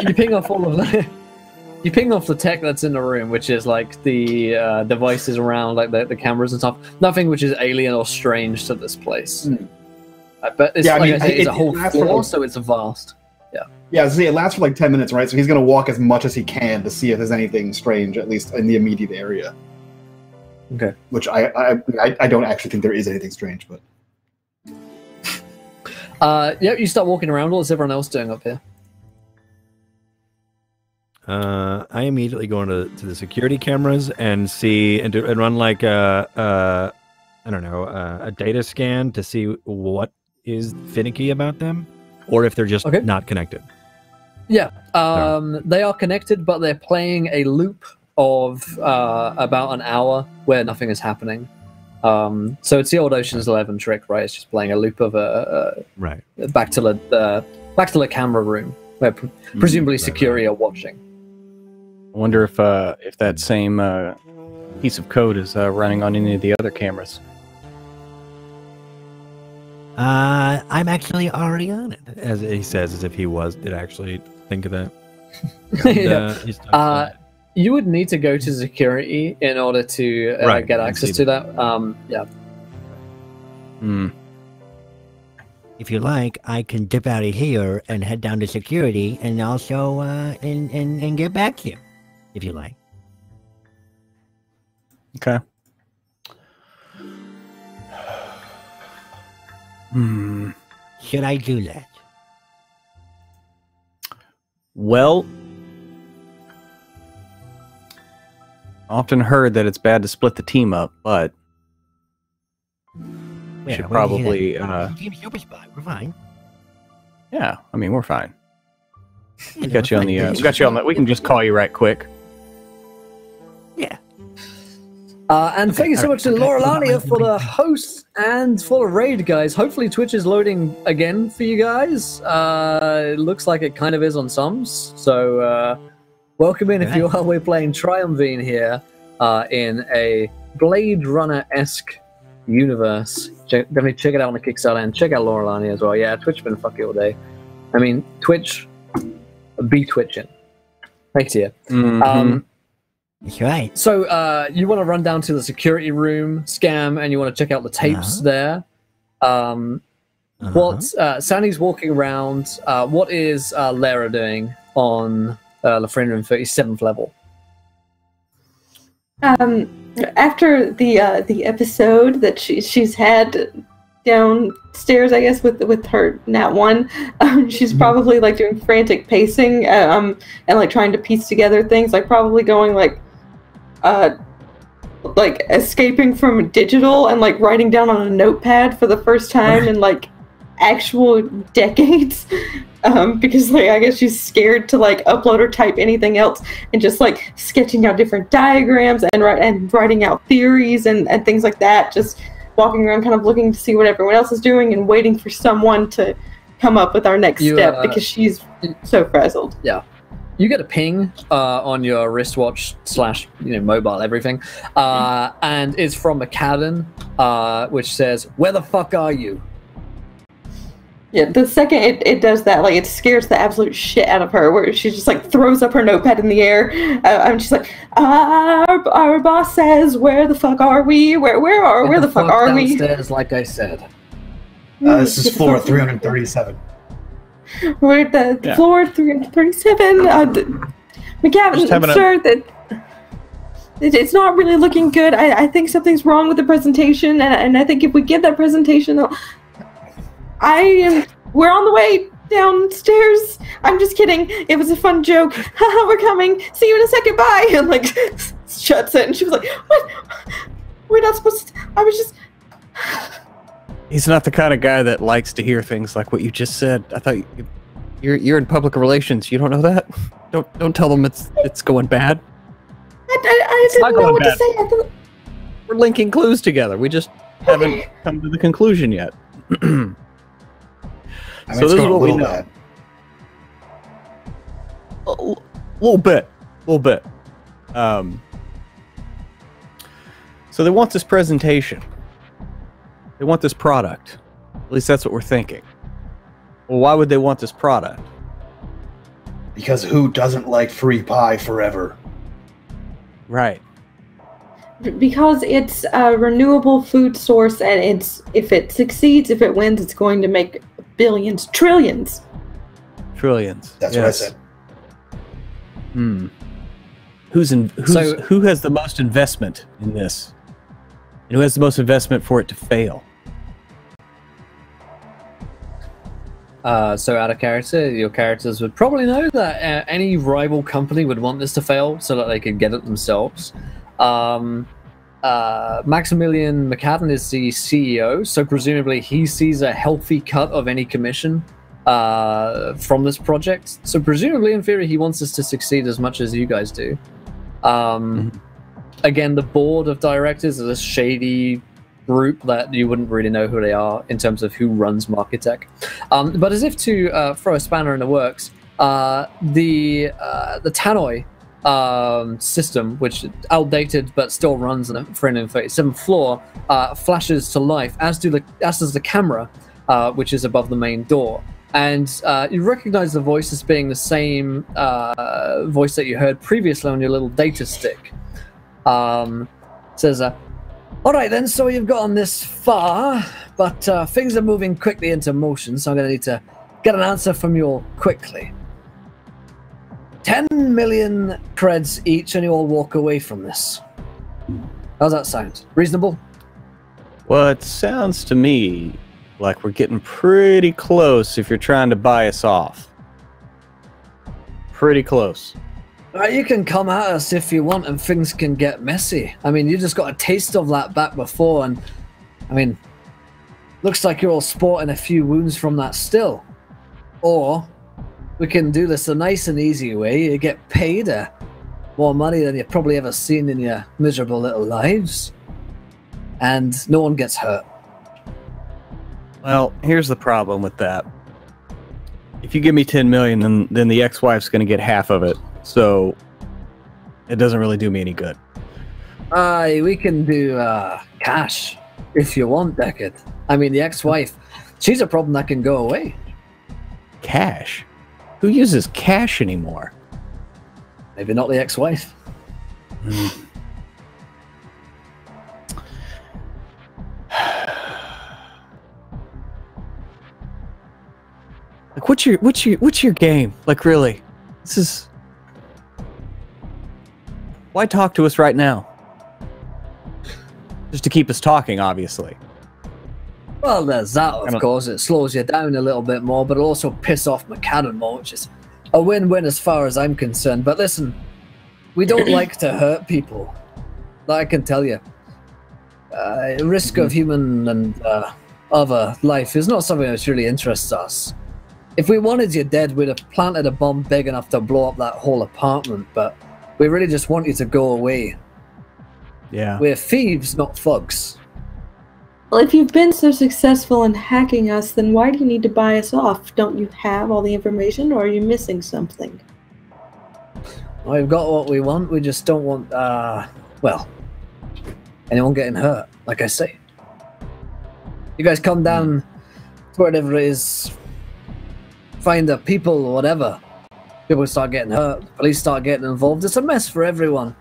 You ping off all of the you ping off the tech that's in the room, which is like the devices around, like the cameras and stuff. Nothing which is alien or strange to this place. But it's, Yeah, I like mean, I say, it's a whole that's for, floor, like- so it's vast. Yeah, see, it lasts for like 10 minutes, right? So he's gonna walk as much as he can to see if there's anything strange, at least in the immediate area. Okay. Which I don't actually think there is anything strange, but Yeah, you start walking around. What's everyone else doing up here? I immediately go into the security cameras and see and run like I don't know, a data scan to see what is finicky about them, or if they're just Okay. not connected. Yeah, they are connected, but they're playing a loop of about an hour where nothing is happening. So it's the old Ocean's 11 trick, right? It's just playing a loop of Right. back to the camera room where presumably security are watching. I wonder if that same piece of code is running on any of the other cameras. I'm actually already on it. As he says, as if he did actually think of that. Yeah. He's done You would need to go to security in order to Right, get I access see to that. Yeah. Hmm. If you like, I can dip out of here and head down to security, and also and get back to you, if you like. Okay. Should I do that? Well, often heard that it's bad to split the team up, but we should probably. Team Super Spy. We're fine. Yeah, I mean we're fine. Yeah, Got you on the. We got you on the. We can just call you right quick. Yeah. And thank you so much to Laurelania for the host and for the raid, guys. Hopefully Twitch is loading again for you guys. It looks like it kind of is on some. So welcome in if you are. We're playing Triumvene here in a Blade Runner-esque universe. Definitely check it out on the Kickstarter and check out Laurelania as well. Yeah, Twitch been fucking all day. I mean, Twitch, be twitching. Thanks to you. Mm-hmm. That's right. So you want to run down to the security room, Scam, and you want to check out the tapes there. What Sandy's walking around. What is Lara doing on the 337th level? After the episode that she's had downstairs, I guess with her Nat 1, she's probably like doing frantic pacing and like trying to piece together things, like probably going like escaping from digital and like writing down on a notepad for the first time in like actual decades, because like I guess she's scared to like upload or type anything else, and just like sketching out different diagrams and writing out theories and things like that, just walking around kind of looking to see what everyone else is doing and waiting for someone to come up with our next step, because she's so frazzled. Yeah. You get a ping on your wristwatch / mobile everything, and it's from McCadden, which says, "Where the fuck are you?" Yeah, the second it does that, like, it scares the absolute shit out of her, where she just like throws up her notepad in the air, and she's like, "Our boss says, where the fuck are we? Where the fuck are we?" Downstairs, like I said. This is floor 337. We're at the floor 337. McGavin, sir, that it's not really looking good. I think something's wrong with the presentation, and I think if we get that presentation, we're on the way downstairs. I'm just kidding. It was a fun joke. Haha, we're coming. See you in a second. Bye. And like shuts it. And she was like, "What? We're not supposed to." I was just. He's not the kind of guy that likes to hear things like what you just said. I thought you're in public relations. You don't know that? Don't tell them it's going bad. I didn't know what to say. We're linking clues together. We just haven't come to the conclusion yet. So this is what we know. A little bit. So they want this presentation. They want this product. At least that's what we're thinking. Well, why would they want this product? Because who doesn't like free pie forever? Right. Because it's a renewable food source, and if it succeeds, if it wins, it's going to make billions, trillions. That's what I said. Who has the most investment in this? And who has the most investment for it to fail? So out of character, your characters would probably know that any rival company would want this to fail so that they could get it themselves. Maximilian McCadden is the CEO, so presumably he sees a healthy cut of any commission from this project. So presumably, in theory, he wants us to succeed as much as you guys do. Again, the board of directors is a shady group that you wouldn't really know who they are in terms of who runs Marketech. But as if to throw a spanner in the works, the Tannoy system, which is outdated but still runs on the 337th floor, flashes to life, as does the camera, which is above the main door. And you recognize the voice as being the same voice that you heard previously on your little data stick. Says, "All right then, so you've gotten this far, but things are moving quickly into motion, so I'm going to need to get an answer from you all quickly. 10 million creds each, and you all walk away from this." How's that sound? Reasonable? Well, it sounds to me like we're getting pretty close if you're trying to buy us off. Pretty close. You can come at us if you want, and things can get messy. I mean, you just got a taste of that back before, and I mean, looks like you're all sporting a few wounds from that still. Or we can do this the nice and easy way. You get paid more money than you've probably ever seen in your miserable little lives, and no one gets hurt. Well, here's the problem with that. If you give me 10 million, then the ex-wife's going to get half of it. So it doesn't really do me any good. We can do cash if you want, Deckard. I mean, the ex-wife, she's a problem that can go away. Cash? Who uses cash anymore? Maybe not the ex-wife. Like, what's your game? Like, really? This is... Why talk to us right now? Just to keep us talking, obviously. Well, there's that, of course. It slows you down a little bit more, but it'll also piss off McCannon more, which is a win-win as far as I'm concerned. But listen, we don't like to hurt people. That I can tell you. Risk of human and other life is not something that really interests us. If we wanted you dead, we'd have planted a bomb big enough to blow up that whole apartment, but we really just want you to go away. Yeah. We're thieves, not thugs. Well, if you've been so successful in hacking us, then why do you need to buy us off? Don't you have all the information, or are you missing something? Well, we've got what we want, we just don't want, well, anyone getting hurt, like I say. You guys come down to whatever it is, find the people or whatever. People start getting hurt, police start getting involved. It's a mess for everyone.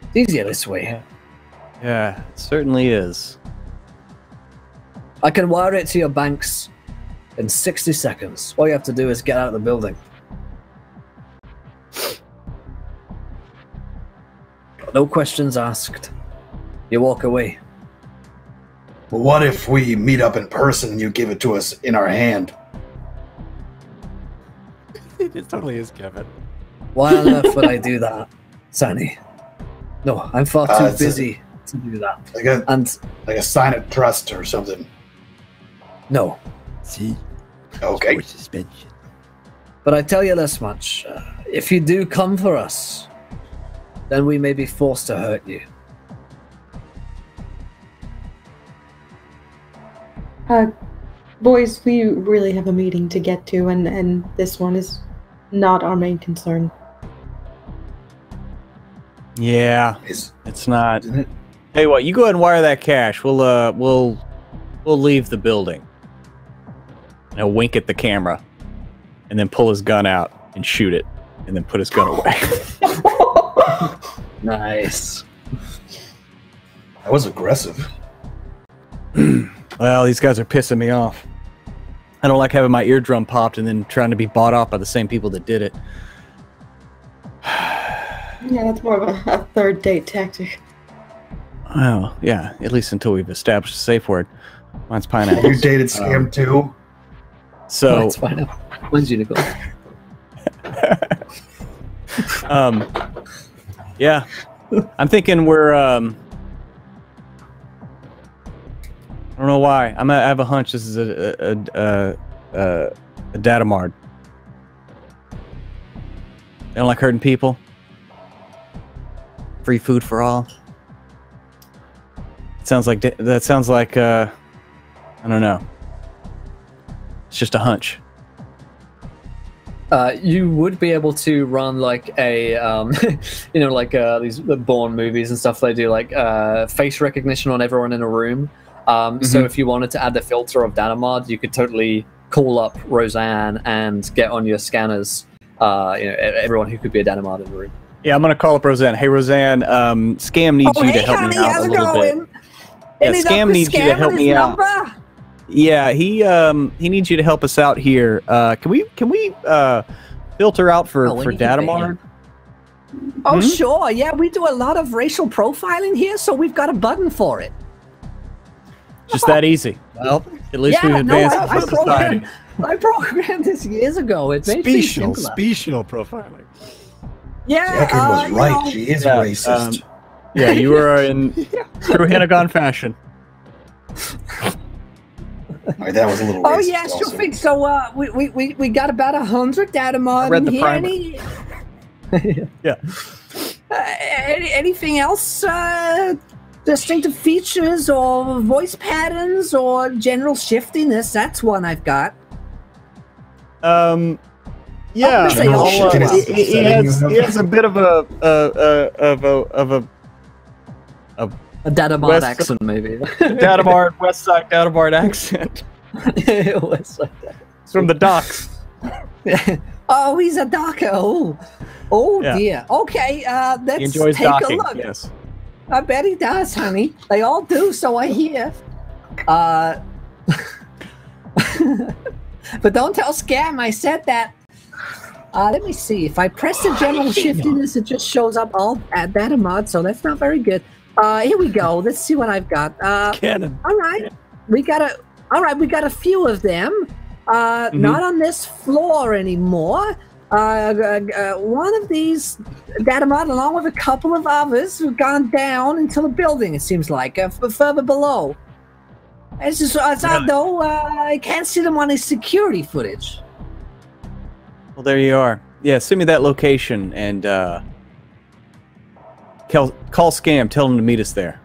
It's easier this way. Yeah, it certainly is. I can wire it to your banks in 60 seconds. All you have to do is get out of the building. No questions asked. You walk away. Well, what if we meet up in person and you give it to us in our hand? It totally is, Kevin. Why on earth would I do that, Sandy? No, I'm far too busy to do that. Like a sign of trust or something. No. See? Okay. For suspension. But I tell you this much. If you do come for us, then we may be forced to hurt you. Boys, we really have a meeting to get to, and this one is not our main concern. Yeah, it's not. Hey, what? You go ahead and wire that cash. We'll leave the building. And he'll wink at the camera, and then pull his gun out and shoot it, and then put his gun away. Nice. That was aggressive. Well, these guys are pissing me off. I don't like having my eardrum popped and then trying to be bought off by the same people that did it. Yeah, that's more of a third date tactic. Oh, yeah, at least until we've established a safe word. Mine's pineapple. You dated Scam too? So Mine's pineapple. Mine's unicorn. Yeah. I'm thinking we're I don't know why. I have a hunch this is a datamard. They don't like hurting people. Free food for all. Sounds like that sounds like I don't know. It's just a hunch. You would be able to run like a, you know, like these Bourne movies and stuff. They do like face recognition on everyone in a room. So if you wanted to add the filter of Datamod, you could totally call up Roseanne and get on your scanners, you know, everyone who could be a Datamod in the room. Yeah, I'm gonna call up Roseanne. Hey, Roseanne, Scam needs you to help me out a little bit. Yeah, Scam needs you to help me out. Yeah, he needs you to help us out here. Can we filter out for Datamard? Oh, sure. Yeah, we do a lot of racial profiling here, so we've got a button for it. Just that easy. Well, at least we've advanced as a society. I programmed this years ago. It made things simpler. Special profiling. Yeah, Deckard was right. She is racist. Yeah, you were in true Hanagon fashion. Right, that was a little. Oh racist yeah, also. sure thing. So we got about 100 data mod in here. Yeah. Anything else? Distinctive features or voice patterns or general shiftiness? That's one I've got. Yeah, He has a bit of a Datamod accent, maybe. Datamard, West Side Datamard accent. West Side. It's from the docks. Oh, he's a docker. Oh Yeah. dear. Okay, He let's enjoys take docking. a look. Yes. I bet he does, honey. They all do, so I hear. But don't tell Scam I said that. Let me see. If I press the general shiftiness, it just shows up all at data mod, so that's not very good. Here we go. Let's see what I've got. Cannon. All right. We got a few of them. Not on this floor anymore. One of these data mod, along with a couple of others, have gone down into the building, it seems like, further below. It's odd, though. I can't see them on the security footage. Well, there you are. Yeah, send me that location and call Scam. Tell him to meet us there.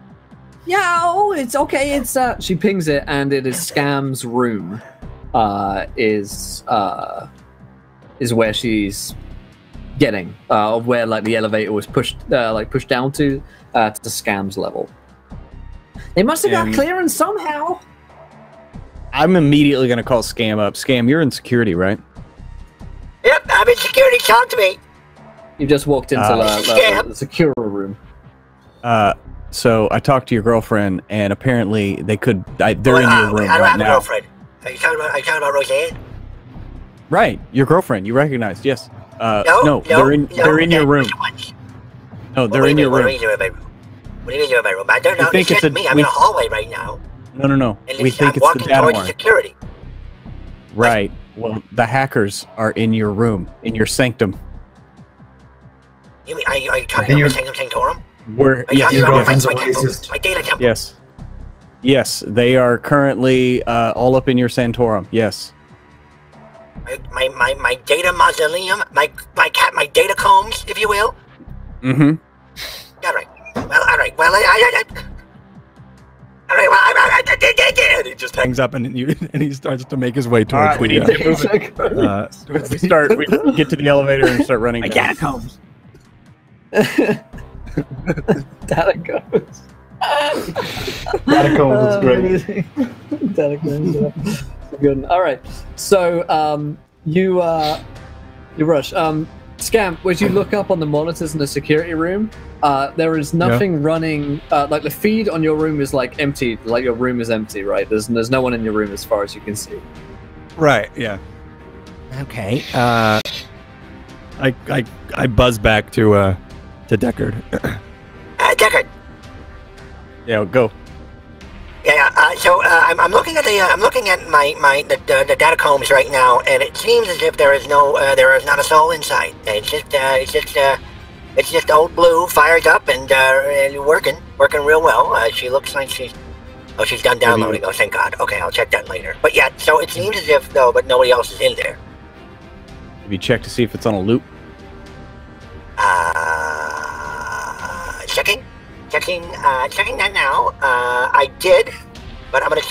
Yeah, oh, it's okay. It's she pings it, and it is Scam's room. Is where she's getting, where like the elevator was pushed down to Scam's level. They must have got clearance somehow. I'm immediately going to call Scam up. Scam, you're in security, right? Yep, I'm in security. Talk to me. You just walked into the secure room. So I talked to your girlfriend, and apparently they could. They're in your room I don't right have a now. girlfriend. Are you talking about Roseanne? Right, your girlfriend. You recognized? Yes. No, they're in your room. No, they're in your room. What do you mean you're in my room? What do you mean you're in my room? I don't know. think It's it's just me. I'm in a hallway right now. No. And We think I'm it's the walking data towards mark. security. Right. Well, the hackers are in your room, in your sanctum. You mean, are you talking about my sanctorum? We're Are you yes, talking about girlfriend's my a temple? racist. My data temple? yes, they are currently all up in your Santorum. Yes. My data mausoleum? My data combs, if you will? Mm-hmm. All right. Well, all right. Well, all right, well, and he just Hangs up and he starts to make his way towards we the. need to move it. We get to the elevator and start running. Data combs. Data goes. Catacombs is great. Data goes. Good. All right. So you rush. Scam, as you look up on the monitors in the security room, there is nothing running. Like the feed on your room is like empty. Like your room is empty, right? There's no one in your room as far as you can see. Right. Yeah. Okay. I buzz back to Deckard. Deckard. Yeah, go. Yeah. So I'm looking at the data combs right now, and it seems as if there is not a soul inside. It's just old Blue fired up and working real well. She looks like she's done downloading. Oh, thank God. Okay, I'll check that later. But yeah, so it seems as if but nobody else is in there. Have you checked to see if it's on a loop? Checking that now. I did, but I'm gonna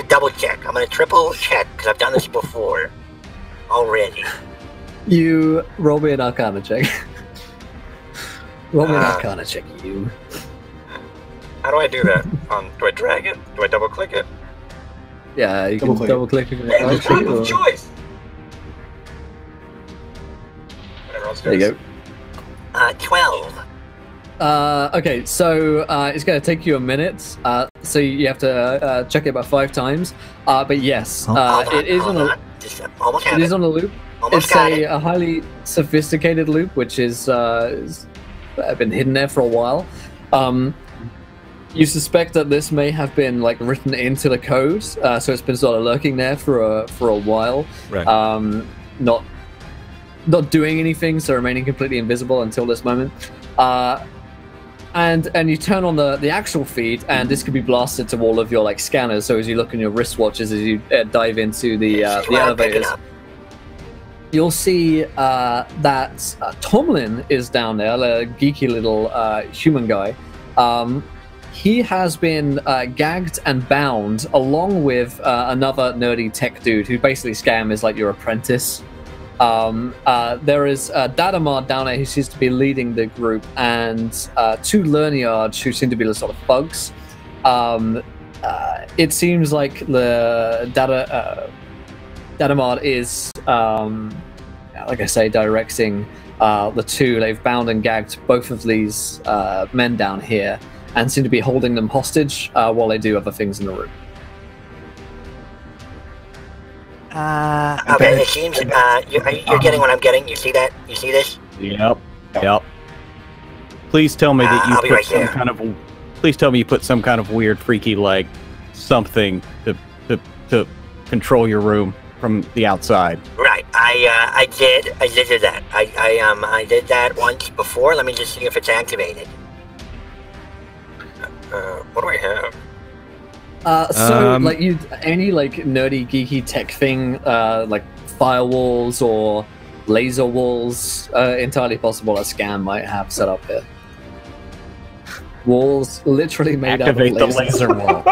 double check. I'm gonna triple check because I've done this before already. You roll me an Arcana check. Roll me an Arcana check, you. How do I do that? Do I drag it? Do I double click it? Yeah, you can double click it. Choice. Whatever else There you go. 12. Okay, so it's going to take you a minute. So you have to check it about 5 times. But yes, it is on a loop. Almost It's got it. a highly sophisticated loop, which is been hidden there for a while. You suspect that this may have been like written into the code, so it's been sort of lurking there for a while. Right. Not doing anything, so remaining completely invisible until this moment. And you turn on the actual feed, and this could be blasted to all of your like scanners. So as you look on your wristwatches, as you dive into the elevators, you'll see that Tomlin is down there, a geeky little human guy. He has been gagged and bound, along with another nerdy tech dude who basically Scam is like your apprentice. There is Dadamar down there who seems to be leading the group, and two Lerniards who seem to be the sort of thugs. It seems like the Dadamar is, like I say, directing the two. They've bound and gagged both of these men down here and seem to be holding them hostage while they do other things in the room. Okay, it seems you're getting what I'm getting. You see that? You see this? Yep. Please tell me that you I'll be put right some there. kind of. Please tell me you put some kind of weird, freaky, like something to control your room from the outside. Right. I did that. I did that once before. Let me just see if it's activated. What do I have? Like any like nerdy geeky tech thing, like firewalls or laser walls, entirely possible a Scam might have set up here. Walls literally made Activate out of the laser wall.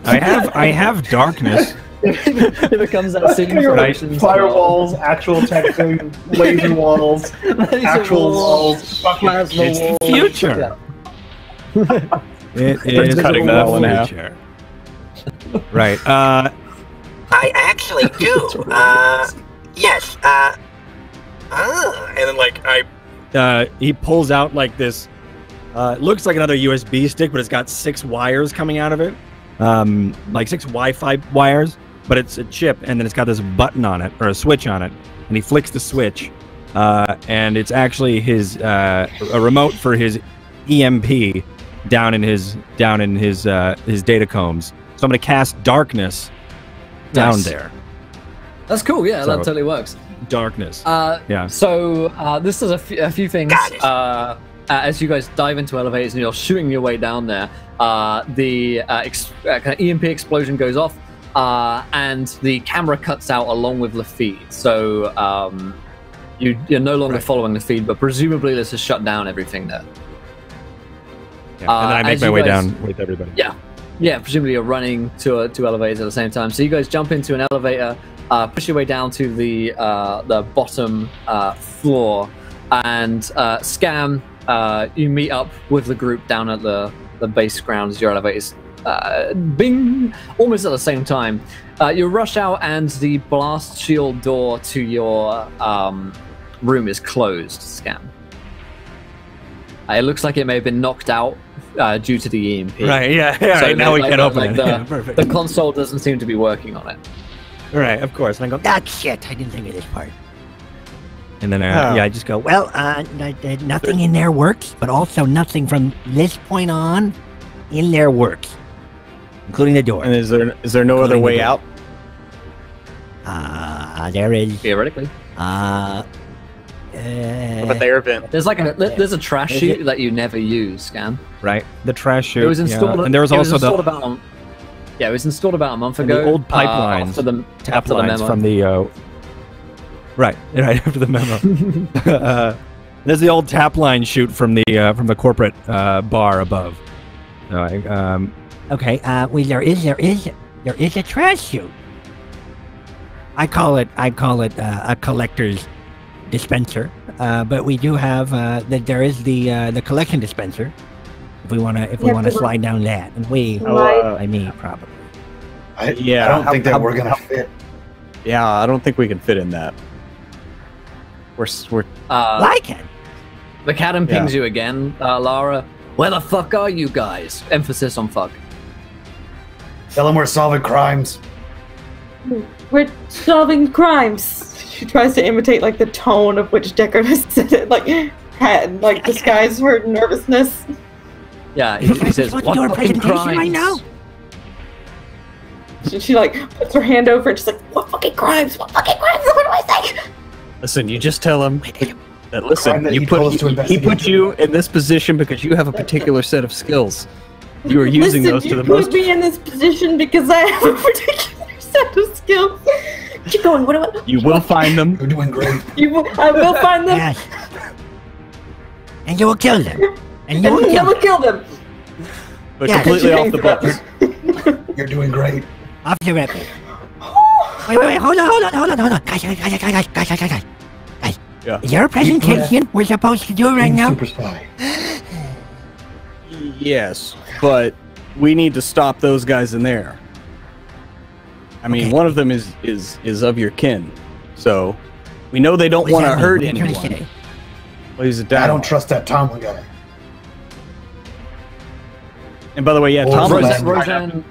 I have darkness. It becomes that scene from Ocean's Firewalls, actual texting, laser walls, Laser actual walls, walls, plasma It's the walls. future. Yeah. It is Cutting the that one in half. future. Right. I actually do. Yes. And then like He pulls out like this. It looks like another USB stick, but it's got 6 wires coming out of it, like 6 Wi-Fi wires. But it's a chip, and then it's got this button on it or a switch on it, and he flicks the switch, and it's actually his a remote for his EMP down in his data combs. So I'm gonna cast darkness down Nice. there. That's cool. Yeah, So- that totally works. Darkness. Yeah. So this is a few things. Got it. As you guys dive into elevators and you're shooting your way down there, the kind of EMP explosion goes off, and the camera cuts out along with the feed. So you're no longer following the feed, but presumably this has shut down everything there. Yeah, and then I make as my you way guys- down with everybody. Yeah, presumably you're running to two elevators at the same time. So you guys jump into an elevator, push your way down to the bottom floor, and Scam, you meet up with the group down at the base ground as your elevators bing almost at the same time. You rush out, and the blast shield door to your room is closed. Scam. It looks like it may have been knocked out due to the EMP. Right. Yeah. Yeah. So Right, now we can open it. The, Yeah, perfect. the console doesn't seem to be working on it. Right. Of course. And I go. Ah, shit, I didn't think of this part. And then I just go. Well, nothing in there works, but also nothing from this point on in there works, including the door. And is there no other way out? There is. Theoretically, But there vent. there's like there's a trash chute that you never use, Scam. Right. The trash chute. It was installed. And there was it also installed the about. Yeah, it was installed about a month and ago. the old pipelines, after the tap after the lines memo. from the. Right after the memo. There's the old tap line chute from the corporate bar above. Okay. Well, there is a trash chute. I call it a collector's dispenser. But we do have there is the collection dispenser. If we wanna but- slide down that, and we, Right. I mean, probably. I Yeah, don't think that how- we're gonna fit. Yeah, I don't think we can fit in that. We're Well, I can. The Cadam pings you again, Lara. Where the fuck are you guys? Emphasis on fuck. Tell them we're solving crimes. We're solving crimes. She tries to imitate like the tone of which Deckard has said it. Like, like disguise her nervousness. Yeah, he says, What "What do a fucking presentation crimes?" right now? She like puts her hand over and she's like, "What fucking crimes? What fucking crimes? What do I say?" Listen, you just tell him that. Crime Listen, that you he told us to he investigate. put you in this position because you have a particular set of skills. You are using Listen, those to you the put most. me in this position because I have a particular set of skills. Keep going. What do I? You will find them. You're doing great. I will find them. Yes. And you will kill them. And you And will I kill will them. kill them. But Yeah. completely off the books. You're doing great. Off the rip. Wait, hold on. Guys. Yeah. Is there a presentation we're supposed to do right now? Super spy. Yes, but we need to stop those guys in there. I mean, Okay. one of them is of your kin, so we know they don't What does want to that mean? hurt What are you trying to anyone. say? Well, he's a I dad. don't trust that Tomlin guy. And by the way, yeah, Oh, Tom Roseanne-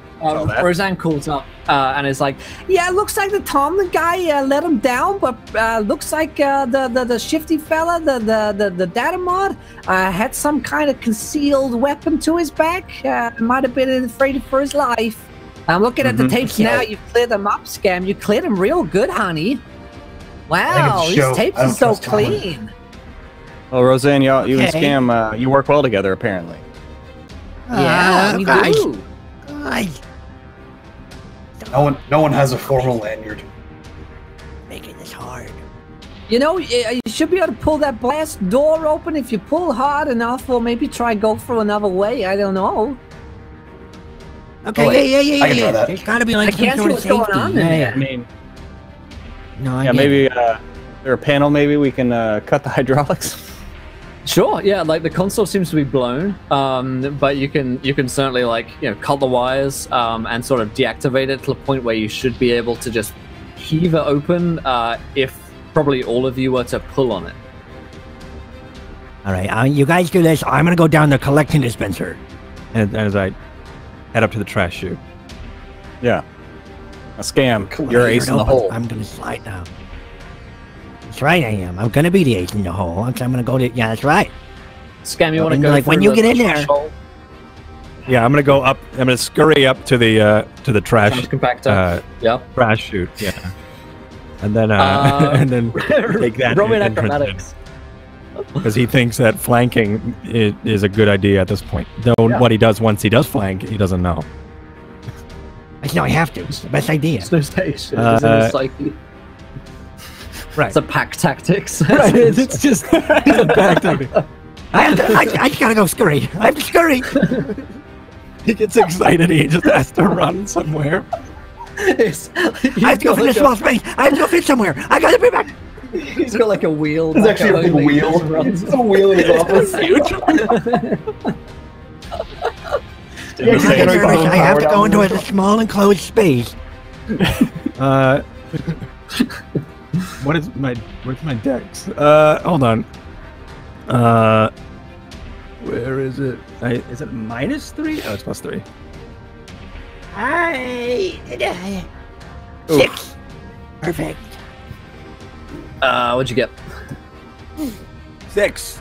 Roseanne calls up and is like, "Yeah, it looks like the Tomlin guy let him down, but looks like the shifty fella, the data mod, had some kind of concealed weapon to his back. Might have been afraid for his life. I'm looking at the tapes now. You've cleared them up, Scam. You cleared them real good, honey. Wow, it's a these show. tapes I don't are so trust Tomlin. clean." Oh, Roseanne, you and Okay. Scam, you work well together, apparently. Yeah, we guys. do. Guys. No one has a formal lanyard. Making this hard. You know, you should be able to pull that blast door open if you pull hard enough, or maybe try go through another way. I don't know. Okay, Oh, wait. yeah. I can try that. There's gotta be like I some can't see sort of what's going safety. on in there. I mean, No, I yeah, get maybe it. there a panel. Maybe we can cut the hydraulics. Sure, yeah, like the console seems to be blown, but you can certainly cut the wires and sort of deactivate it to the point where you should be able to just heave it open if probably all of you were to pull on it. All right, you guys do this. I'm gonna go down the collection dispenser. And as I head up to the trash chute. Yeah, a Scam. You're ace in the hole. I'm gonna slide now. That's right, I am. I'm gonna be the ace in the hole. I'm gonna go to. Yeah, that's right. Scam, you want to And go like, when through you the get in there- threshold? Yeah, I'm gonna go up. I'm gonna scurry up to the trash Trash compactor. Yeah. trash chute. Yeah, and then and then take that Roman and turn it in. acrobatics. because he thinks that flanking is a good idea at this point. Though what he does once he does flank, he doesn't know. No, I have to. It's the best idea. It's no station. It's in the psyche. Right. It's a pack tactics. Right, it's just it's a back tactic. I just gotta go scurry. I have to scurry. He gets excited. He just has to run somewhere. I have to go from this small space. I have to go fit somewhere. I gotta be back. He's got like a wheel. It's actually a big wheel. It's a wheel in his office. I have to go into a small enclosed space. Where's my dex? Hold on. Where is it? Is it -3? Oh, it's +3. Hi. 6. Perfect. What'd you get? 6.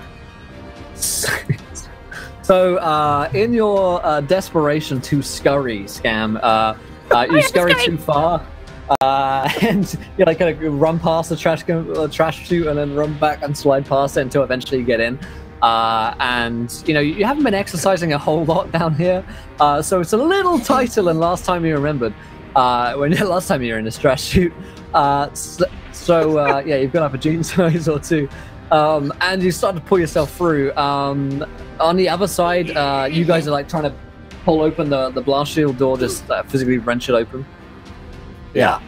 So, in your desperation to scurry, Scam, you scurry too far, and you like kind of run past the trash chute, and then run back and slide past it until eventually you get in. And you haven't been exercising a whole lot down here, so it's a little tighter than last time you remembered. Last time you were in this trash chute. So you've gone up a gene size or two. And you start to pull yourself through. On the other side, you guys are like trying to pull open the blast shield door, just physically wrench it open. Yeah.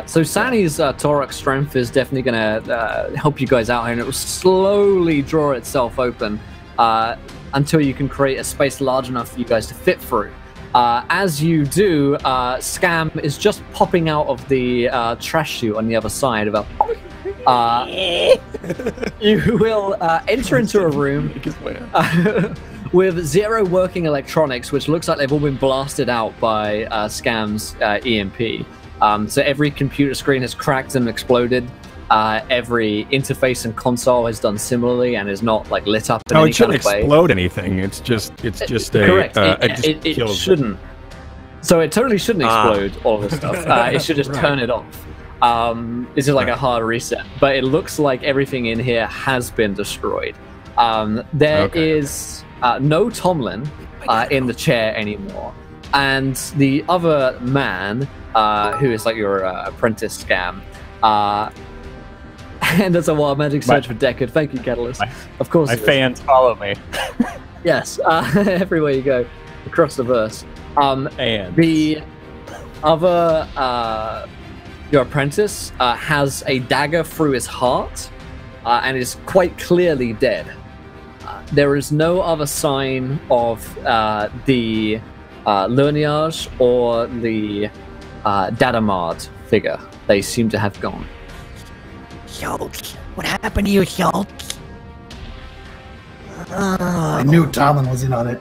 So Sani's Torok strength is definitely going to help you guys out here, and it will slowly draw itself open until you can create a space large enough for you guys to fit through. As you do, Scam is just popping out of the trash chute on the other side. You will enter into a room with 0 working electronics, which looks like they've all been blasted out by Scam's EMP. So every computer screen has cracked and exploded. Every interface and console is done similarly and is not like lit up in any it shouldn't kind of way. explode anything. It's just Correct. It It kills shouldn't. So it totally shouldn't explode all of this stuff. It should just turn it off. This is like a hard reset. But it looks like everything in here has been destroyed. There is no Tomlin in the chair anymore. And the other man, who is like your apprentice Scam, and there's a wild magic search for Deckard. Thank you, Catalyst. Of course. My fans follow me. Yes, everywhere you go, across the verse. And the other, your apprentice, has a dagger through his heart and is quite clearly dead. There is no other sign of the Lineage or the Dadamard figure. They seem to have gone. Schultz, what happened to you, Schultz? I knew Tomlin was in on it.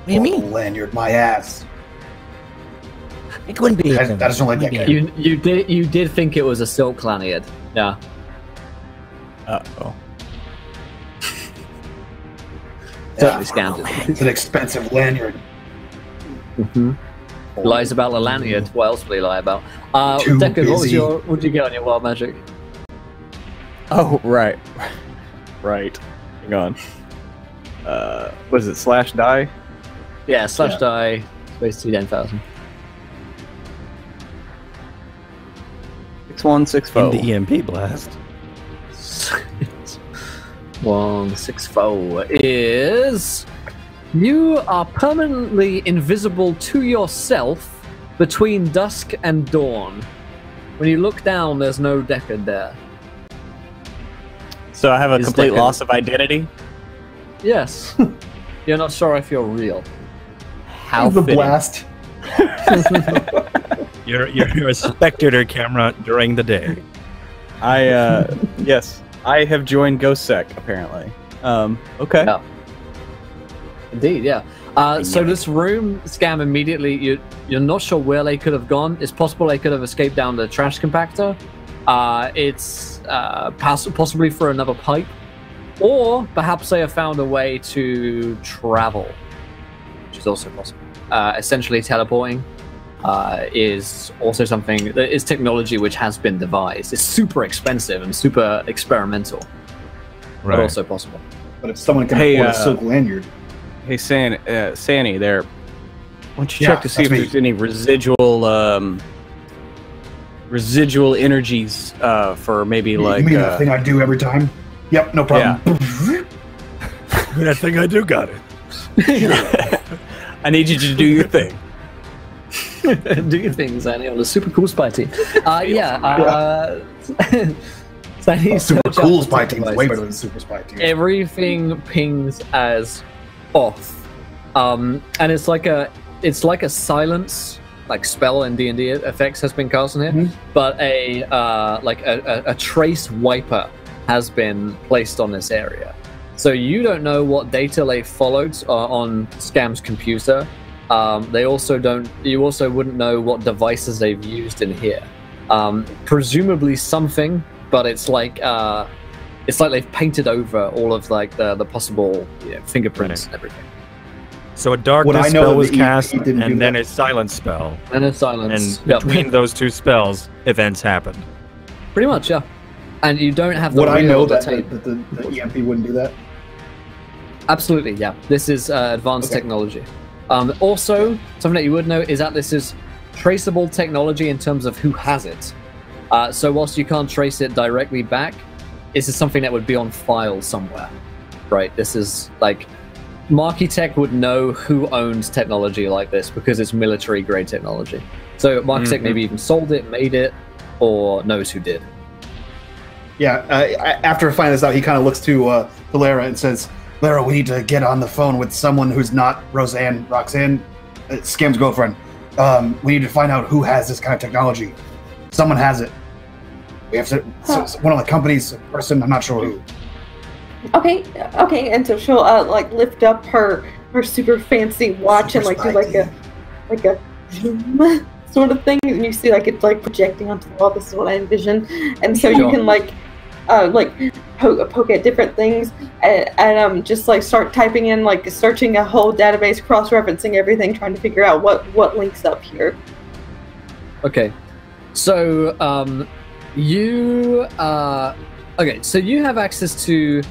What do you mean? Lanyard, my ass. It couldn't be. That doesn't look like that. You did think it was a silk lanyard. Yeah. Uh-oh. Totally scammed it. It's an expensive lanyard. Lies about the lanyard. What else would he lie about? Too Deckard, what did you get on your wild magic? Oh, right. Right. Hang on. What is it, slash die? Yeah, slash die, space 2 6164. in the EMP blast. 164 is you are permanently invisible to yourself between dusk and dawn. When you look down, there's no Deckard there. So I have a Is complete Deckard- loss of identity? Yes. You're not sure if you're real. How the fitting. blast. You're a spectator camera during the day. Yes. I have joined GhostSec, apparently. Okay. Yeah. Indeed, yeah. So this room, Scam, immediately, you're not sure where they could have gone. It's possible they could have escaped down the trash compactor. It's possibly for another pipe. Or perhaps they have found a way to travel, which is also possible. Essentially, teleporting is also something that is technology which has been devised. It's super expensive and super experimental, but also possible. But if someone can Hey, afford a silk lanyard, Hey, Sanny, there. Why don't you Yeah, check to see if that's me. there's any residual energies for maybe You like mean that thing I do every time? Yep, no problem. I think I do got it. I need you to do your thing. Do your things, Annie, on a super cool spy team. Super cool spy team is way better than super spy team. Everything pings as off, and it's like a silence like spell in D&D effects has been cast in here, but a trace wiper has been placed on this area. So you don't know what data they followed on Scam's computer. You also wouldn't know what devices they've used in here. Presumably something, but it's like they've painted over all of like the possible fingerprints and everything. So a darkness Would I know spell that was the cast, EMP didn't do and then that? a silence spell. And a silence. And between those two spells, events happened. Pretty much, yeah. And you don't have the would I reel know to that tape. the EMP wouldn't do that? Absolutely, yeah. This is advanced technology. Also, something that you would know is that this is traceable technology in terms of who has it. So whilst you can't trace it directly back, this is something that would be on file somewhere, right? This is like Markitech would know who owns technology like this because it's military-grade technology. So Markitech maybe even sold it, made it, or knows who did. Yeah, after finding this out, he kind of looks to Lara and says, Lara, we need to get on the phone with someone who's not Roxanne, Scam's girlfriend. We need to find out who has this kind of technology. Someone has it. We have to, one of the companies, a person, I'm not sure who. Okay, and so she'll like lift up her super fancy watch Super and like do spiky. like a sort of thing, and you see like it's like projecting onto the wall. This is what I envision, and so you can like poke at different things and just like start typing in, like searching a whole database, cross-referencing everything, trying to figure out what links up here. Okay, so you so you have access to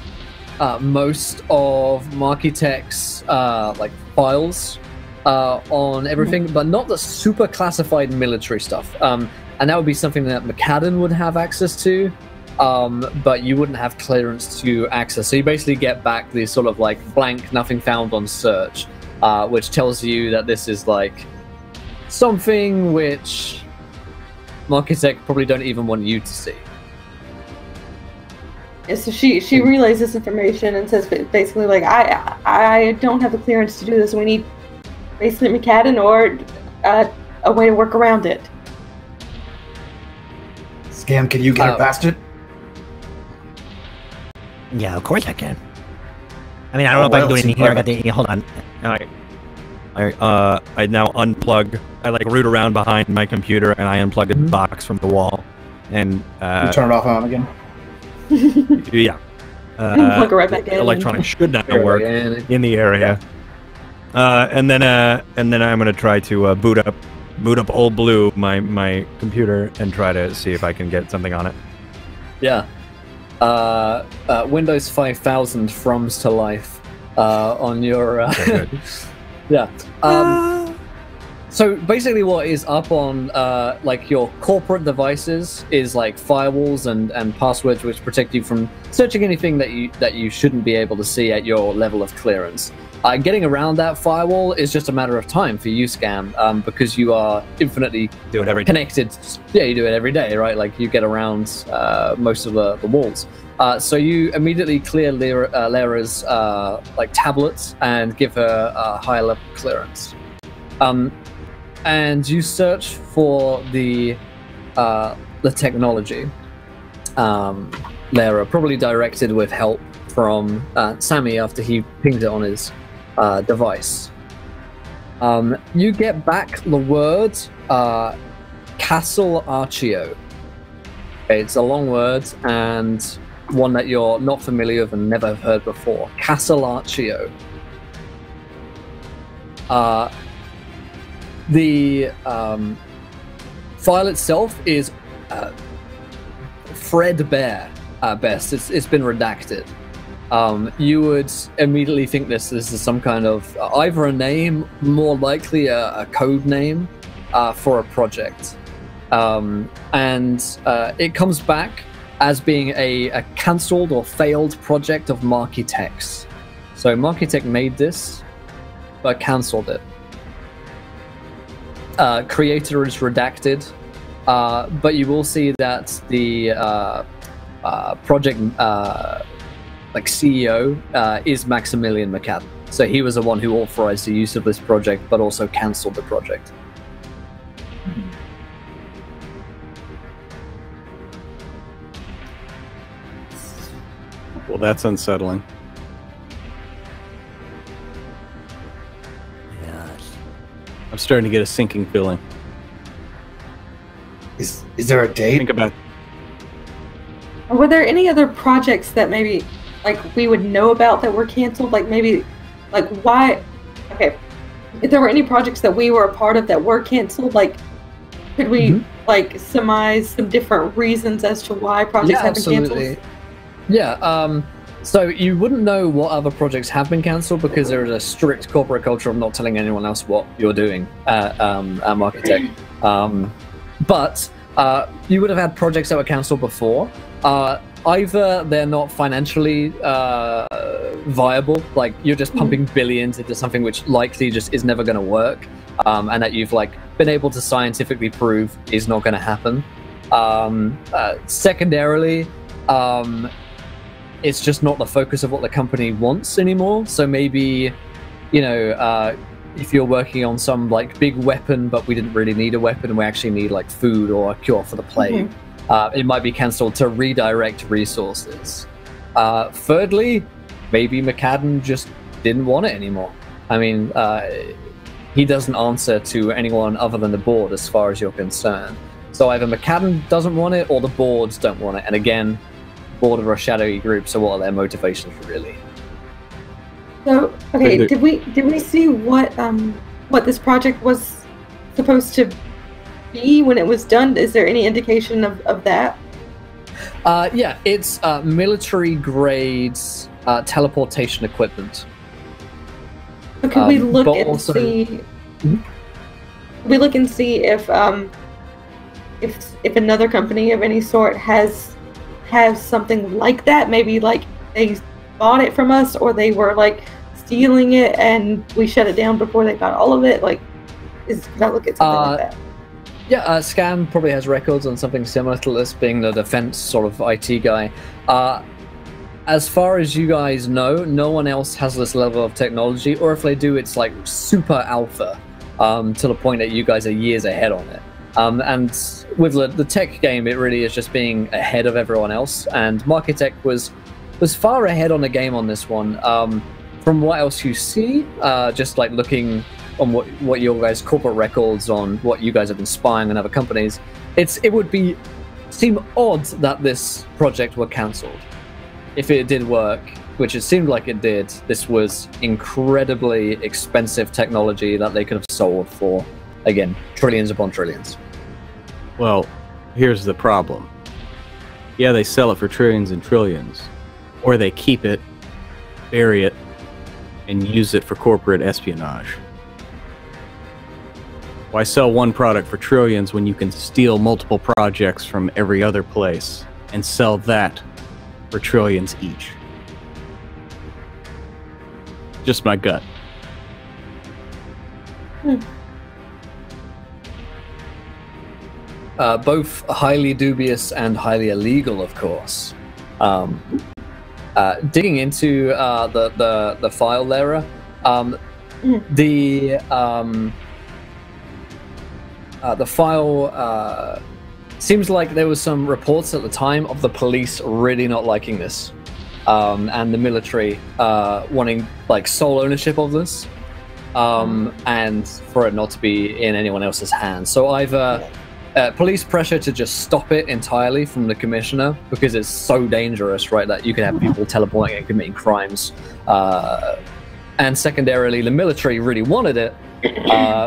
most of Markitech's like files on everything, but not the super classified military stuff. And that would be something that McCadden would have access to. But you wouldn't have clearance to access. So you basically get back this sort of like blank, nothing found on search, which tells you that this is like something which Markitech probably don't even want you to see. Yeah, so she relays this information and says basically like, I don't have the clearance to do this. We need basically McCadden or a way to work around it. Scam, can you get it past it? Yeah, of course I can. I mean, I don't know if I can do anything here. I got the... Hold on. I now unplug. I like root around behind my computer and I unplug a box from the wall. And you turn it off and on again. Yeah. Plug it right back in. Electronics should now work in the area. And then I'm gonna try to boot up Old Blue, my computer, and try to see if I can get something on it. Yeah. Windows 5000 thrums to life on your Okay, yeah. So basically what is up on like your corporate devices is like firewalls and passwords which protect you from searching anything that you shouldn't be able to see at your level of clearance. Getting around that firewall is just a matter of time for you, Scam, because you are infinitely connected. Yeah, you do it every day, right? Like you get around most of the walls. So you immediately clear Lyra's like tablets and give her a higher level clearance. And you search for the technology. Lyra, probably directed with help from Sammy after he pinged it on his device. You get back the word Castle Archio. Okay, it's a long word and one that you're not familiar with and never have heard before. Castle Archio. The file itself is threadbare at best. It's been redacted. You would immediately think this is some kind of either a name, more likely a code name for a project. And it comes back as being a cancelled or failed project of Markitech's. So Markitech made this, but cancelled it. Creator is redacted, but you will see that the project like CEO is Maximilian McCadden. So he was the one who authorized the use of this project, but also cancelled the project. Well, that's unsettling. Yes. I'm starting to get a sinking feeling. Is there a date? Think about. Were there any other projects that maybe, like, we would know about that were canceled? Like, maybe, like, why? Okay, if there were any projects that we were a part of that were canceled, like, could we, like, surmise some different reasons as to why projects have been canceled? Yeah, so you wouldn't know what other projects have been cancelled because there is a strict corporate culture of not telling anyone else what you're doing at Markitech. But you would have had projects that were cancelled before. Either they're not financially viable, like you're just pumping billions into something which likely just is never going to work, and that you've like been able to scientifically prove is not going to happen. Secondarily, it's just not the focus of what the company wants anymore. So maybe, you know, if you're working on some like big weapon, but we didn't really need a weapon, and we actually need like food or a cure for the plague, it might be cancelled to redirect resources. Thirdly, maybe McCadden just didn't want it anymore. I mean, he doesn't answer to anyone other than the board as far as you're concerned. So either McAdam doesn't want it, or the boards don't want it. And again, board are a shadowy group, so what are their motivations really? So, okay, did we see what this project was supposed to be when it was done? Is there any indication of that? Yeah, it's military grades teleportation equipment. So can we look and see? We look and see if another company of any sort has something like that. Maybe like they bought it from us, or they were like stealing it and we shut it down before they got all of it. Like, can I look at something like that? Yeah, Scam probably has records on something similar to this, being the defense sort of IT guy. As far as you guys know, no one else has this level of technology, or if they do, it's like super alpha, to the point that you guys are years ahead on it. And with the tech game, it really is just being ahead of everyone else, and Marketech was far ahead on the game on this one. From what else you see, just like looking on what your guys' corporate records on what you guys have been spying on other companies, it would seem odd that this project were cancelled. If it did work, which it seemed like it did, this was incredibly expensive technology that they could have sold for, again, trillions upon trillions. Well, here's the problem. Yeah, they sell it for trillions and trillions, or they keep it, bury it, and use it for corporate espionage. Why sell one product for trillions when you can steal multiple projects from every other place and sell that for trillions each? Just my gut. Both highly dubious and highly illegal, of course. Digging into the file there, the file seems like there was some reports at the time of the police really not liking this, and the military wanting like sole ownership of this, and for it not to be in anyone else's hands. So either police pressure to just stop it entirely from the commissioner, because it's so dangerous, right, that you can have people teleporting and committing crimes, and secondarily the military really wanted it,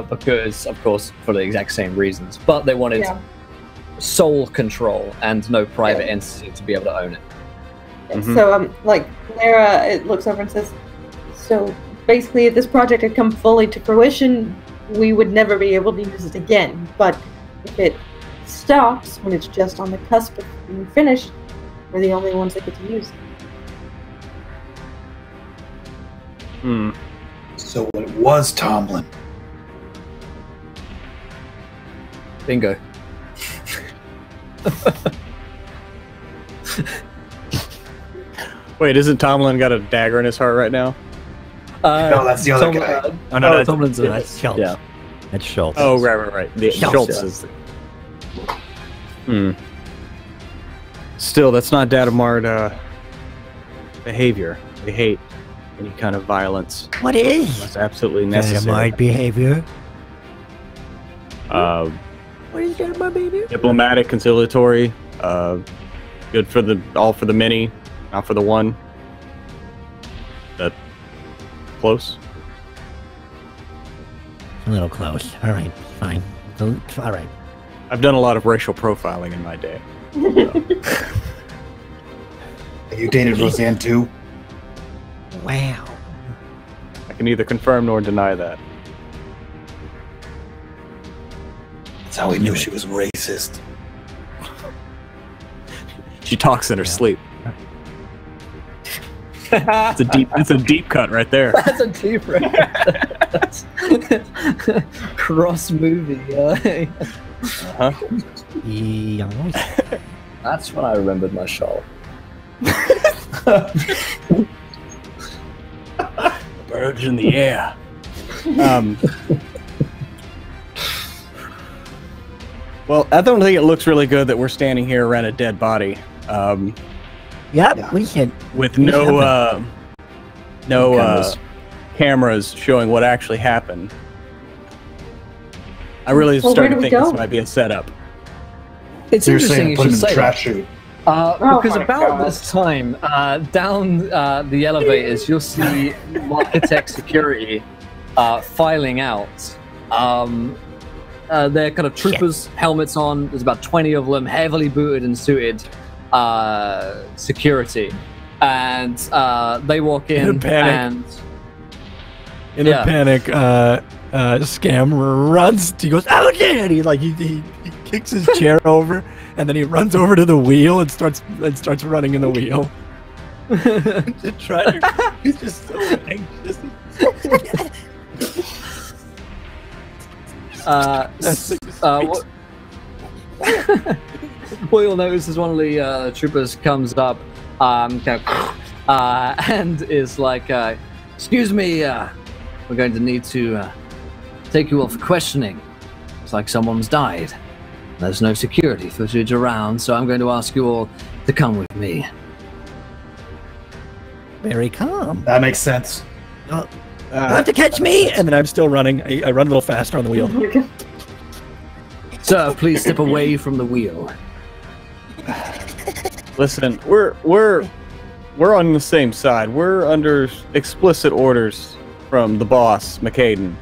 because of course for the exact same reasons, but they wanted sole control and no private entity to be able to own it. So like Lara, it looks over and says, so basically if this project had come fully to fruition, we would never be able to use it again, but if it stops when it's just on the cusp of being finished, we're the only ones that get to use it. So it was Tomlin. Bingo. Wait, isn't Tomlin got a dagger in his heart right now? No, that's the other guy. Oh no, that's Tomlin's That's Schultz. yeah. That's Schultz. Oh, right. The Schultz is Still, that's not Datamart behavior. They hate any kind of violence. What is That's absolutely necessary. Datamart behavior? What is Datamart behavior? Diplomatic, conciliatory, good for all for the many, not for the one. That close? A little close. All right, fine. All right. I've done a lot of racial profiling in my day. So. You dated Roseanne too? Wow. I can neither confirm nor deny that. That's how we knew she was racist. She talks in her sleep. It's a deep cut right there. That's a deep reference. Cross movie. That's when I remembered my shawl. Birds in the air. Well, I don't think it looks really good that we're standing here around a dead body. Yep, we should. With no cameras showing what actually happened. I really Well, started where to do we think this go? might be a setup. It's So you're interesting saying you put him should in the say trash that. chute. Because my about God. this time, down the elevators, you'll see Architect Security filing out. They're kind of troopers, helmets on. There's about 20 of them, heavily booted and suited security. And they walk in, In a panic. and In a panic, Scam runs. He goes, "Oh, Dad!" He kicks his chair over, and then he runs over to the wheel and starts running in the wheel. He's just so anxious. What you'll notice is one of the troopers comes up and is like, excuse me, we're going to need to take you all for questioning. It's like someone's died. There's no security footage around, so I'm going to ask you all to come with me. Very calm. That makes sense. Want to catch me? And then I'm still running. I run a little faster on the wheel. Sir, please step away from the wheel. Listen, we're on the same side. We're under explicit orders from the boss, McCaden,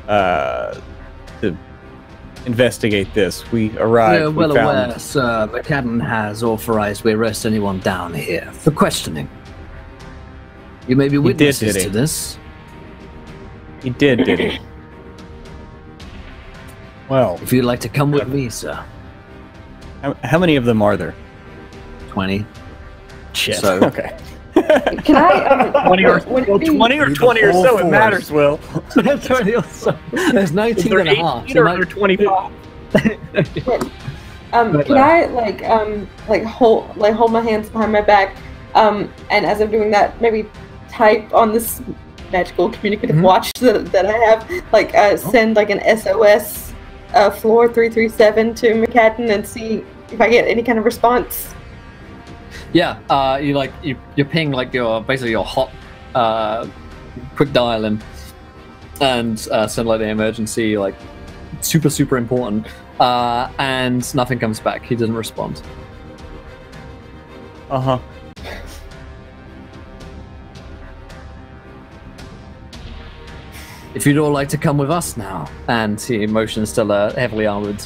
to investigate this. We arrived. We're well we found... aware, sir. McCaden has authorized we arrest anyone down here for questioning. You may be witnesses did he? to this. He did he? Well, If you'd like to come with me, sir. how many of them are there? 20. Shit. So- Okay. Can I? 20 or, would it be- 20 or 20 or so, it matters, Will. There's 19 and a half. Either or 25. Can I hold my hands behind my back, and as I'm doing that, maybe type on this magical communicative watch that I have, send like an SOS floor 337 to McCaden and see if I get any kind of response. Yeah, you ping like your hot quick dial in and send like the emergency, like super important, and nothing comes back. He doesn't respond. Uh-huh. If you'd all like to come with us now, and he motions to the heavily armored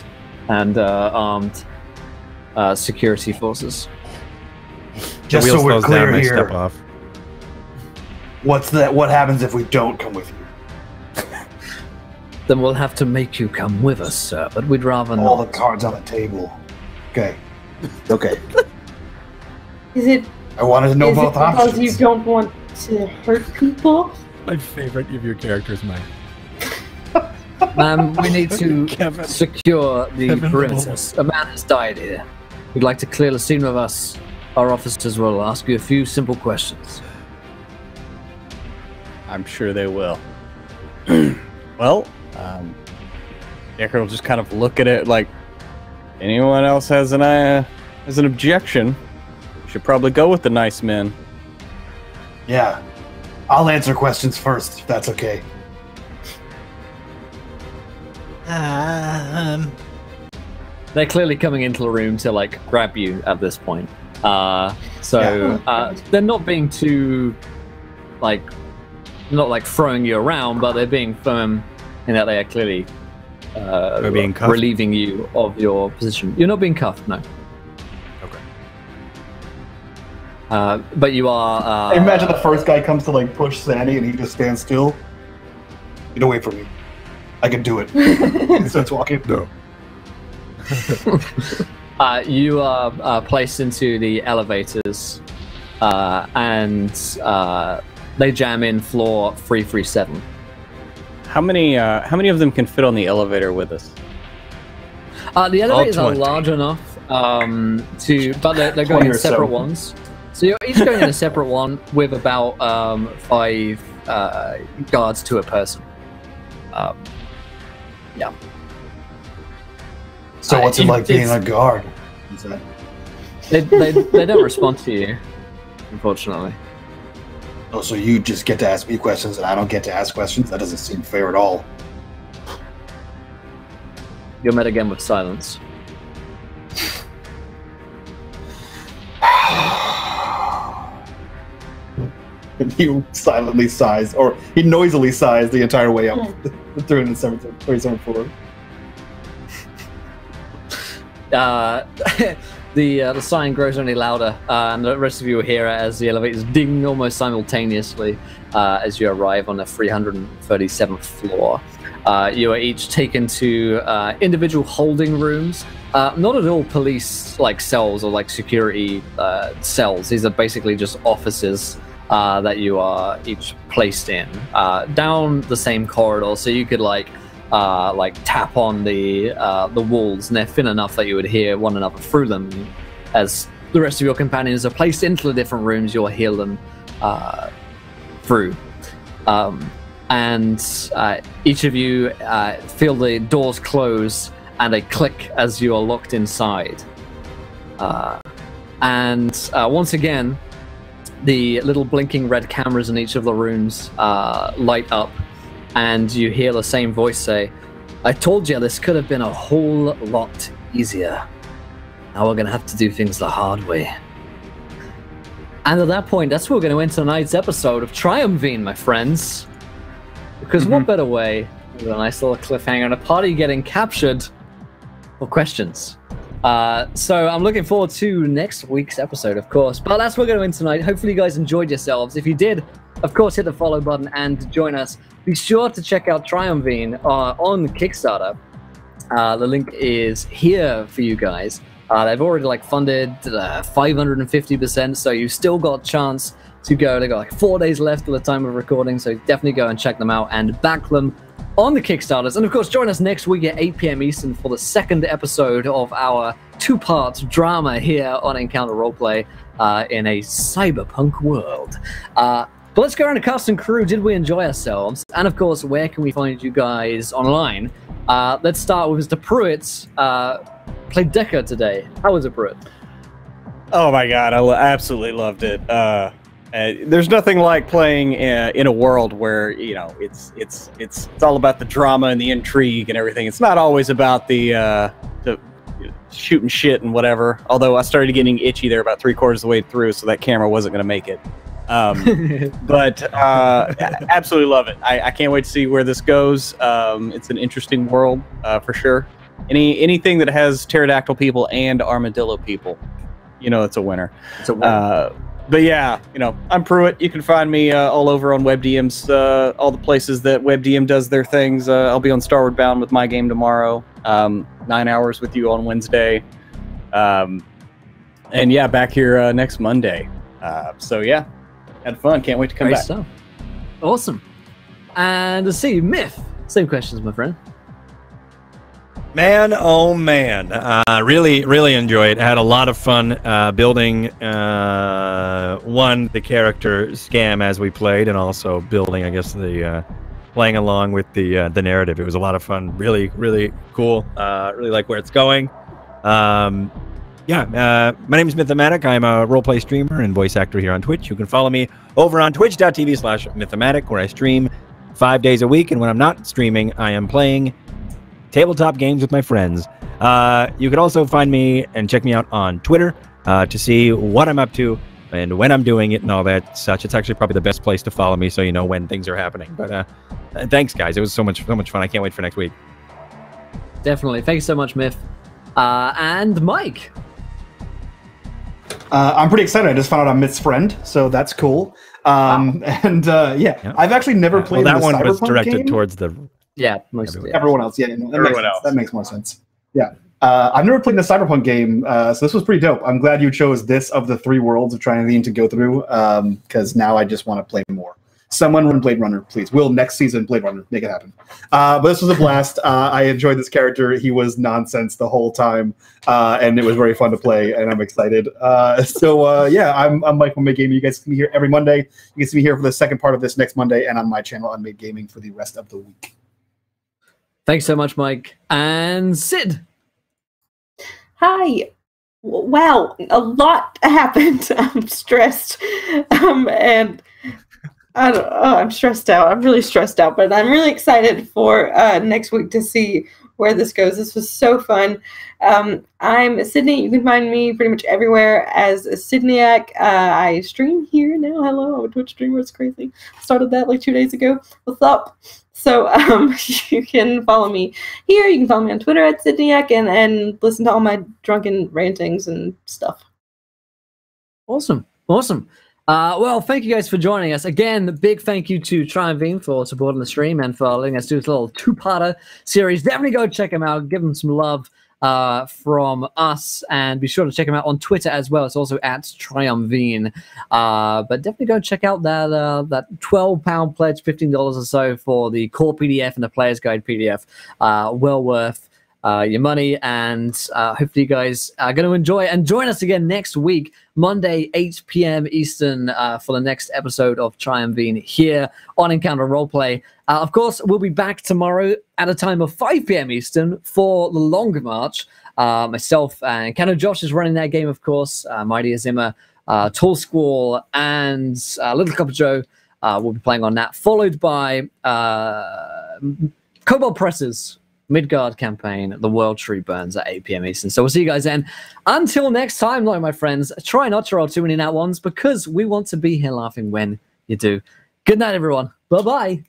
and armed security forces. Just the wheel so we're slows down clear and I here, step off. what happens if we don't come with you? Then we'll have to make you come with us, sir. But we'd rather All the not. cards on the table. Okay. Okay. Is it? I wanted to know Is it both because options. you don't want to hurt people? My favorite of your characters, Mike. Ma'am, we need to Kevin. secure the Kevin perimeters. A man has died here. We'd like to clear the scene with us. Our officers will ask you a few simple questions. I'm sure they will. Well, Decker will just kind of look at it like, anyone else has an objection? Should probably go with the nice men. Yeah. I'll answer questions first, if that's okay. They're clearly coming into the room to like grab you at this point. They're not being too not like throwing you around, but they're being firm in that they are clearly being cuffed? relieving you of your position. You're not being cuffed, no. Okay. But you are. I imagine the first guy comes to like push Sandy and he just stands still. Get away from me. I can do it. He starts walking. No. You are placed into the elevators, and they jam in floor 337. How many of them can fit on the elevator with us? The elevators are 20. large enough but they're 20 going in or so. separate ones. So you're each going in a separate one with about 5 guards to a person. Yeah. So what's it like being a it's- guard? Is that- They don't respond to you, unfortunately. Oh, so you just get to ask me questions and I don't get to ask questions? That doesn't seem fair at all. You're met again with silence. He silently sighs, or he noisily sighs the entire way up the 37th floor. The sighing grows only louder, and the rest of you will hear it as the elevators ding almost simultaneously as you arrive on the 337th floor. You are each taken to individual holding rooms. Not at all police like cells or like security cells. These are basically just offices that you are each placed in down the same corridor, so you could like tap on the walls, and they're thin enough that you would hear one another through them. As the rest of your companions are placed into the different rooms, you'll hear them through. And each of you feel the doors close and they click as you are locked inside. And once again, the little blinking red cameras in each of the rooms light up, and you hear the same voice say, "I told you this could have been a whole lot easier. Now we're going to have to do things the hard way." And at that point, that's where we're going to end tonight's episode of Triumvene, my friends. Because what better way with a nice little cliffhanger and a party getting captured for questions. So I'm looking forward to next week's episode, of course. But that's what we're going to end tonight. Hopefully you guys enjoyed yourselves. If you did, of course, hit the follow button and join us. Be sure to check out Triumvene on Kickstarter. The link is here for you guys. They've already funded 550%, so you've still got a chance to go. They've got like 4 days left at the time of recording, so definitely go and check them out and back them on the Kickstarters. And of course, join us next week at 8 p.m. Eastern for the second episode of our two-part drama here on Encounter Roleplay in a cyberpunk world. But let's go around the cast and crew. Did we enjoy ourselves? And of course, where can we find you guys online? Let's start with Mr. Pruitt. Played Decker today. How was it, Pruitt? Oh my god, I absolutely loved it. There's nothing like playing in a world where it's all about the drama and the intrigue and everything. It's not always about the shooting shit and whatever. Although I started getting itchy there about 3/4 of the way through, so that camera wasn't going to make it. But absolutely love it. I can't wait to see where this goes. It's an interesting world for sure. Anything that has pterodactyl people and armadillo people, it's a winner. It's a winner. But yeah, I'm Pruitt. You can find me all over on WebDMs, all the places that WebDM does their things. I'll be on Starward Bound with my game tomorrow, 9 hours with you on Wednesday. And yeah, back here next Monday. So yeah, had fun. Can't wait to come back. Stuff. Awesome. And to see Myth, same questions, my friend. Man, oh man, really enjoyed. Had a lot of fun building the character Scam as we played, and also building, I guess, the playing along with the narrative. It was a lot of fun. Really cool. Really like where it's going. My name is Mythomatic. I'm a roleplay streamer and voice actor here on Twitch. You can follow me over on twitch.tv/Mythomatic, where I stream 5 days a week, and when I'm not streaming, I am playing tabletop games with my friends. You can also find me and check me out on Twitter to see what I'm up to and when I'm doing it and all that such. It's actually probably the best place to follow me, so you know when things are happening. But thanks, guys. It was so much fun. I can't wait for next week. Definitely. Thanks so much, Myth. And Mike. I'm pretty excited. I just found out I'm Myth's friend, so that's cool. I've actually never played that the one was Cyberpunk directed game. towards the Everyone else. That makes more sense. Yeah. I've never played the Cyberpunk game, so this was pretty dope. I'm glad you chose this of the 3 worlds of Triumvene to go through, because now I just want to play more. Someone run Blade Runner, please. Will next season Blade Runner, make it happen. But this was a blast. I enjoyed this character. He was nonsense the whole time, and it was very fun to play, and I'm excited. I'm Mike from Mid Gaming. You guys can be here every Monday. You can see me here for the second part of this next Monday, and on my channel on Mid Gaming for the rest of the week. Thanks so much, Mike. And Sid. Hi. Wow, a lot happened. I'm stressed. And I'm stressed out. I'm really stressed out, but I'm really excited for next week to see where this goes. This was so fun. I'm Sydney. You can find me pretty much everywhere as a Sydneyak. I stream here now. Hello, I'm a Twitch streamer. It's crazy. Started that like 2 days ago. What's up? So you can follow me here. You can follow me on Twitter at Sydneyak and listen to all my drunken rantings and stuff. Awesome. Well, thank you guys for joining us. Again, a big thank you to Triumvene for supporting the stream and for letting us do this little two-parter series. Definitely go check them out. Give them some love from us, and be sure to check them out on Twitter as well. It's also at Triumvene. But definitely go check out that £12 pledge, $15 or so for the core PDF and the Player's Guide PDF. Well worth your money, and hopefully you guys are going to enjoy it. And join us again next week, Monday, 8 p.m. Eastern, for the next episode of Triumvene here on Encounter Roleplay. Of course, we'll be back tomorrow at a time of 5 p.m. Eastern for the Longer March. Myself and Encounter Josh is running that game, of course. Mighty Azima, Tall Squall, and Little Copper Joe will be playing on that, followed by Cobalt Presses Midgard campaign, The World Tree Burns at 8 p.m. Eastern. So we'll see you guys then. Until next time, though, my friends, try not to roll too many nat ones, because we want to be here laughing when you do. Good night, everyone. Bye-bye.